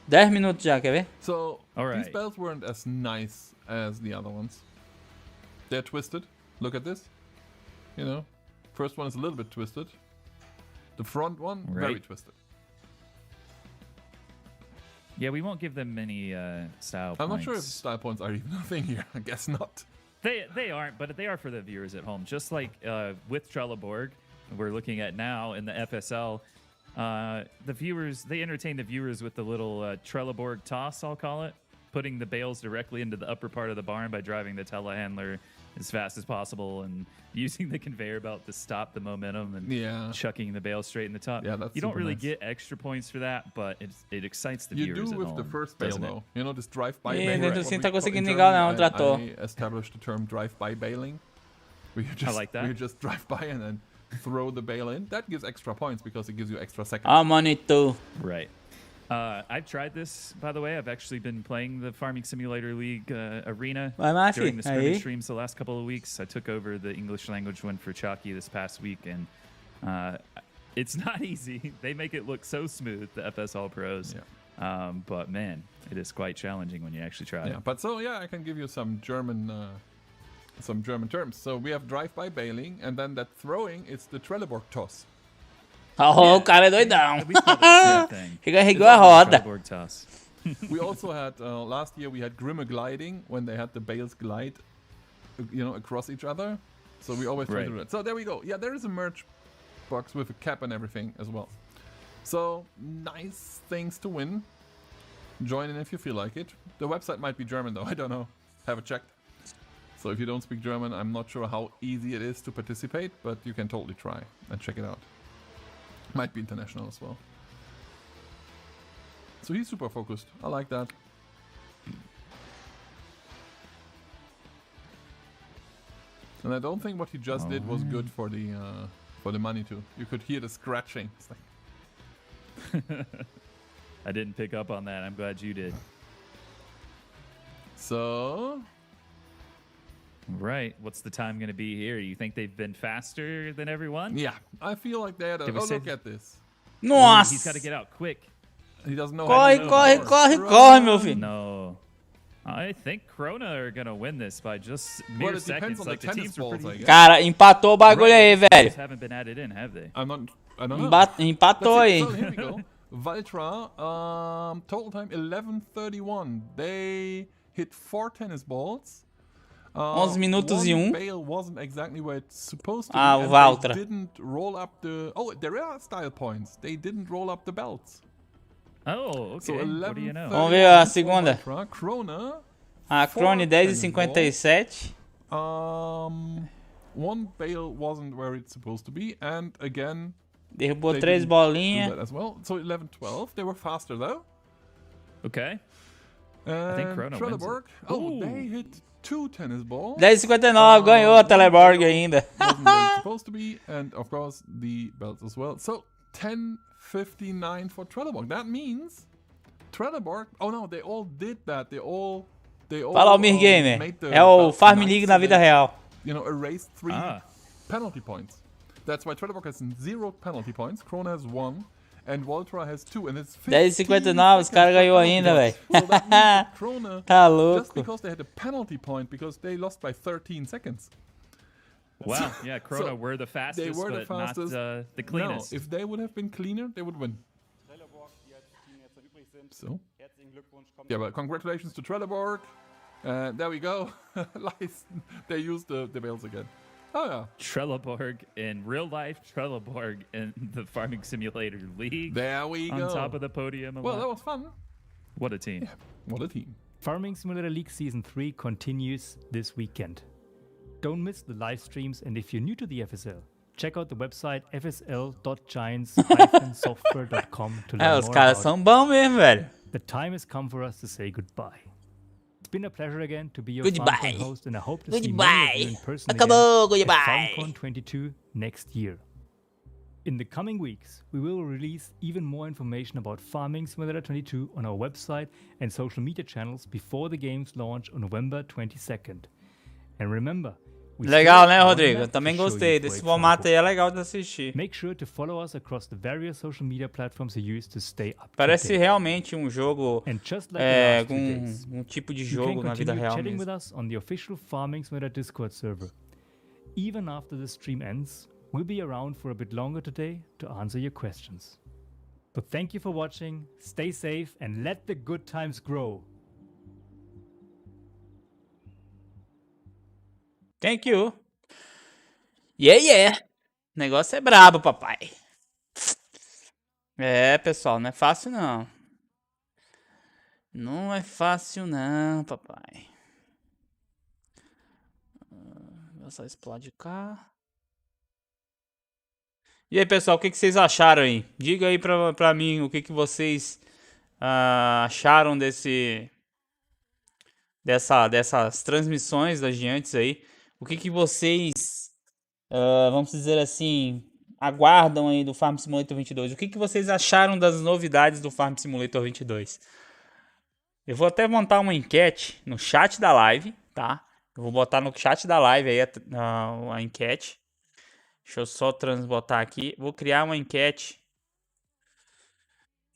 10 minutos já, quer ver? So, right. These bells weren't as nice as the other ones. They're twisted. Look at this. You know, first one is a little bit twisted. The front one, very twisted. Yeah, we won't give them many style points. I'm not sure if style points are even a thing here. I guess not. They aren't, but they are for the viewers at home. Just like with Trelleborg, we're looking at now in the FSL. The viewers, they entertain the viewers with the little Trelleborg toss, I'll call it, putting the bales directly into the upper part of the barn by driving the telehandler as fast as possible and using the conveyor belt to stop the momentum and chucking the bale straight in the top. Yeah, that's you don't really nice. get extra points for that, but it excites the viewers. You do at with home, the first bale, though. You know, this drive-by baling. I established the term drive-by baling. I like that. We just drive by and then throw the bale in. That gives extra points because it gives you extra seconds. I'm on it too. Right. I've tried this, by the way. I've actually been playing the Farming Simulator League arena during the scrimmage streams the last couple of weeks. I took over the English language one for Chalky this past week, and It's not easy. They make it look so smooth, the FS All Pros. Yeah. But man, it is quite challenging when you actually try it. Yeah, but so yeah, I can give you some German terms. So we have drive-by baling, and then that throwing, it's the Trelleborg toss. Oh, o cara é doidão. Fica igual a roda. We also had last year we had Grimme gliding when they had the bales glide, across each other. So we always try to do that. So there we go. Yeah, there is a merch box with a cap and everything as well. So nice things to win. Join in if you feel like it. The website might be German though. I don't know. Haven't checked. So if you don't speak German, I'm not sure how easy it is to participate, but you can totally try and check it out. Might be international as well. So he's super focused. I like that. And I don't think what he just did was good for the money too. You could hear the scratching. It's like I didn't pick up on that. I'm glad you did. So right, what's the time going to be here? You think they've been faster than everyone? Yeah, I feel like they had a... Oh, look at this. Nossa! He's got to get out quick. He doesn't know Corre, meu filho. No. I think Krona are going to win this by just mere seconds. Like the teams are pretty... Cara, empatou o bagulho aí, velho. Haven't been added in, have they? I don't know. Empatou aí. So here we go. Valtra, total time 11:31. They hit 4 tennis balls. 11 minutos e 1. Bale wasn't exactly where it's supposed to be. O Valtra. They didn't roll up the... Oh, there are style points. They didn't roll up the belts. Oh, okay. So What do you know? Vamos ver a segunda. Krona. A Crone 10:57. One bale wasn't where it's supposed to be, and again... Derrubou 3 bolinhas. As well. So 11-12. They were faster though. Okay. I think Krona wins it. Oh, they hit 2 tennis balls. 10:59, ganhou a Teleborg ainda. Wasn't where it's supposed to be, and of course the belts as well. So 10:59 for Trelleborg. That means Trelleborg... Oh no, they all did that. They all Fala o Mirgamer. É o Farm League na vida real. Erased 3 penalty points. That's why Trelleborg has 0 penalty points. Krona has 1. And Valtra has 2. And it's 10:59, os caras ganhou ainda, velho. Tá louco. Just because they had a penalty point, because they lost by 13 seconds. Wow, yeah, Krona were the fastest, they were the fastest. Not the cleanest. No, if they would have been cleaner, they would win. So, yeah, but congratulations to Trelleborg. There we go. They used the bales again. Oh yeah. Trelleborg in real life, Trelleborg in the Farming Simulator League. There we go. On top of the podium. Well, that was fun. What a team. Yeah, what a team. Farming Simulator League Season 3 continues this weekend. Don't miss the live streams, and if you're new to the FSL, check out the website fsl.giants-software.com to learn Os more caras about são bons mesmo, velho. The time has come for us to say goodbye. It's been a pleasure again to be your Goodbye. Farmcom host, and I hope to see many of you in person again at Farmcom 22 next year. In the coming weeks, we will release even more information about Farming Simulator 22 on our website and social media channels before the game's launch on November 22nd. And remember, legal, né, Rodrigo? Eu também gostei desse formato aí, é legal de assistir. Make sure to follow us across the various social media platforms you use to stay up. Parece realmente um jogo com um tipo de jogo na vida real chatting mesmo. with us on the official Farming Simulator Discord server. Even after the stream ends, we'll be around for a bit longer today to answer your questions. So thank you for watching, stay safe, and let the good times grow. Thank you. Yeah. O negócio é brabo, papai. É, pessoal, não é fácil não. Não é fácil não, papai. Só explode cá. E aí, pessoal, o que vocês acharam aí? Diga aí pra mim o que vocês acharam dessas transmissões das Giants aí. O que vocês, vamos dizer assim, aguardam aí do Farm Simulator 22? O que vocês acharam das novidades do Farm Simulator 22? Eu vou até montar uma enquete no chat da live, tá? Eu vou botar no chat da live aí a enquete. Deixa eu só transbotar aqui. Vou criar uma enquete.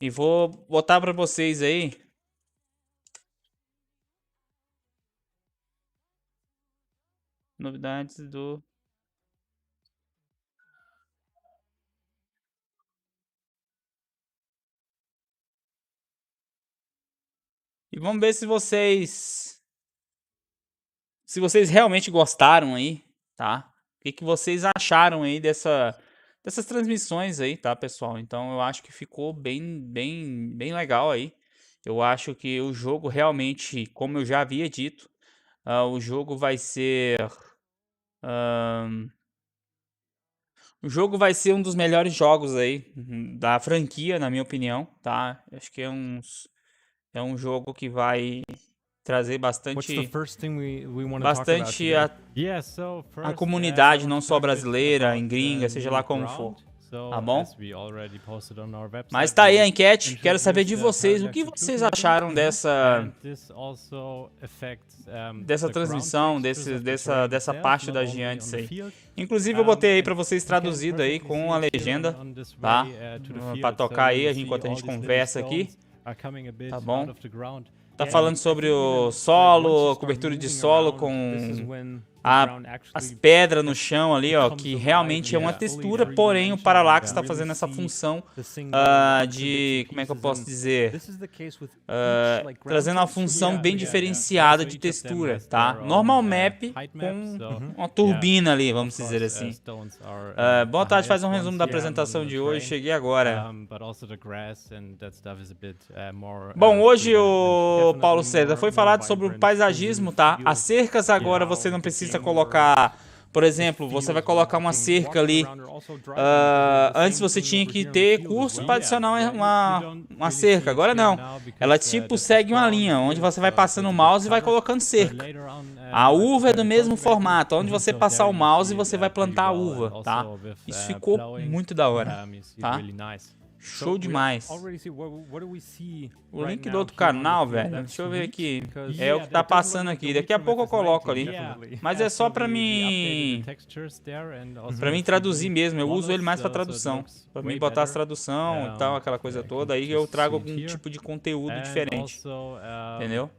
E vou botar pra vocês aí. Novidades do... E vamos ver se vocês... Se vocês realmente gostaram aí, tá? O que vocês acharam aí dessas transmissões aí, tá, pessoal? Então eu acho que ficou bem legal aí. Eu acho que o jogo realmente, como eu já havia dito, o jogo vai ser... o jogo vai ser um dos melhores jogos aí da franquia, na minha opinião, tá? Acho que é um jogo que vai trazer bastante a comunidade, não só brasileira, em gringa, seja lá como for. Tá bom? Mas tá aí a enquete. Quero saber de vocês o que vocês acharam dessa transmissão, dessa parte das giantes aí. Inclusive eu botei aí pra vocês traduzido aí com a legenda, tá? Pra tocar aí enquanto a gente conversa aqui. Tá bom? Tá falando sobre o solo, a cobertura de solo com as pedras no chão ali, ó, que realmente é uma textura, porém o Parallax está fazendo essa função de, como é que eu posso dizer, trazendo uma função bem diferenciada de textura, tá? Normal map com uma turbina ali, vamos dizer assim. Boa tarde, faz um resumo da apresentação de hoje, cheguei agora. Bom, hoje o Paulo César foi falado sobre o paisagismo, tá? As cercas agora você não precisa colocar, por exemplo, você vai colocar uma cerca ali. Antes você tinha que ter curso para adicionar uma cerca, agora não. Ela tipo segue uma linha, onde você vai passando o mouse e vai colocando cerca. A uva é do mesmo formato, onde você passar o mouse você vai plantar a uva, tá? Isso ficou muito da hora, tá? Show demais. O link do outro canal, velho, deixa eu ver aqui. É o que tá passando aqui. Daqui a pouco eu coloco ali. Mas é só pra mim traduzir mesmo. Eu uso ele mais pra tradução. Pra mim botar as tradução e tal, aquela coisa toda. Aí eu trago algum tipo de conteúdo diferente. Entendeu?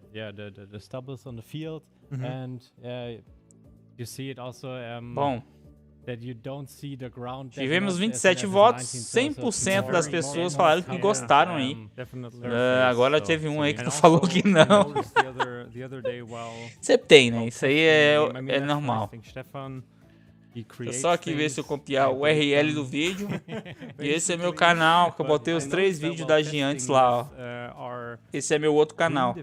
Bom. Tivemos 27 votos, 100% das pessoas falaram que gostaram aí. Agora teve um aí que falou que não. Sempre tem, né? Isso aí é normal. Deixa eu só aqui ver se eu copiar o URL do vídeo. E esse é meu canal, que eu botei os 3 vídeos das giantes lá, ó. Esse é meu outro canal.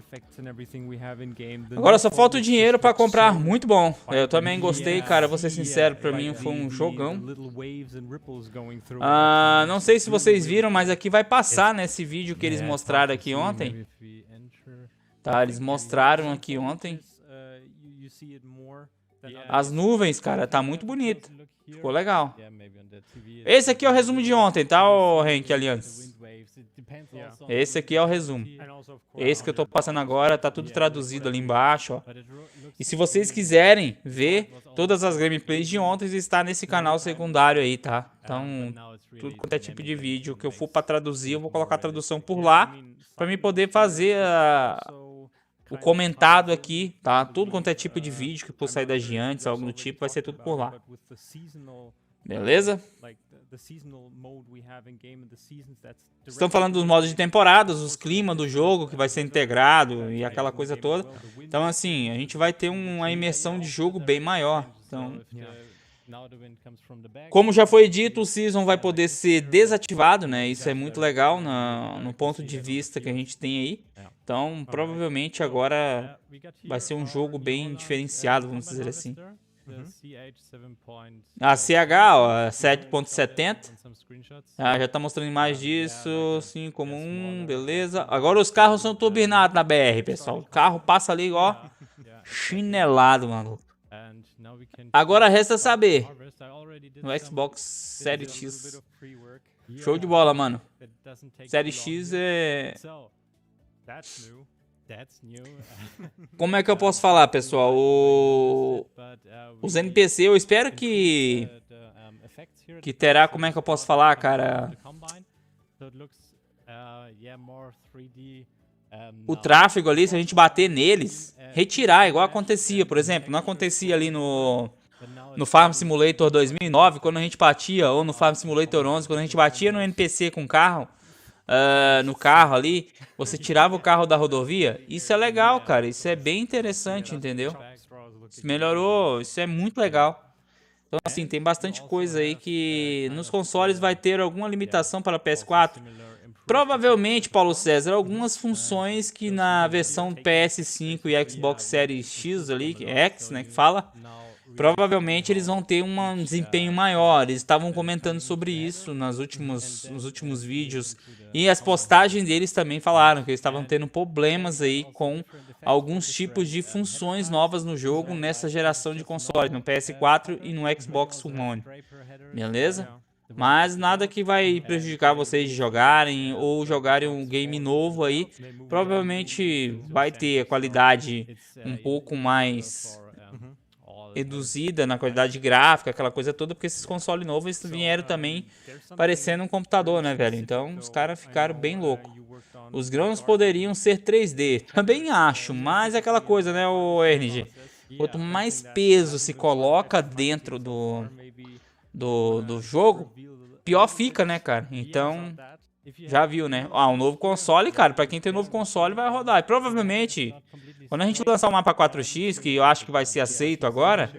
Agora só falta o dinheiro pra comprar, muito bom. Eu também gostei, cara, vou ser sincero, pra mim foi um jogão. Não sei se vocês viram, mas aqui vai passar nesse vídeo que eles mostraram aqui ontem. Tá, eles mostraram aqui ontem. As nuvens, cara, tá muito bonito. Ficou legal. Esse aqui é o resumo de ontem, tá, Henk Allianz? Esse aqui é o resumo. Esse que eu tô passando agora, tá tudo traduzido ali embaixo, ó. E se vocês quiserem ver todas as gameplays de ontem, está nesse canal secundário aí, tá? Então, tudo quanto é tipo de vídeo que eu for pra traduzir, eu vou colocar a tradução por lá, pra mim poder fazer o comentado aqui, tá? Tudo quanto é tipo de vídeo que for sair das giantes, algo do tipo, vai ser tudo por lá. Beleza? Estão falando dos modos de temporadas, os climas do jogo que vai ser integrado e aquela coisa toda. Então, assim, a gente vai ter uma imersão de jogo bem maior. Então, como já foi dito, o Season vai poder ser desativado, né? Isso é muito legal no ponto de vista que a gente tem aí. Então, provavelmente agora vai ser um jogo bem diferenciado, vamos dizer assim. A CH, ó, 7.70. Já tá mostrando imagens disso, 5.1, beleza. Agora os carros são turbinados na BR, pessoal. O carro passa ali, ó, chinelado, mano. Agora resta saber no Xbox Series X. Show de bola, mano. Série X é... Como é que eu posso falar, pessoal? Os NPC, eu espero que terá, como é que eu posso falar, cara? O tráfego ali, se a gente bater neles, retirar, igual acontecia, por exemplo, não acontecia ali no Farm Simulator 2009, quando a gente batia, ou no Farm Simulator 11, quando a gente batia no NPC com o carro, no carro ali, você tirava o carro da rodovia. Isso é legal, cara, isso é bem interessante, entendeu? Isso melhorou, isso é muito legal. Então, assim, tem bastante coisa aí que nos consoles vai ter alguma limitação para PS4. Provavelmente, Paulo César, algumas funções que na versão PS5 e Xbox Series X ali, X, né, que fala, provavelmente eles vão ter um desempenho maior. Eles estavam comentando sobre isso nos últimos vídeos. E as postagens deles também falaram que eles estavam tendo problemas aí com alguns tipos de funções novas no jogo nessa geração de console, no PS4 e no Xbox One. Beleza? Mas nada que vai prejudicar vocês de jogarem ou jogarem um game novo aí. Provavelmente vai ter a qualidade um pouco mais reduzida na qualidade gráfica, aquela coisa toda, porque esses consoles novos vieram também parecendo um computador, né, velho? Então os caras ficaram bem loucos. Os grãos poderiam ser 3D, também acho, mas é aquela coisa, né, o RNG? Quanto mais peso se coloca dentro do jogo, pior fica, né, cara? Então, já viu, né? Um novo console, cara, pra quem tem novo console vai rodar. E provavelmente, quando a gente lançar o mapa 4X, que eu acho que vai ser aceito agora,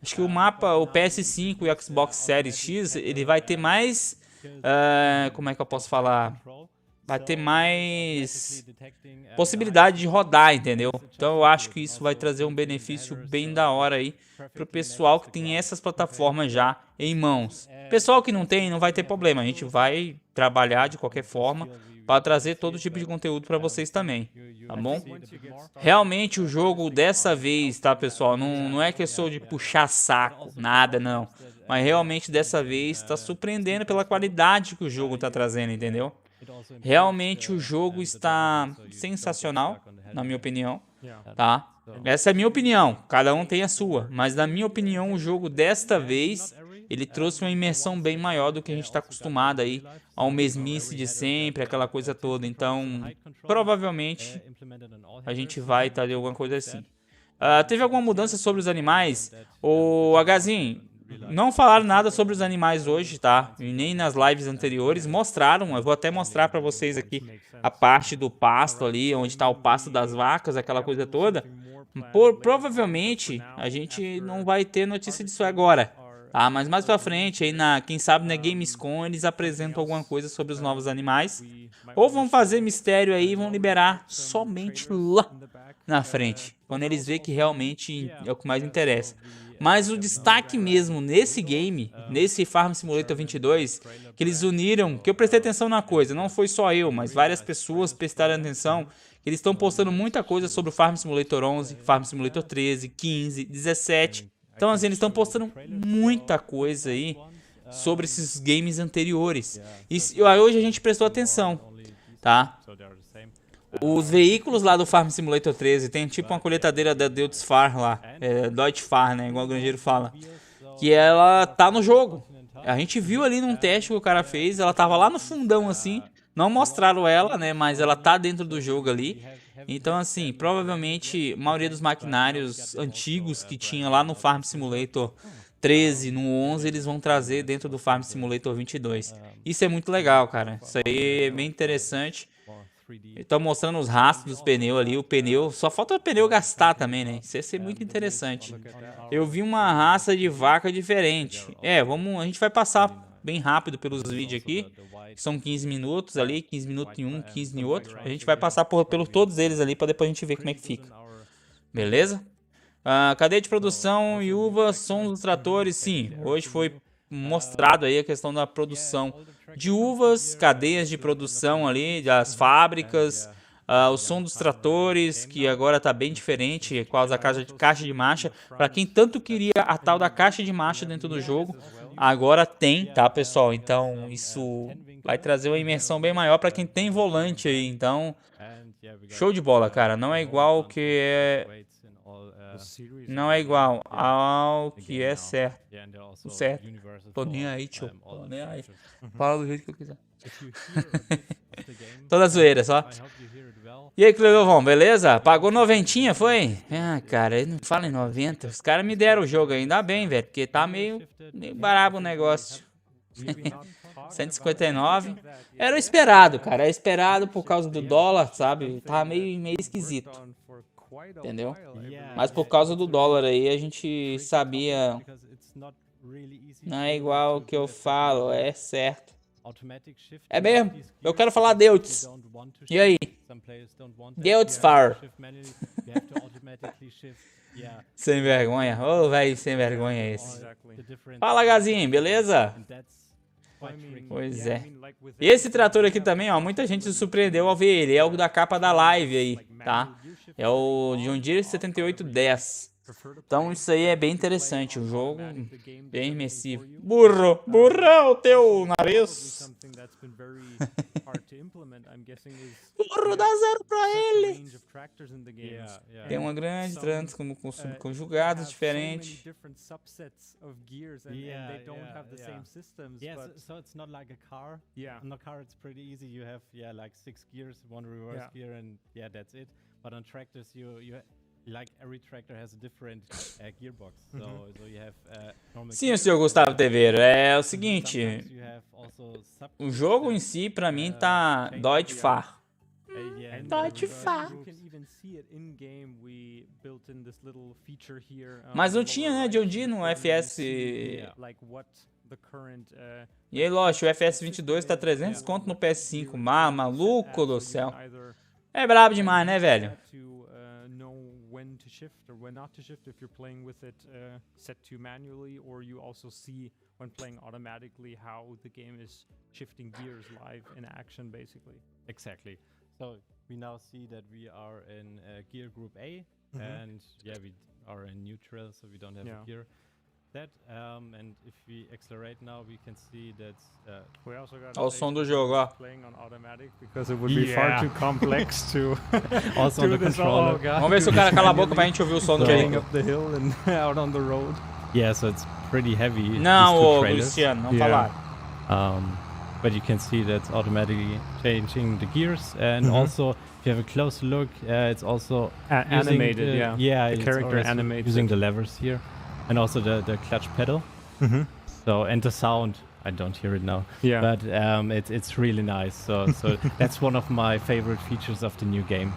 acho que o PS5 e o Xbox Series X, ele vai ter mais... como é que eu posso falar? Vai ter mais possibilidade de rodar, entendeu? Então eu acho que isso vai trazer um benefício bem da hora aí pro pessoal que tem essas plataformas já em mãos. Pessoal que não tem, não vai ter problema. A gente vai trabalhar de qualquer forma para trazer todo tipo de conteúdo para vocês também, tá bom? Realmente o jogo dessa vez, tá, pessoal? Não é questão de puxar saco, nada, não. Mas realmente dessa vez está surpreendendo pela qualidade que o jogo está trazendo, entendeu? Realmente o jogo está sensacional, na minha opinião, tá? Essa é a minha opinião, cada um tem a sua, mas na minha opinião o jogo desta vez, ele trouxe uma imersão bem maior do que a gente está acostumado aí, ao mesmice de sempre, aquela coisa toda. Então, provavelmente, a gente vai trazer alguma coisa assim. Teve alguma mudança sobre os animais? O Hzinho, não falaram nada sobre os animais hoje, tá? E nem nas lives anteriores. Mostraram, eu vou até mostrar pra vocês aqui a parte do pasto ali, onde tá o pasto das vacas, aquela coisa toda. Provavelmente a gente não vai ter notícia disso agora, tá? Mas mais pra frente, aí quem sabe na Gamescom eles apresentam alguma coisa sobre os novos animais. Ou vão fazer mistério aí e vão liberar somente lá na frente, quando eles verem que realmente é o que mais interessa. Mas o destaque mesmo nesse game, nesse Farm Simulator 22, que eles uniram, que eu prestei atenção na coisa, não foi só eu, mas várias pessoas prestaram atenção, que eles estão postando muita coisa sobre o Farm Simulator 11, Farm Simulator 13, 15, 17. Então assim, eles estão postando muita coisa aí sobre esses games anteriores. E hoje a gente prestou atenção, tá? Os veículos lá do Farm Simulator 13 tem tipo uma colheitadeira da Deutz Fahr lá, Deutsche Fahr, né, igual o granjeiro fala, que ela tá no jogo. A gente viu ali num teste que o cara fez, ela tava lá no fundão assim, não mostraram ela, né, mas ela tá dentro do jogo ali. Então assim, provavelmente a maioria dos maquinários antigos que tinha lá no Farm Simulator 13, no 11, eles vão trazer dentro do Farm Simulator 22. Isso é muito legal, cara, isso aí é bem interessante. Estão mostrando os rastros dos pneus ali, o pneu, só falta o pneu gastar também, né? Isso ia ser muito interessante. Eu vi uma raça de vaca diferente. A gente vai passar bem rápido pelos vídeos aqui, são 15 minutos ali, 15 minutos em um, 15 em outro. A gente vai passar por todos eles ali para depois a gente ver como é que fica. Beleza? Cadeia de produção e uva, sons dos tratores, sim. Hoje foi mostrado aí a questão da produção de uvas, cadeias de produção ali, das fábricas, o som dos tratores, que agora está bem diferente, por causa da caixa de marcha. Para quem tanto queria a tal da caixa de marcha dentro do jogo, Agora tem, tá, pessoal? Então isso vai trazer uma imersão bem maior para quem tem volante aí. Então, show de bola, cara. Não é igual que é... Não é igual ao que é certo. Certo. Tô nem aí, tio. Tô nem aí. Fala do jeito que eu quiser. Toda zoeira, só. E aí, Cleovão, beleza? Pagou 90, foi? Ah, cara, ele não fala em 90. Os caras me deram o jogo ainda bem, velho. Porque tá meio brabo o negócio. 159. Era o esperado, cara. Era esperado por causa do dólar, sabe? Tá meio esquisito. Entendeu? Mas por causa do dólar aí, a gente sabia... Não é igual o que eu falo, é certo. É mesmo? Eu quero falar Deutz. E aí? Deutz Far. Sem vergonha. Ô, velho, sem vergonha esse. Fala, Gazinho, beleza? Pois é. E esse trator aqui também, ó, muita gente se surpreendeu ao ver ele. É o da capa da live aí, tá? É o John Deere 7810. Então isso aí é bem interessante, o jogo bem imersivo. Burrão, teu nariz. Burro, dá 0 pra ele. Tem uma grande trânsito como consumo conjugados diferente. So it's not like a car. On a car it's pretty easy. You have like 6 gears, 1 reverse gear, and that's it. But on tractors you like every tractor has a different gearbox. So you have normal. Sim, o senhor Gustavo Teveiro, é o seguinte, o jogo em si pra mim tá Deutsch Fahr. Deutsch Fahr. Mas não tinha, né, John Deere no FS. E aí, lógico, o FS 22 tá 300 conto no PS5. Maluco do céu. É brabo demais, né, velho? When to shift or when not to shift if you're playing with it set to manually, or you also see when playing automatically how the game is shifting gears live in action, basically. Exactly. So we now see that we are in gear group A, and we are in neutral, so we don't have a gear. And if we accelerate now, we can see that we also got o som do jogo, ó. Playing on automatic because it would be far too complex to also on the controller. Vamos ver se o cara cala a boca pra gente ouvir o som do getting up the hill and out on the road. Yeah, so it's pretty heavy. Não, ô Luciano, não falar. But you can see that's automatically changing the gears, and also if you have a close look, it's also animated. The character animated using the levers here. And also the clutch pedal. So, and the sound, I don't hear it now. But it's really nice. So that's one of my favorite features of the new game.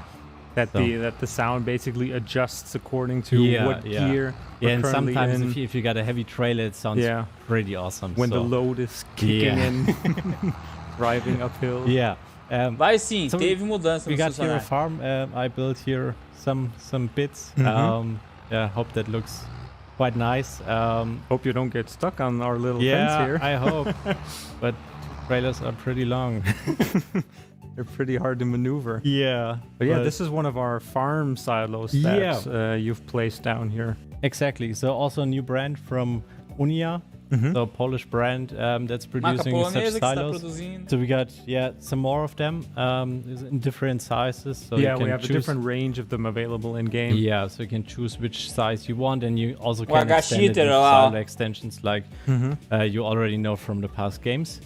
That the sound basically adjusts according to what gear. And sometimes if you got a heavy trailer, it sounds pretty awesome. When the load is kicking in, driving uphill. Vai sim, so teve mudança no cenário. We got here a farm. I built here some bits. Hope that looks quite nice. Hope you don't get stuck on our little fence here. I hope. But trailers are pretty long. They're pretty hard to maneuver. But this is one of our farm silos that you've placed down here. Exactly. So also a new brand from Unia. So a Polish brand that's producing such silos. So we got some more of them in different sizes. So you can we have a different range of them available in game. So you can choose which size you want, and you also can extend it with sound extensions like you already know from the past games.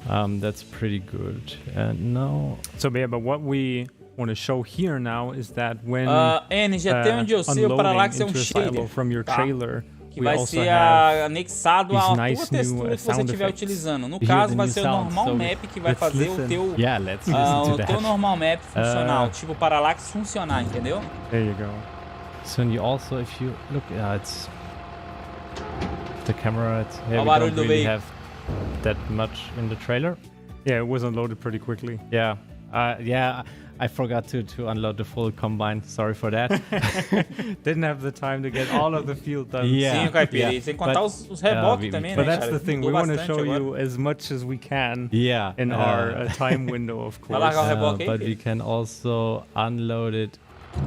That's pretty good. Now, but what we want to show here now is that when já tem onde eu sei, o Parallax é shader from your trailer. Que vai ser anexado à tua textura que você estiver utilizando. No caso, vai ser o normal map que vai fazer o teu normal map funcional, tipo Parallax funcionar, entendeu? There you go. So you also, if you look, it's the camera. We don't really have that much in the trailer. It wasn't loaded pretty quickly. I forgot to unload the full combine. Sorry for that. Didn't have the time to get all of the field done. Sim, Caipira. E sem contar os reboques também, but né, that's the thing. We want to show you as much as we can in our time window, of course. But we can also unload it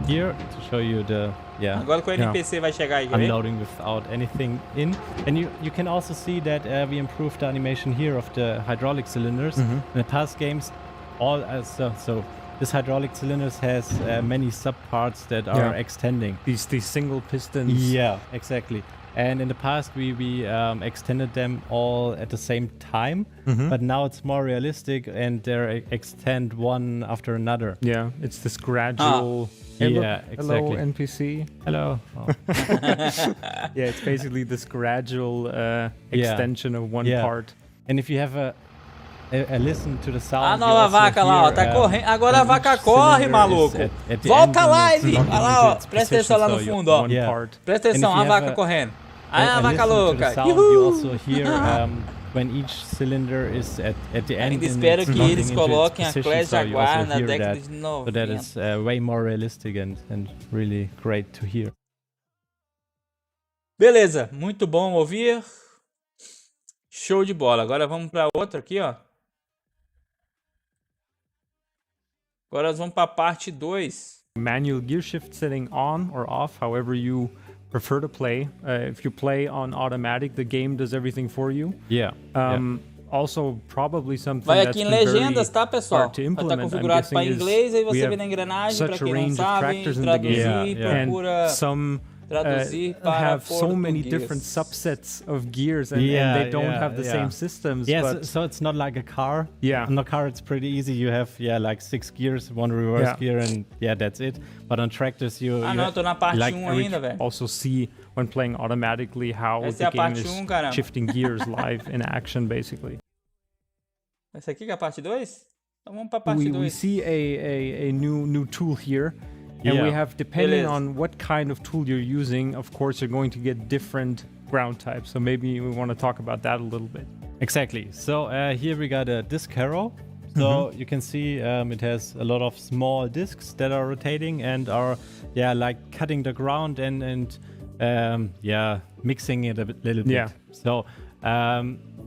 here to show you the Agora que o NPC vai chegar aí, quer ver? unloading without anything in. And you can also see that we improved the animation here of the hydraulic cylinders. In the past games, so this hydraulic cylinders has many subparts that are extending. These single pistons. Yeah, exactly. And in the past, we extended them all at the same time, but now it's more realistic, and they extend one after another. Yeah, it's this gradual. Hey, yeah, exactly. Hello, NPC. Hello. Oh. Yeah, it's basically this gradual extension of one part. And if you have a listen to the sound. A nova vaca lá, ó, tá correndo. Agora a vaca corre, maluco. Volta lá, Evi. Olha lá, ó. Presta atenção lá no fundo, ó. Presta atenção, a vaca correndo. Aí a vaca louca. You also hear when each cylinder is at the end. Ainda espero que eles coloquem a Clash Jaguar na década de 90. So that is way more realistic and really great to hear. Beleza, muito bom ouvir. Show de bola. Agora vamos para outra aqui, ó. Agora nós vamos para a parte 2. Manual gear shift setting on or off, however you prefer to play. If you play on automatic, the game does everything for you. Yeah. Also, probably something Vai that's aqui em been legendas, tá, very pessoal? hard to Vai estar implement, configurado para inglês, aí você we vê na engrenagem, para such a quem não range of sabe, tractors in the game, traduzir, procura some traduzir para have so many português. different subsets of gears, and they don't have the same systems. Yeah, but so it's not like a car. Yeah. On a car, it's pretty easy. You have like 6 gears, 1 reverse gear, and that's it. But on tractors, you não, eu tô na parte 1 like ainda, velho. Also see when playing automatically how Essa é the a game parte is 1, shifting gears live in action, basically. Essa aqui que é a parte 2? Então vamos para a parte 2. We see a new tool here. And we have, depending on what kind of tool you're using, of course, you're going to get different ground types. So maybe we want to talk about that a little bit. Exactly. So here we got a disc harrow. So you can see it has a lot of small discs that are rotating and are like cutting the ground and mixing it a little bit. Yeah. So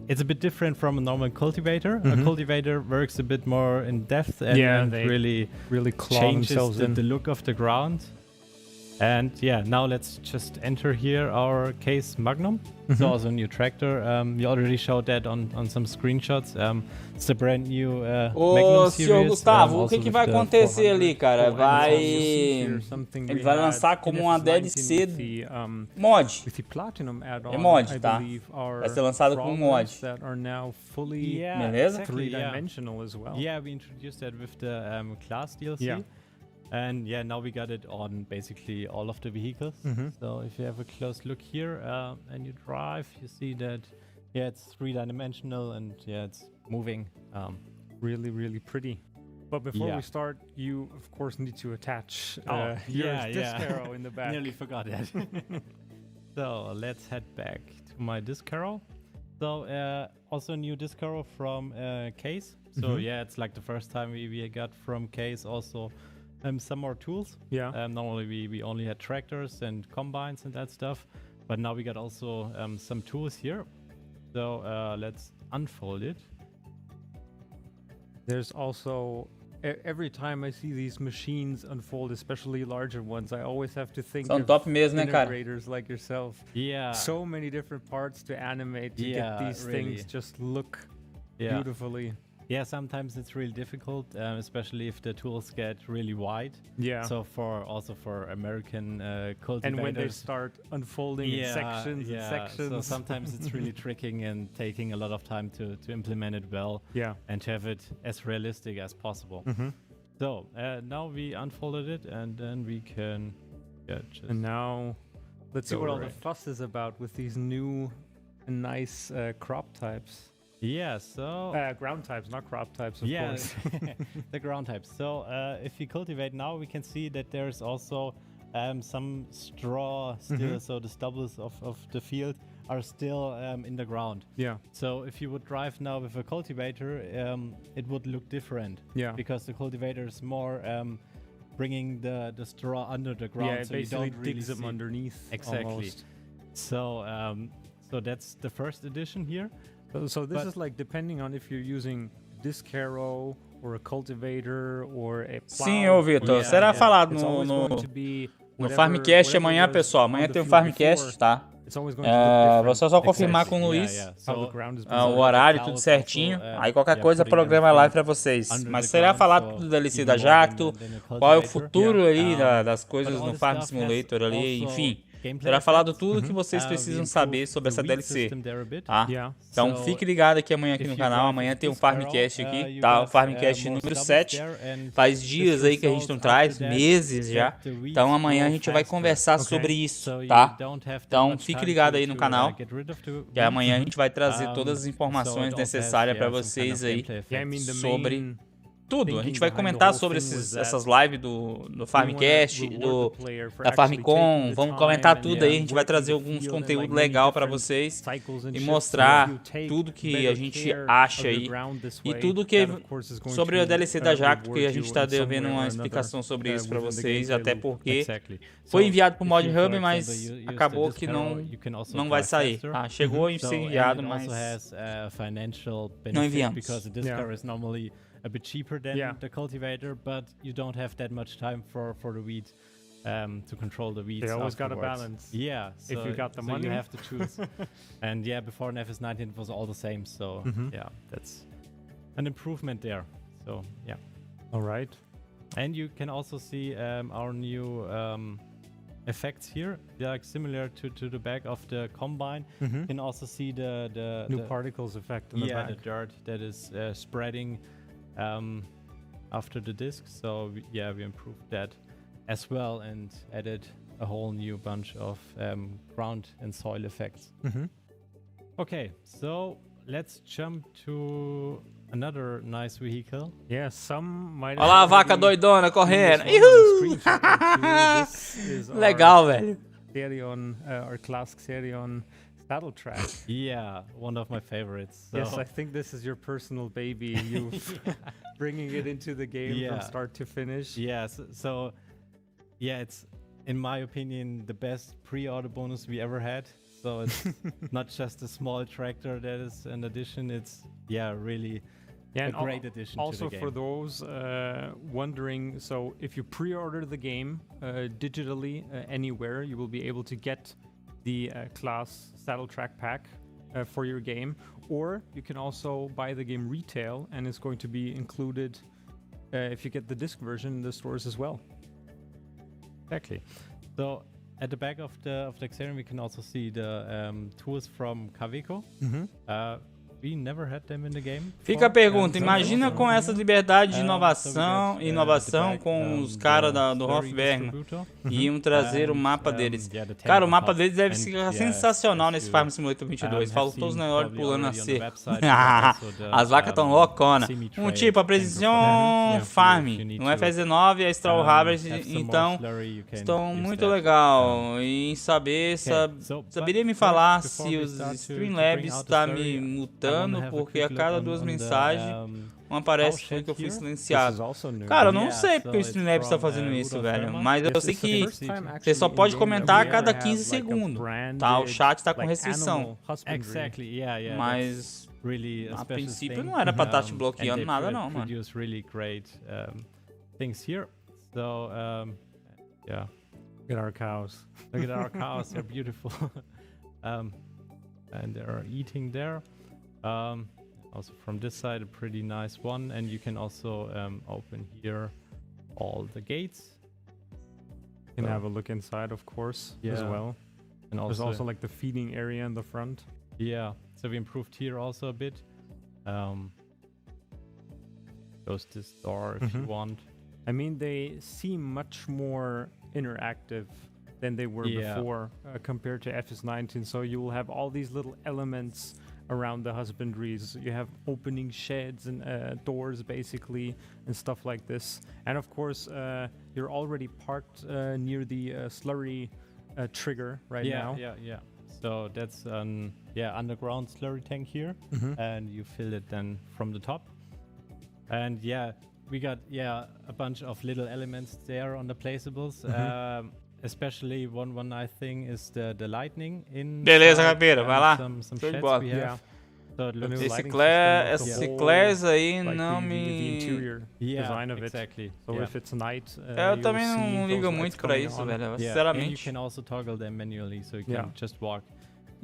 it's a bit different from a normal cultivator. A cultivator works a bit more in depth and really changes the look of the ground. And now let's just enter here our case Magnum. It's also a new tractor. We already showed that on some screenshots. It's a brand new Magnum series. Senhor Gustavo, o que vai acontecer ali, cara? Ele vai lançar como uma DLC mod. É mod, tá? Vai ser lançado como mod. Beleza? Yeah, we introduced that with the class DLC. Yeah. And now we got it on basically all of the vehicles. So if you have a close look here and you drive, you see that it's 3-dimensional and it's moving. Really, really pretty. But before we start, you of course need to attach your disc harrow in the back. Nearly forgot that. So let's head back to my disc harrow. So also a new disc harrow from Case. So it's like the first time we got from Case also some more tools. Normally we only had tractors and combines and that stuff, but now we got also some tools here. So let's unfold it. There's also, every time I see these machines unfold, especially larger ones, I always have to think São of top mesmo, né, cara? integrators like yourself. Yeah. So many different parts to animate to get these things just look beautifully. Yeah, sometimes it's really difficult, especially if the tools get really wide. Yeah. So for American cultivators. And when they start unfolding in sections and sections. So sometimes it's really tricky and taking a lot of time to implement it well. Yeah. And to have it as realistic as possible. So now we unfolded it and then we can just and now let's see what all the fuss is about with these new and nice crop types. Yeah, so ground types, not crop types, of course. The ground types. So if we cultivate now, we can see that there's also some straw still. So the stubbles of the field are still in the ground. Yeah. So if you would drive now with a cultivator, it would look different. Yeah. Because the cultivator is more bringing the straw under the ground. Yeah, it so basically you don't really digs them underneath. Exactly. Almost. So so that's the first edition here. So this is like depending on if you're using disc harrow or a cultivator or a plow. Sim, ô Vitor, será falado no Farmcast amanhã, pessoal. Amanhã tem um Farmcast, tá? Vou só confirmar com o Luiz o horário, tudo certinho. Aí qualquer coisa programa lá pra vocês. Mas será falado do DLC da Jacto, qual é o futuro aí das coisas no Farm Simulator ali, enfim. Será falado tudo que vocês precisam saber sobre essa DLC, tá? Então fique ligado aqui amanhã aqui no canal. Amanhã tem um Farmcast aqui, tá? O Farmcast número 7. Faz dias aí que a gente não traz, meses já. Então amanhã a gente vai conversar sobre isso, tá? Então fique ligado aí no canal, que amanhã a gente vai trazer todas as informações necessárias para vocês aí sobre tudo. A gente vai comentar sobre essas lives do Farmcast, da Farmcom. Vamos comentar tudo aí. A gente vai trazer alguns conteúdos legais para vocês e mostrar tudo que a gente acha aí e tudo que sobre a DLC da Jacto, que a gente está devendo uma explicação sobre isso para vocês, até porque foi enviado para o Mod Hub, mas acabou que não vai sair. Tá? Chegou a ser enviado, mas não enviamos. A bit cheaper than the cultivator, but you don't have that much time for the weed to control the weeds. They always got a balance. Yeah, so, if you got the so money, you have to choose. And yeah, before in FS19 it was all the same. So yeah, that's an improvement there. So yeah. All right. And you can also see our new effects here, like similar to the back of the combine. You can also see the new particles effect in the back. The dirt that is spreading after the disc. So we improved that as well and added a whole new bunch of ground and soil effects. Okay, so let's jump to another nice vehicle. Yeah, some might. Olha lá a vaca doidona correndo. Legal, velho. Xerion, our classic Xerion saddle track. Yeah, one of my favorites. So. Yes, I think this is your personal baby. You bringing it into the game from start to finish. Yeah, so it's in my opinion the best pre-order bonus we ever had. So it's not just a small tractor that is an addition. It's really a great addition. Also, to the game. for those wondering, so if you pre-order the game digitally anywhere, you will be able to get the class saddle track pack for your game, or you can also buy the game retail, and it's going to be included if you get the disc version in the stores as well. Exactly. So at the back of the Xerion, we can also see the tools from Kaweco. We never had them in the game. Fica a pergunta, imagina com essa liberdade de inovação com os caras do Hofberg iam trazer o mapa deles. Cara, o mapa deles deve ser sensacional nesse Farm Simulator 22. Faltou os negócios pulando a cerca. As vacas estão louconas. Um tipo, a Precision Farm, no FS9 a Straw Harvest, então estão muito legal. E em saberia me falar se os Streamlabs está me mutando, porque a cada 2 mensagens uma parece que eu fui silenciado. Cara, eu não sei porque o Streamlabs está fazendo isso, velho. Mas eu sei que você só pode comentar a cada 15 segundos. Tá? O chat está com restrição. Mas a princípio não era pra estar te bloqueando nada não, mano. Look at our cows. Look at our cows. They're beautiful. And they're eating there. Also from this side, a pretty nice one. And you can also open here all the gates. You can have a look inside, of course, as well. And there's also like the feeding area in the front. Yeah, so we improved here also a bit. Close this door if you want. I mean, they seem much more interactive than they were before compared to FS19. So you will have all these little elements around the husbandries. You have opening sheds and doors basically and stuff like this. And of course, you're already parked near the slurry trigger right now. Yeah. So that's an underground slurry tank here, and you fill it then from the top. And we got a bunch of little elements there on the placeables. Especially one nice thing is the lightning in Beleza, Caveira, vai lá. Some sheds we have. Esse Class aí não the me... interior design of it. So if it's night, Eu também não ligo muito pra isso, velho. Sinceramente. You can also toggle them manually, so you can just walk.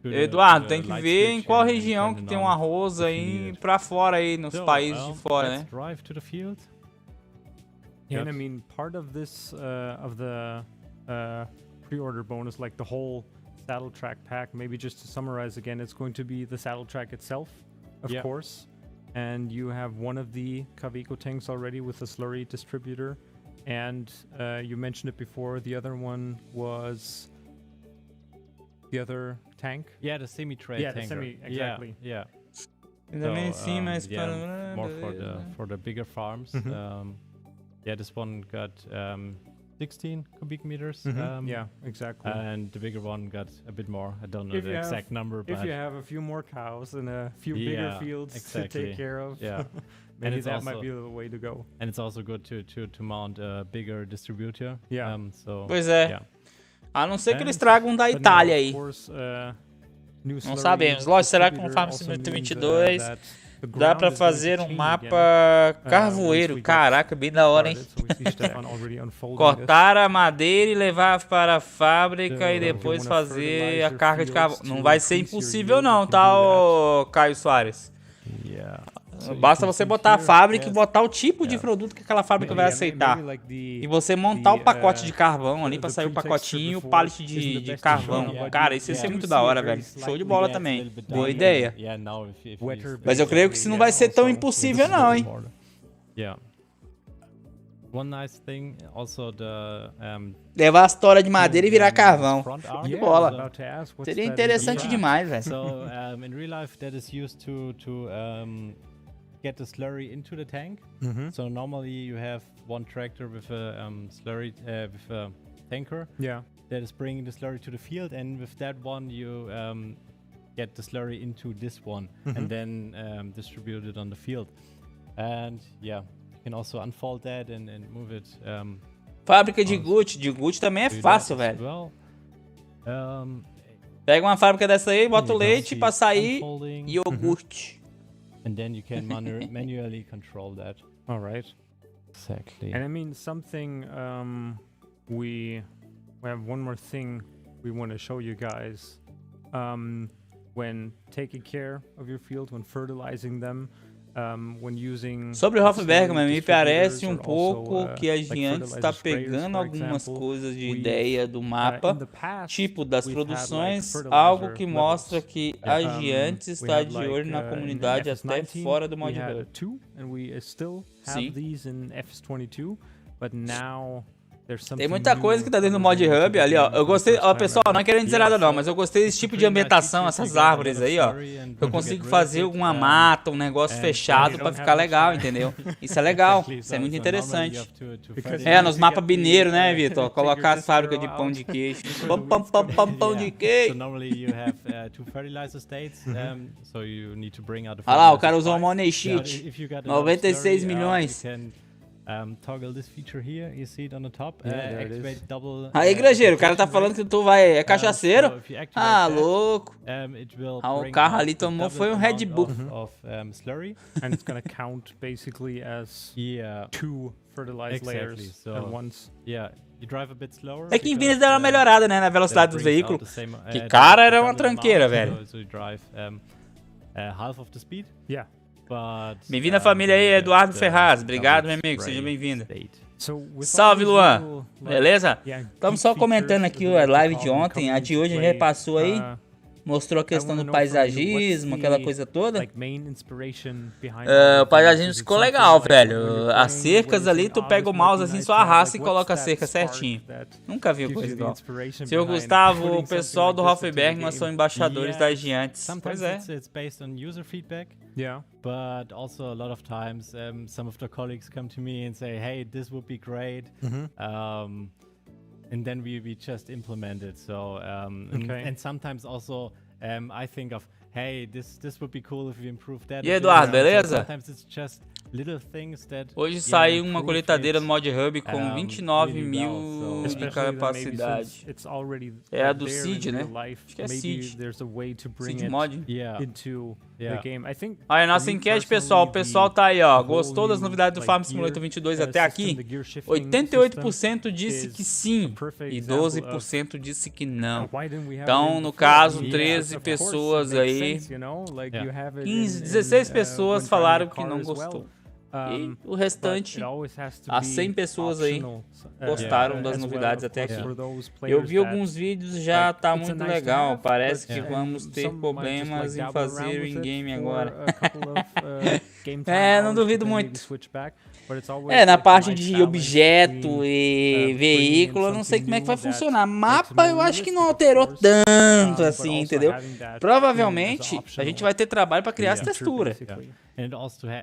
Eduardo, tem que ver em qual região que tem um arroz aí pra fora aí, nos países de fora, né? Drive to the field. Yeah, and I mean, part of this, of the pre-order bonus, like the whole saddle track pack, maybe just to summarize again, it's going to be the saddle track itself, of course. And you have one of the Kavico tanks already with the slurry distributor. And you mentioned it before, the other one was the other tank? Yeah, the semi-trade tanker. Exactly. Yeah. Também sim, mas more for the bigger farms. Yeah, this one got 16 cubic meters. Yeah, exactly. And the bigger one got a bit more. I don't know the exact number, but if you have a few more cows and a few bigger fields to take care of, maybe that might be the way to go. And it's also good to mount a bigger distributor. Yeah. Pois é. A não ser que eles tragam da Itália aí. Não sabemos. Lógico, será que no Farm Simulator 22 dá pra fazer um mapa carvoeiro? Caraca, bem da hora, hein? Cortar a madeira e levar para a fábrica e depois fazer a carga de carvão. Não vai ser impossível não, tá, ô Caio Soares? Basta você botar a fábrica e botar o tipo de produto que aquela fábrica vai aceitar. E você montar o pacote de carvão ali pra sair o pacotinho e o pallet de carvão. Cara, isso ia ser muito da hora, velho. Show de bola também. Boa ideia. Mas eu creio que isso não vai ser tão impossível não, hein? Levar as toras de madeira e virar carvão. Show de bola. Seria interessante demais, velho. So, in real life that is used to get the slurry into the tank. So normally you have one tractor with a slurry with a tanker that is bringing the slurry to the field, and with that one you get the slurry into this one and then distribute it on the field. And you can also unfold that and move it. Fábrica de Gucci também é fácil, velho. Pega uma fábrica dessa aí, bota o leite pra sair e iogurte. And then you can manually control that. All right. Exactly. And I mean, something we have one more thing we want to show you guys. When taking care of your field, when fertilizing them, when using... Sobre o Hoffberg, mas me parece um pouco que a Giants está pegando algumas coisas de ideia do mapa, tipo das produções, algo que mostra que a Giants está de olho na comunidade até fora do mod hub. Sim. Tem muita coisa que tá dentro do mod hub ali, ó. Eu gostei, ó, pessoal, não é querendo dizer nada não, mas eu gostei desse tipo de ambientação, essas árvores aí, ó. Eu consigo fazer alguma mata, um negócio fechado pra ficar legal, entendeu? Isso é legal, isso é muito interessante. Nos mapas bineiros, né, Vitor? Colocar as fábricas de pão de queijo. Pão de queijo. Olha lá, o cara usou um money sheet. 96 milhões. Toggle this feature here, you see it on the top. Activate double. Aí, granjeiro, o cara tá falando que tu é cachaceiro? Louco. O carro ali tomou foi um Red Bull. Slurry, and it's gonna count basically as two fertilized layers at once. Yeah. You drive a bit slower. É que em Minas deram uma melhorada, né, na velocidade do veículo. Que cara, era uma tranqueira, velho. So you drive half of the speed. Yeah. Bem-vindo à família aí, Eduardo Ferraz. Obrigado, meu amigo. Seja bem-vindo. Salve, Luan. Beleza? Estamos só comentando aqui a live de ontem. A de hoje a gente repassou aí. Mostrou a questão do paisagismo, aquela coisa toda. O paisagismo ficou legal, velho. As cercas ali, tu pega o mouse assim, só arrasta e coloca a cerca certinho. Nunca vi coisa igual. Senhor Gustavo, o pessoal do Hoffberg, nós somos embaixadores das Giants. Pois é. Yeah. But also a lot of times some of the colleagues come to me and say, hey, this would be great. And then we just implement it. So and sometimes also I think of, hey, this would be cool if we improve that. E Eduardo, beleza? Sometimes it's just Hoje saiu uma colheitadeira no Mod Hub com 29 mil de capacidade. É a do Seed, né? Acho que é Seed. Seed Mod. Aí, nossa enquete, pessoal. O pessoal tá aí, ó. Gostou das novidades do Farm Simulator 22 até aqui? 88% disse que sim e 12% disse que não. Então, no caso, 13 pessoas aí, 15, 16 pessoas falaram que não gostou. E o restante, as 100 pessoas aí, gostaram das novidades até aqui. Eu vi alguns vídeos, já tá muito legal. Parece que vamos ter problemas em fazer o in-game agora. Não duvido muito. Na parte de objeto e veículo, eu não sei como é que vai funcionar. Mapa, eu acho que não alterou tanto assim, entendeu? Provavelmente, a gente vai ter trabalho para criar as texturas.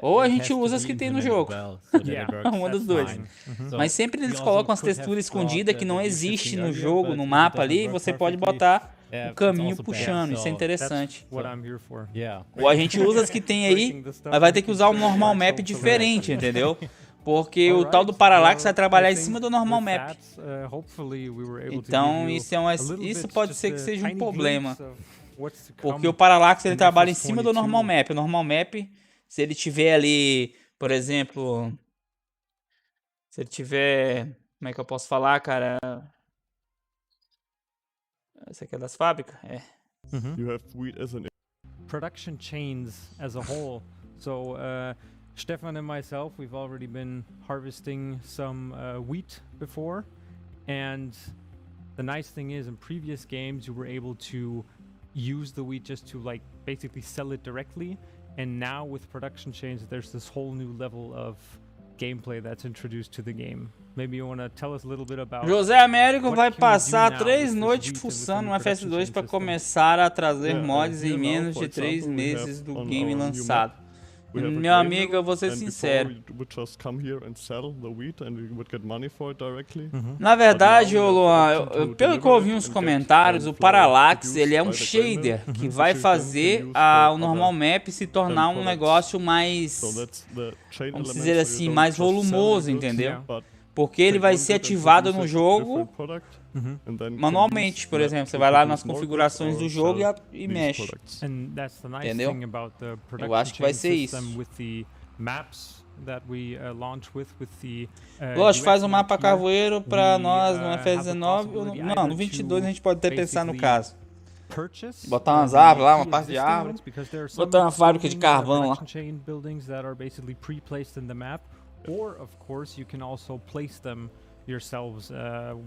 Ou a gente usa as que tem no jogo. Uma dos dois. Mas sempre eles colocam as texturas escondidas que não existe no jogo, no mapa ali, e você pode botar o caminho puxando. Isso é interessante. Ou a gente usa as que tem aí, mas vai ter que usar um normal map diferente, entendeu? Porque o tal do Parallax vai trabalhar em cima do normal map. Então isso pode ser que seja um problema. Porque o Parallax ele trabalha em cima do normal map. O normal map, se ele tiver ali, por exemplo, se ele tiver, como é que eu posso falar, cara? Esse aqui é das fábricas? You have wheat as an production chains as a whole. So Stefan and myself, we've already been harvesting some wheat before, and the nice thing is in previous games you were able to use the wheat just to like basically sell it directly, and now with production chains there's this whole new level of gameplay that's introduced to the game. Maybe you want to tell us a little bit about José Américo vai passar 3 noites fuçando no FS2 para começar a trazer mods em menos de 3 meses do game lançado. Meu amigo, eu vou ser sincero. Na verdade, Luan, pelo que eu ouvi nos comentários, o Parallax ele é um shader que vai fazer o normal map se tornar um negócio mais, vamos dizer assim, mais volumoso, entendeu? Porque ele vai ser ativado no jogo manualmente, por exemplo. Você vai lá nas configurações do jogo e mexe. Entendeu? Eu acho que vai ser isso. Lógico, faz um mapa carvoeiro pra nós no FS19. Não, no 22 a gente pode até pensar no caso. Botar umas árvores lá, uma parte de árvore. Botar uma fábrica de carvão lá. Or of course you can also place them yourselves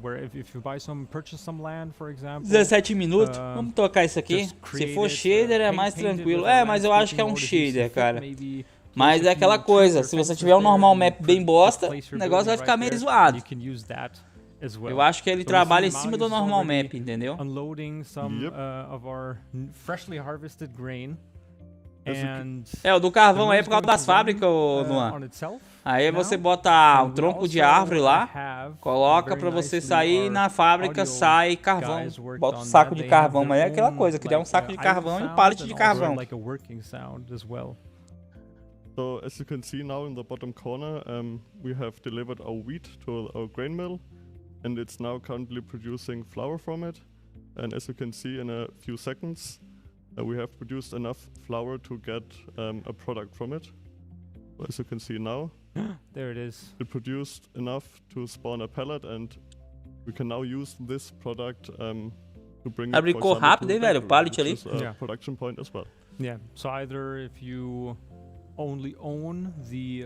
where if you buy some, purchase some land, for example. 17 minutos. Vamos tocar isso aqui. Se for shader é mais tranquilo. Mas eu acho que é um shader, cara. Mas é aquela coisa, se você tiver um normal map bem bosta, o negócio vai ficar meio zoado. Eu acho que ele trabalha em cima do normal map, entendeu? Unloading some of our freshly harvested grain. O do carvão aí é por causa das fábricas, Luan. Aí você bota um tronco de árvore lá, coloca pra você sair e na fábrica sai carvão. Bota um saco de carvão, mas é aquela coisa, criar um saco de carvão e um pallet de carvão. So as you can see now in the bottom corner, we have delivered our wheat to our grain mill, and it's now currently producing flour from it. And as you can see in a few seconds, we have produced enough flour to get a product from it. As you can see now, there it is. It produced enough to spawn a pellet, and we can now use this product to bring it, for rápido, hein, velho? O pallet ali. Production point as well. Yeah. So either if you only own the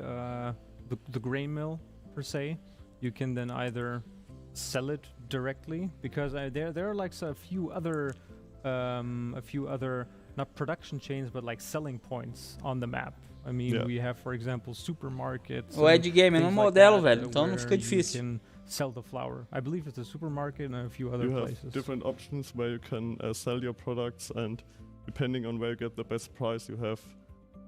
grain mill per se, you can then either sell it directly, because there are like a few other not production chains but like selling points on the map. I mean, we have, for example, supermarkets. O Ed Game é um modelo, velho, então não fica difícil. You can sell the flour. I believe it's a supermarket and a few other places. You have different options where you can sell your products, and depending on where you get the best price, you have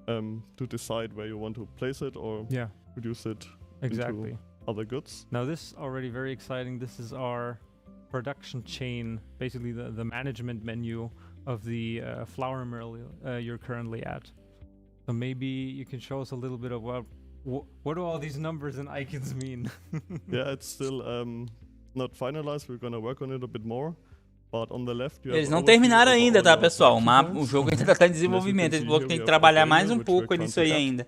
to decide where you want to place it or produce it into other goods. Now this is already very exciting. This is our production chain, basically the management menu of the flour mill you're currently at. So maybe you can show us a little bit of What do all these numbers and icons mean? Yeah, it's still not finalized. We're gonna work on it a bit more. But on the left, Eles não terminaram ainda, tá, pessoal? O jogo ainda está em desenvolvimento. Eles falou que tem que trabalhar mais um pouco nisso aí ainda.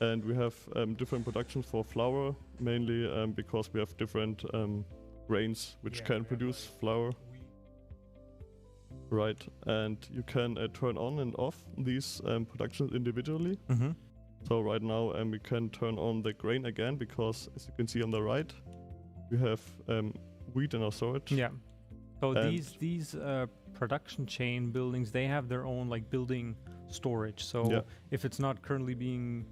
And we have different productions for flour, mainly because we have different grains which can produce flour. Right, and you can turn on and off these productions individually. So right now we can turn on the grain again because, as you can see on the right, we have wheat in our storage. Yeah. So these production chain buildings, they have their own like building storage. So if it's not currently being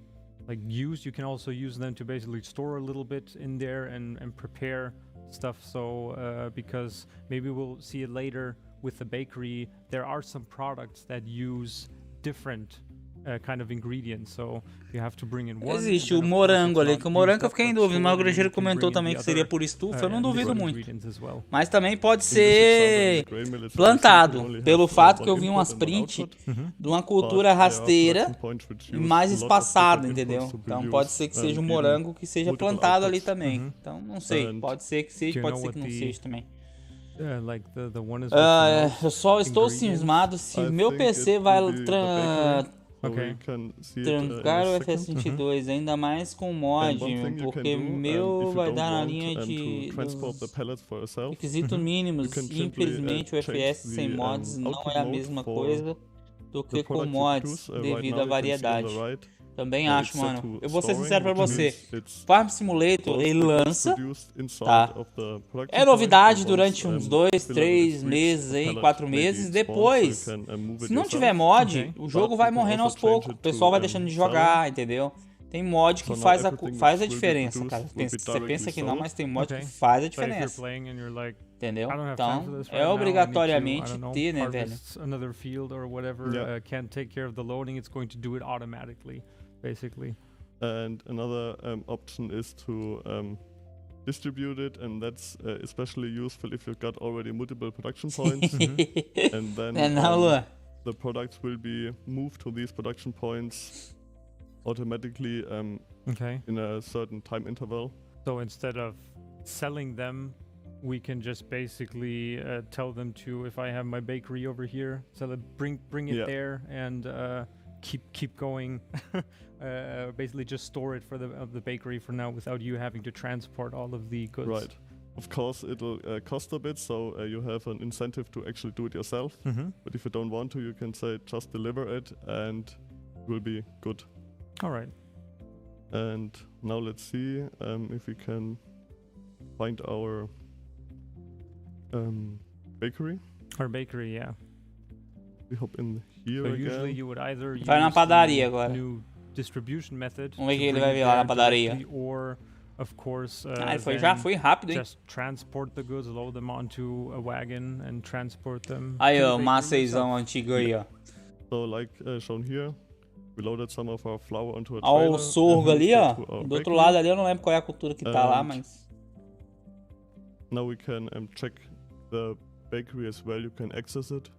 like used, you can also use them to basically store a little bit in there and prepare stuff. So because maybe we'll see it later with the bakery, there are some products that use different kind of ingredients, so you have to bring in one. Existe o morango ali, que o morango eu fiquei em dúvida, mas o granjeiro comentou também que seria por estufa, eu não duvido muito. Mas também pode ser plantado, pelo fato que eu vi umas print de uma cultura rasteira e mais espaçada, entendeu? Então pode ser que seja um morango que seja plantado ali também. Então não sei, pode ser que seja, pode ser que não seja também. Eu só estou cismado se meu PC vai trancar o FS22, ainda mais com mod, porque meu vai dar na linha de requisitos mínimos. Infelizmente o FPS sem mods não é a mesma coisa do que com mods, devido à variedade. Também acho, mano. Eu vou ser sincero pra você. Farm Simulator, ele lança, tá? É novidade durante uns 2, 3 meses aí, 4 meses. Depois, se não tiver mod, o jogo vai morrendo aos poucos. O pessoal vai deixando de jogar, entendeu? Tem mod que faz a diferença, cara. Você pensa que não, mas tem mod que faz a diferença. Entendeu? Então, é obrigatoriamente ter, né, velho? Basically. And another option is to distribute it, and that's especially useful if you've got already multiple production points. And then the products will be moved to these production points automatically in a certain time interval. So instead of selling them, we can just basically tell them to, if I have my bakery over here, sell it, bring it there, and keep going. Basically just store it for the bakery for now without you having to transport all of the goods. Right. Of course it'll cost a bit, so you have an incentive to actually do it yourself. But if you don't want to, you can say just deliver it and it will be good. All right. And now let's see if we can find our bakery. Our bakery, yeah. We hop in here so again. Usually you would either use na padaria agora. New distribution method. Vamos ver o que ele vai ver lá na padaria. Or of course, ele foi rápido, hein? Just transport the goods, load them onto a wagon and transport them. Aí, ó, maceizão antigo aí, ó. So like shown here, we loaded some of our flour onto a trailer. Ó, o sorgo ali, ó. Do outro lado ali, eu não lembro qual é a cultura que tá lá, mas now we can check the bakery as well. You can access it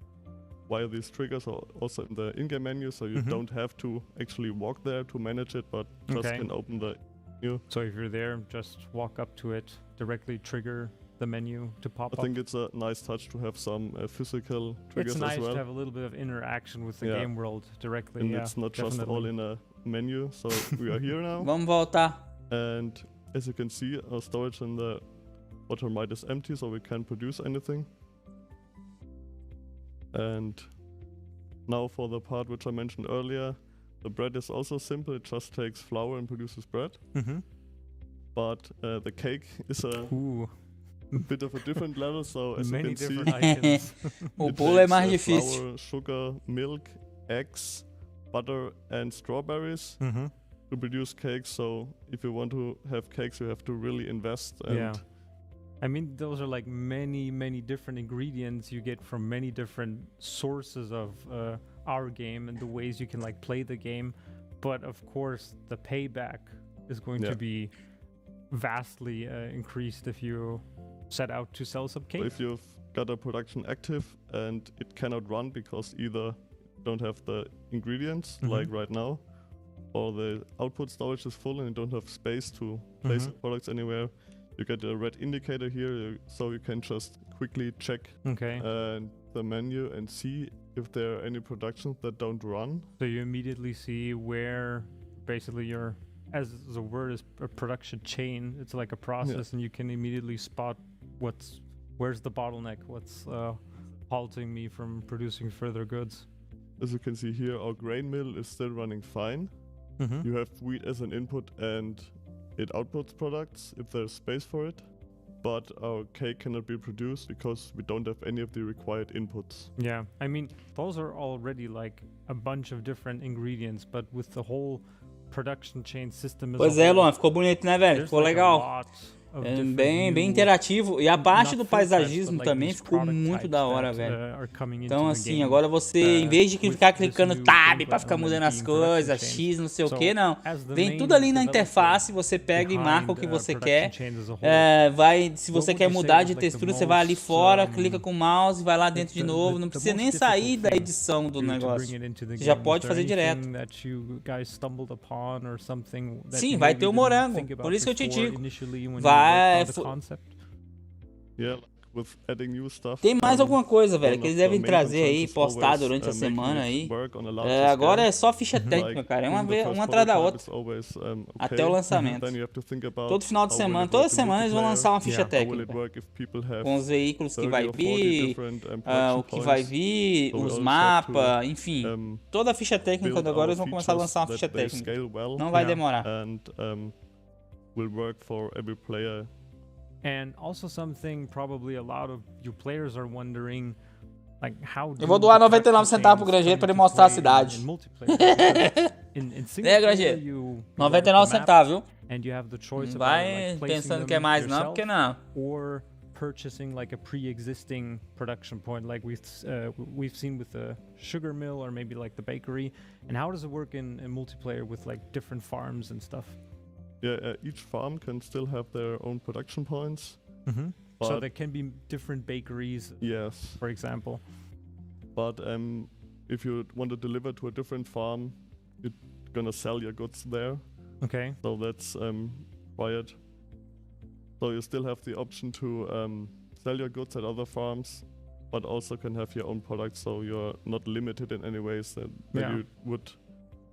via these triggers, or also in the in-game menu, so you don't have to actually walk there to manage it, but just can open the menu. So if you're there, just walk up to it, directly trigger the menu to pop up. I think it's a nice touch to have some physical triggers as well. It's nice to have a little bit of interaction with the game world directly. And it's not just all in a menu, so we are here now. Vamos voltar. And as you can see, our storage in the bottom right is empty, so we can't produce anything. And now for the part which I mentioned earlier, the bread is also simple. It just takes flour and produces bread. But the cake is a bit of a different level. So as you can see, o bolo é mais difícil. Flour, sugar, milk, eggs, butter, and strawberries to produce cakes. So if you want to have cakes, you have to really invest. And I mean, those are like many different ingredients you get from many different sources of our game and the ways you can like play the game. But of course, the payback is going to be vastly increased if you set out to sell some cake. If you've got a production active and it cannot run because either you don't have the ingredients, like right now, or the output storage is full and you don't have space to place products anywhere, you get a red indicator here, so you can just quickly check the menu and see if there are any productions that don't run. So you immediately see where basically your, as the word is, a production chain. It's like a process, and you can immediately spot where's the bottleneck, what's halting me from producing further goods. As you can see here, our grain mill is still running fine. You have wheat as an input and it outputs products if there's space for it, but our cake cannot be produced because we don't have any of the required inputs. Yeah, I mean, those are already like a bunch of different ingredients, but with the whole production chain system. Pois é, Luan, ficou bonito, né, velho? Ficou legal. Bem interativo. E a parte do paisagismo também ficou muito da hora, velho. Então, assim, agora você, em vez de ficar clicando tab pra ficar mudando as coisas, X, não sei o que, não. Vem tudo ali na interface, você pega e marca o que você quer. Se você quer mudar de textura, você vai ali fora, clica com o mouse, vai lá dentro de novo. Não precisa nem sair da edição do negócio. Você já pode fazer direto. Sim, vai ter o morango. Por isso que eu te digo. Tem mais alguma coisa, velho, que eles devem trazer aí, postar durante a semana aí. Agora é só ficha técnica, cara. É uma atrás da outra. Até o lançamento. Todo final de semana, toda semana eles vão lançar uma ficha técnica. Com os veículos que vai vir, o que vai vir, os mapas, enfim. Toda a ficha técnica agora eles vão começar a lançar uma ficha técnica. Não vai demorar. Will work for every player. And also something probably a lot of you players are wondering, like, how eu vou doar 99 centavos pro Granjeiro pra ele mostrar a cidade. É, Granjeiro? 99 centavos, viu? Não vai pensando que é mais não, porque não. Or purchasing like a pre-existing production point, like we've seen with the sugar mill or maybe like the bakery. And how does it work in multiplayer with like different farms and stuff? Yeah, each farm can still have their own production points. So there can be different bakeries, for example. But if you want to deliver to a different farm, you're gonna sell your goods there. Okay. So that's required. So you still have the option to sell your goods at other farms, but also can have your own products, so you're not limited in any ways that you would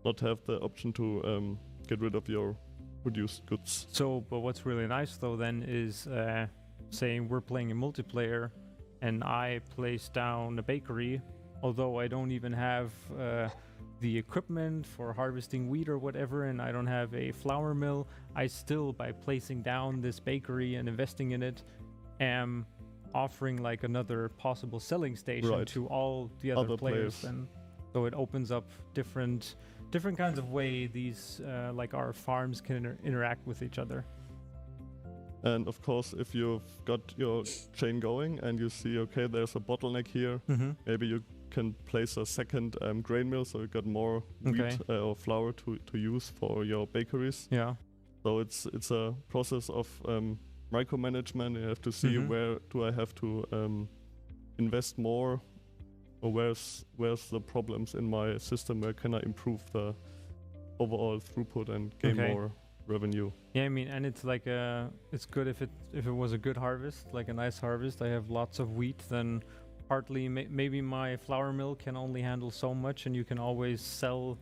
not have the option to get rid of your produced goods. So, but what's really nice though then is saying we're playing a multiplayer and I place down a bakery, although I don't even have the equipment for harvesting wheat or whatever, and I don't have a flour mill, I still, by placing down this bakery and investing in it, am offering like another possible selling station to all the other players. And so it opens up different kinds of way these like our farms can interact with each other. And of course, if you've got your chain going and you see, okay, there's a bottleneck here, maybe you can place a second grain mill, so you got more wheat or flour to use for your bakeries. Yeah. So it's a process of micromanagement. You have to see where do I have to invest more, or where's the problems in my system, where can I improve the overall throughput and gain more revenue. Yeah, I mean, and it's like it's good if it was a good harvest, like a nice harvest. I have lots of wheat, then partly maybe my flour mill can only handle so much, and you can always sell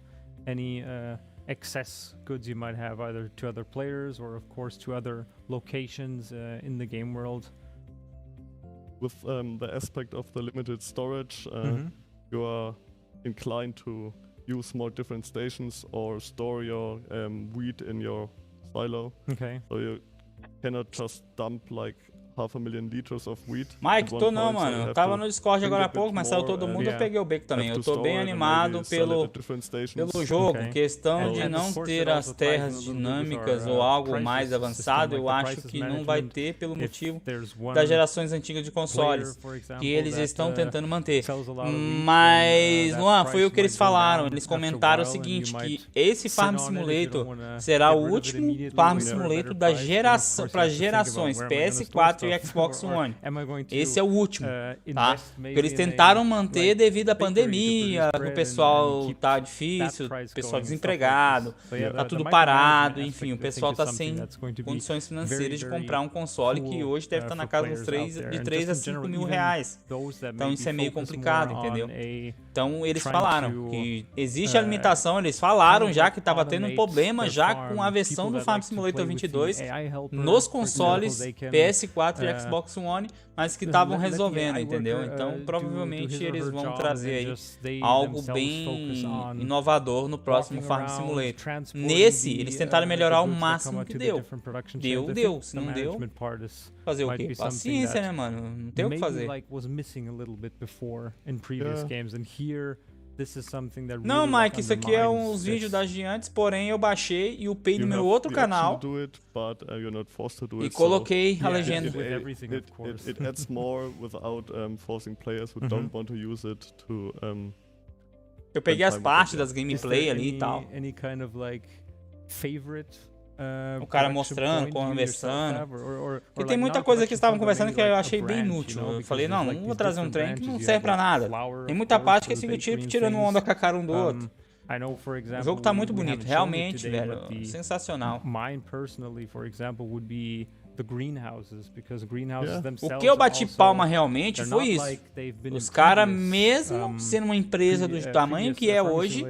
any excess goods you might have either to other players or of course to other locations in the game world. With the aspect of the limited storage, you are inclined to use more different stations or store your wheat in your silo. Okay. So you cannot just dump like 500,000 liters of wheat. Mike, tô não, mano. Eu tava no Discord agora há pouco, mas saiu todo mundo, eu peguei o beco também. Eu tô bem animado pelo jogo. Questão de não ter as terras dinâmicas ou algo mais avançado, eu acho que não vai ter pelo motivo das gerações antigas de consoles, que eles estão tentando manter. Mas, Luan, foi o que eles falaram. Eles comentaram o seguinte, que esse Farm Simulator será o último Farm Simulator da geração, para gerações PS4 e Xbox One. Esse é o último, tá? Porque eles tentaram manter devido à pandemia, que o pessoal tá difícil, o pessoal desempregado, tá tudo parado, enfim, o pessoal tá sem condições financeiras de comprar um console que hoje deve estar na casa de 3 a 5 mil reais. Então isso é meio complicado, entendeu? Então eles falaram que existe a limitação, eles falaram já que estava tendo um problema já com a versão do Farm Simulator 22 nos consoles PS4 e Xbox One, mas que estavam resolvendo, entendeu? Então provavelmente eles vão trazer aí algo bem inovador no próximo Farm Simulator. Nesse, eles tentaram melhorar o máximo que deu. Deu. Se não deu, fazer o quê? Paciência, né, mano? Não tem o que fazer. Não, Mike, isso aqui é uns vídeos das gigantes, porém eu baixei e upei no meu outro canal e coloquei a legenda. It adds more without forcing players who don't want to use it to eu peguei as partes das gameplay ali e tal. O cara mostrando, conversando. E tem muita coisa que estavam conversando que eu achei bem inútil. Eu falei, não vou trazer um trem que não serve pra nada. Tem muita parte que eles ficam tirando onda com a cara um do outro. O jogo tá muito bonito, realmente, velho. Sensacional. O que eu bati palma realmente foi isso. Os caras, mesmo sendo uma empresa do tamanho que é hoje,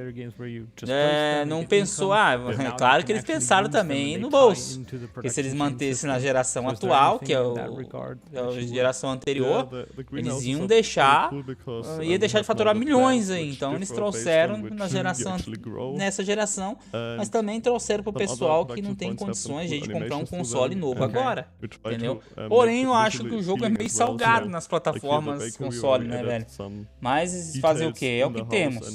não pensou, é claro que eles pensaram também no bolso. Porque se eles mantessem na geração atual, que é a geração anterior, eles iam deixar, de faturar milhões aí. Então eles trouxeram nessa geração, mas também trouxeram pro pessoal que não tem condições de comprar um console novo agora. Entendeu? Porém, eu acho que o jogo é meio salgado nas plataformas console, né, velho? Mas fazer o que? É o que temos.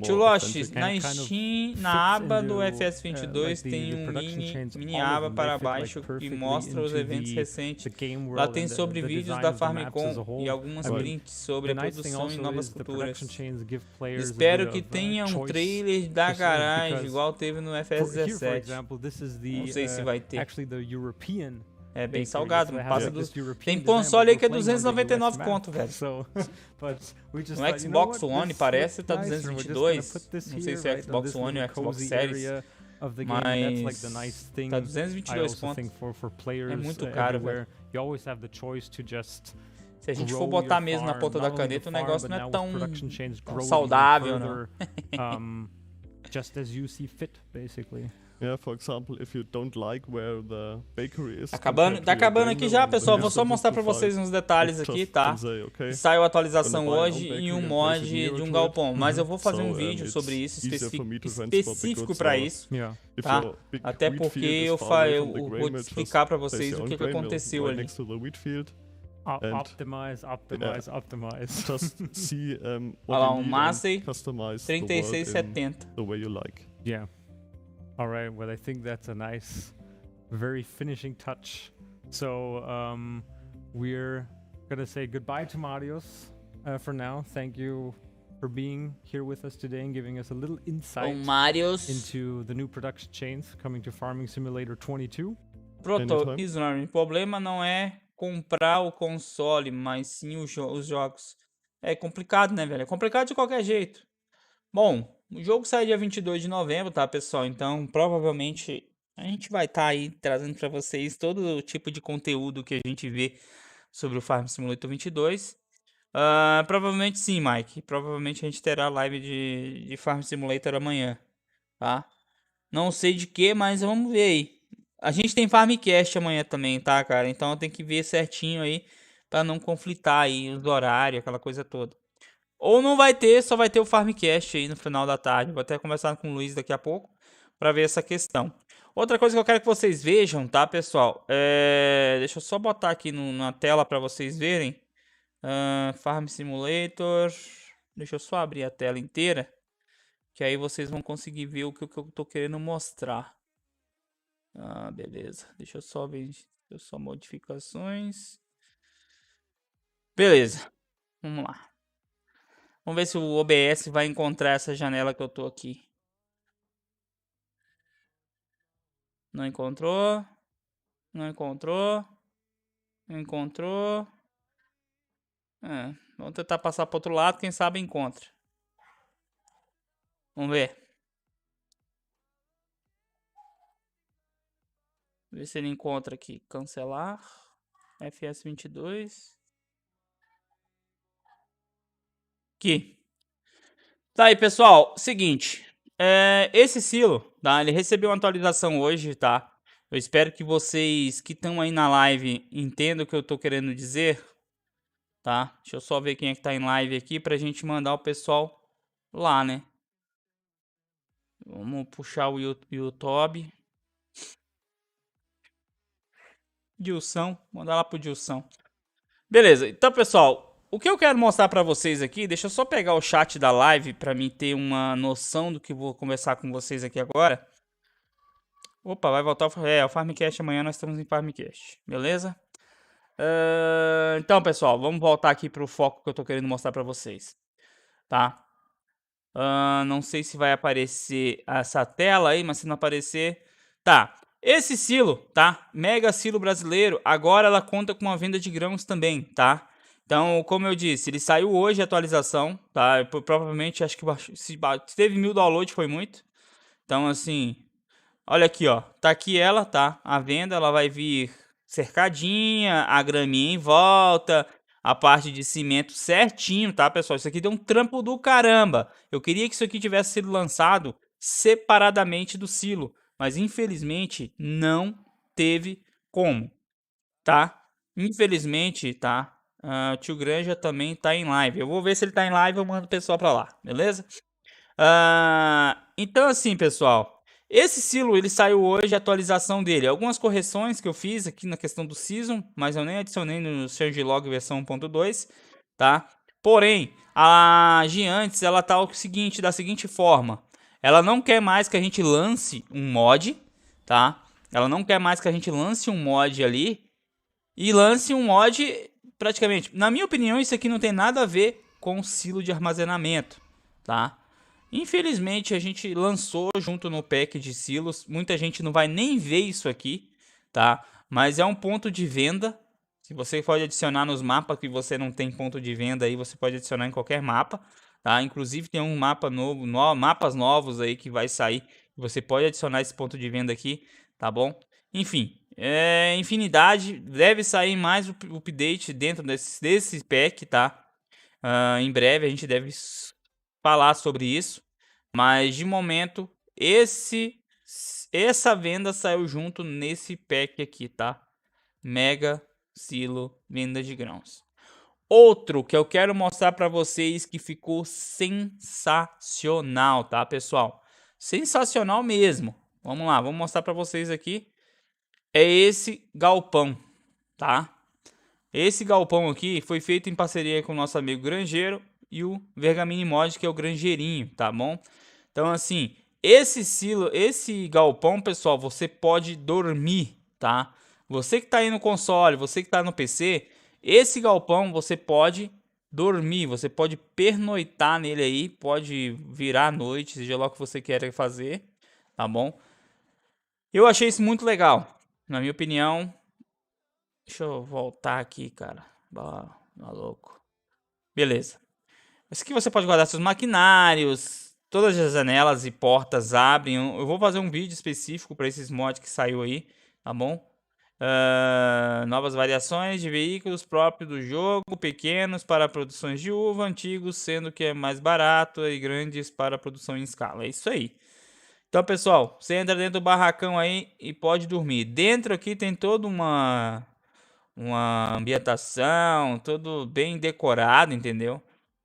Tio Lost, na Steam, na aba do FS22 tem um mini aba para baixo que mostra os eventos recentes. Lá tem sobre vídeos da Farmcom e algumas prints sobre a produção e novas culturas. Espero que tenha um trailer da garagem igual teve no FS17. Não sei se vai ter. É bem salgado, passa dos... Tem console aí que é 299 conto, velho. No Xbox One parece que tá 222. Não sei se é Xbox One ou Xbox Series. Mas tá 222 conto. É muito caro, velho. Se a gente for botar mesmo na ponta da caneta, o negócio não é tão saudável, não. Just as you see fit, basically. Yeah, for example, if you don't like where the bakery is. Tá acabando aqui já, pessoal. Vou só mostrar pra vocês uns detalhes aqui, tá? Saiu a atualização hoje e um mod de um galpão. Mas eu vou fazer um vídeo sobre isso, específico pra isso, tá? Até porque eu vou explicar pra vocês o que aconteceu ali. Optimize. Just see olha lá, um Massey 3670. The way you like. Yeah. All right, well, I think that's a nice, very finishing touch. So we're gonna say goodbye to Marius for now. Thank you for being here with us today and giving us a little insight into the new production chains coming to Farming Simulator 22. Pronto, Islam, o problema não é comprar o console, mas sim os jogos. É complicado, né, velho? É complicado de qualquer jeito. Bom, o jogo sai dia 22 de novembro, tá, pessoal? Então, provavelmente, a gente vai estar aí trazendo para vocês todo o tipo de conteúdo que a gente vê sobre o Farm Simulator 22. Provavelmente sim, Mike. Provavelmente a gente terá live de Farm Simulator amanhã, tá? Não sei de que, mas vamos ver aí. A gente tem Farmcast amanhã também, tá, cara? Então eu tenho que ver certinho aí para não conflitar aí os horários, aquela coisa toda. Ou não vai ter, só vai ter o Farmcast aí no final da tarde. Vou até conversar com o Luiz daqui a pouco para ver essa questão. Outra coisa que eu quero que vocês vejam, tá, pessoal? Deixa eu só botar aqui na tela para vocês verem. Farm Simulator. Deixa eu só abrir a tela inteira. Que aí vocês vão conseguir ver o que eu tô querendo mostrar. Beleza. Deixa eu só ver. Deixa eu só modificações. Beleza. Vamos lá. Vamos ver se o OBS vai encontrar essa janela que eu tô aqui. Não encontrou. Não encontrou. Não encontrou. Vamos tentar passar pro outro lado, quem sabe encontra. Vamos ver. Ver se ele encontra aqui. Cancelar. FS22. Aqui. Tá aí, pessoal. Seguinte. Esse silo, tá? Ele recebeu uma atualização hoje, tá? Eu espero que vocês que estão aí na live entendam o que eu tô querendo dizer, tá? Deixa eu só ver quem é que tá em live aqui pra gente mandar o pessoal lá, né? Vamos puxar o YouTube. Dilson, mandar lá pro Dilson. Beleza, então pessoal, o que eu quero mostrar pra vocês aqui, deixa eu só pegar o chat da live pra mim ter uma noção do que eu vou conversar com vocês aqui agora. Opa, vai voltar o Farmcast, amanhã nós estamos em Farmcast, beleza? Então pessoal, vamos voltar aqui pro foco que eu tô querendo mostrar pra vocês, tá? Não sei se vai aparecer essa tela aí, mas se não aparecer... Tá, esse silo, tá? Mega silo brasileiro, agora ela conta com uma venda de grãos também, tá? Então, como eu disse, ele saiu hoje a atualização, tá? Provavelmente, acho que se teve 1000 downloads, foi muito. Então, assim, olha aqui, ó. Tá aqui ela, tá? A venda, ela vai vir cercadinha, a graminha em volta... A parte de cimento certinho, tá, pessoal? Isso aqui deu um trampo do caramba. Eu queria que isso aqui tivesse sido lançado separadamente do silo. Mas, infelizmente, não teve como, tá? Infelizmente, tá? O tio Granja também tá em live. Eu vou ver se ele tá em live e eu mando o pessoal pra lá, beleza? Então, assim, pessoal... Esse silo, ele saiu hoje, a atualização dele. Algumas correções que eu fiz aqui na questão do Season, mas eu nem adicionei no changelog versão 1.2, tá? Porém, a Giants, ela tá da seguinte forma. Ela não quer mais que a gente lance um mod, tá? Ela não quer mais que a gente lance um mod ali e lance um mod praticamente. Na minha opinião, isso aqui não tem nada a ver com o silo de armazenamento, tá? Infelizmente, a gente lançou junto no pack de silos. Muita gente não vai nem ver isso aqui, tá? Mas é um ponto de venda. Se você pode adicionar nos mapas que você não tem ponto de venda aí, você pode adicionar em qualquer mapa, tá? Inclusive tem um mapa novo, mapas novos aí que vai sair. Você pode adicionar esse ponto de venda aqui, tá bom? Enfim, infinidade. Deve sair mais update dentro desse pack, tá? Em breve a gente deve falar sobre isso, mas de momento essa venda saiu junto nesse pack aqui, tá? Mega silo venda de grãos. Outro que eu quero mostrar para vocês que ficou sensacional, tá, pessoal? Sensacional mesmo. Vamos lá, vamos mostrar para vocês aqui. É esse galpão, tá? Esse galpão aqui foi feito em parceria com o nosso amigo granjeiro e o Vergamini Mod, que é o granjeirinho, tá bom? Então, assim, esse galpão, pessoal, você pode dormir, tá? Você que tá aí no console, você que tá no PC, esse galpão você pode dormir, você pode pernoitar nele aí, pode virar à noite, seja lá o que você queira fazer, tá bom? Eu achei isso muito legal, na minha opinião. Deixa eu voltar aqui, cara. Maluco. Beleza. Isso aqui você pode guardar seus maquinários. Todas as janelas e portas abrem. Eu vou fazer um vídeo específico para esses mods que saiu aí, tá bom? Novas variações de veículos próprios do jogo. Pequenos para produções de uva. Antigos sendo que é mais barato. E grandes para produção em escala. É isso aí. Então, pessoal, você entra dentro do barracão aí e pode dormir. Dentro aqui tem toda uma ambientação, tudo bem decorado, entendeu?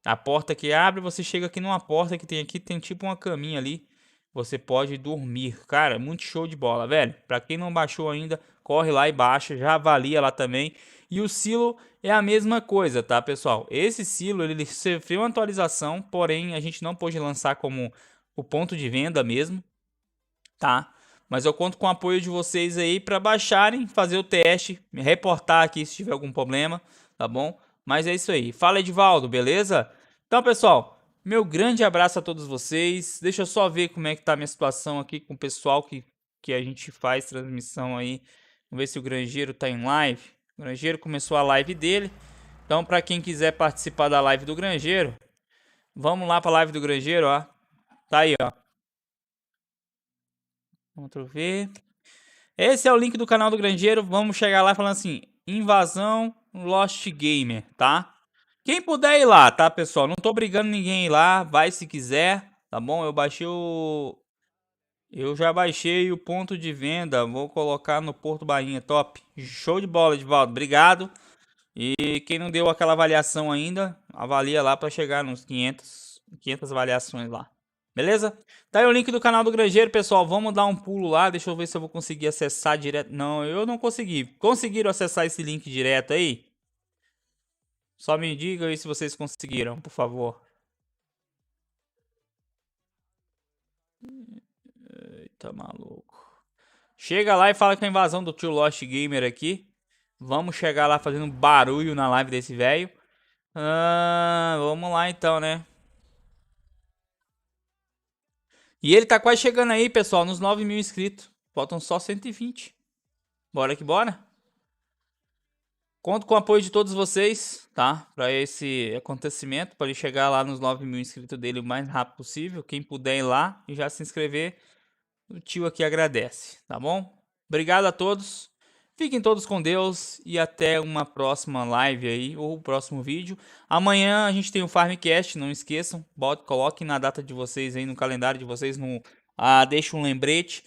A porta que abre, você chega aqui numa porta que tem aqui, tem tipo uma caminha ali. Você pode dormir. Cara, muito show de bola, velho. Pra quem não baixou ainda, corre lá e baixa, já avalia lá também. E o silo é a mesma coisa, tá, pessoal? Esse silo, ele sofreu uma atualização, porém a gente não pôde lançar como o ponto de venda mesmo, tá? Mas eu conto com o apoio de vocês aí para baixarem, fazer o teste, me reportar aqui se tiver algum problema, tá bom? Mas é isso aí. Fala, Edivaldo, beleza? Então, pessoal, meu grande abraço a todos vocês. Deixa eu só ver como é que tá a minha situação aqui com o pessoal que a gente faz transmissão aí Vamos ver se o Grangeiro tá em live. O Grangeiro começou a live dele. Então, para quem quiser participar da live do Grangeiro, vamos lá para a live do Grangeiro, ó. Tá aí, ó. Vamos ver. Esse é o link do canal do Grangeiro. Vamos chegar lá falando assim: invasão Lost Gamer, tá? Quem puder ir lá, tá, pessoal? Não tô brigando ninguém ir lá. Vai se quiser, tá bom? Eu já baixei o ponto de venda. Vou colocar no Porto Bahia. Top. Show de bola, Edvaldo. Obrigado. E quem não deu aquela avaliação ainda, avalia lá para chegar nos 500 avaliações lá. Beleza? Tá aí o link do canal do Grangeiro, pessoal. Vamos dar um pulo lá. Deixa eu ver se eu vou conseguir acessar direto. Não, eu não consegui. Conseguiram acessar esse link direto aí? Só me diga aí se vocês conseguiram, por favor. Eita, maluco. Chega lá e fala com a invasão do tio Lost Gamer aqui. Vamos chegar lá fazendo barulho na live desse velho. Vamos lá então, né? E ele tá quase chegando aí, pessoal, nos 9.000 inscritos. Faltam só 120. Bora que bora. Conto com o apoio de todos vocês, tá? Para esse acontecimento, para ele chegar lá nos 9.000 inscritos dele o mais rápido possível. Quem puder ir lá e já se inscrever, o tio aqui agradece, tá bom? Obrigado a todos. Fiquem todos com Deus e até uma próxima live aí, ou próximo vídeo. Amanhã a gente tem o Farmcast, não esqueçam. Coloquem na data de vocês aí, no calendário de vocês, deixa um lembrete.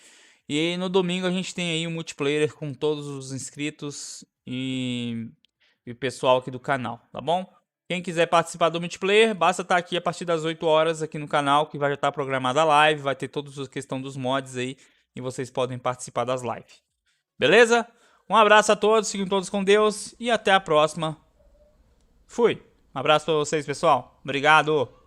E no domingo a gente tem aí o multiplayer com todos os inscritos e o pessoal aqui do canal, tá bom? Quem quiser participar do multiplayer, basta estar aqui a partir das 8 horas aqui no canal, que vai estar programada a live, vai ter toda a questão dos mods aí, e vocês podem participar das lives. Beleza? Um abraço a todos, fiquem todos com Deus e até a próxima. Fui. Um abraço para vocês, pessoal. Obrigado.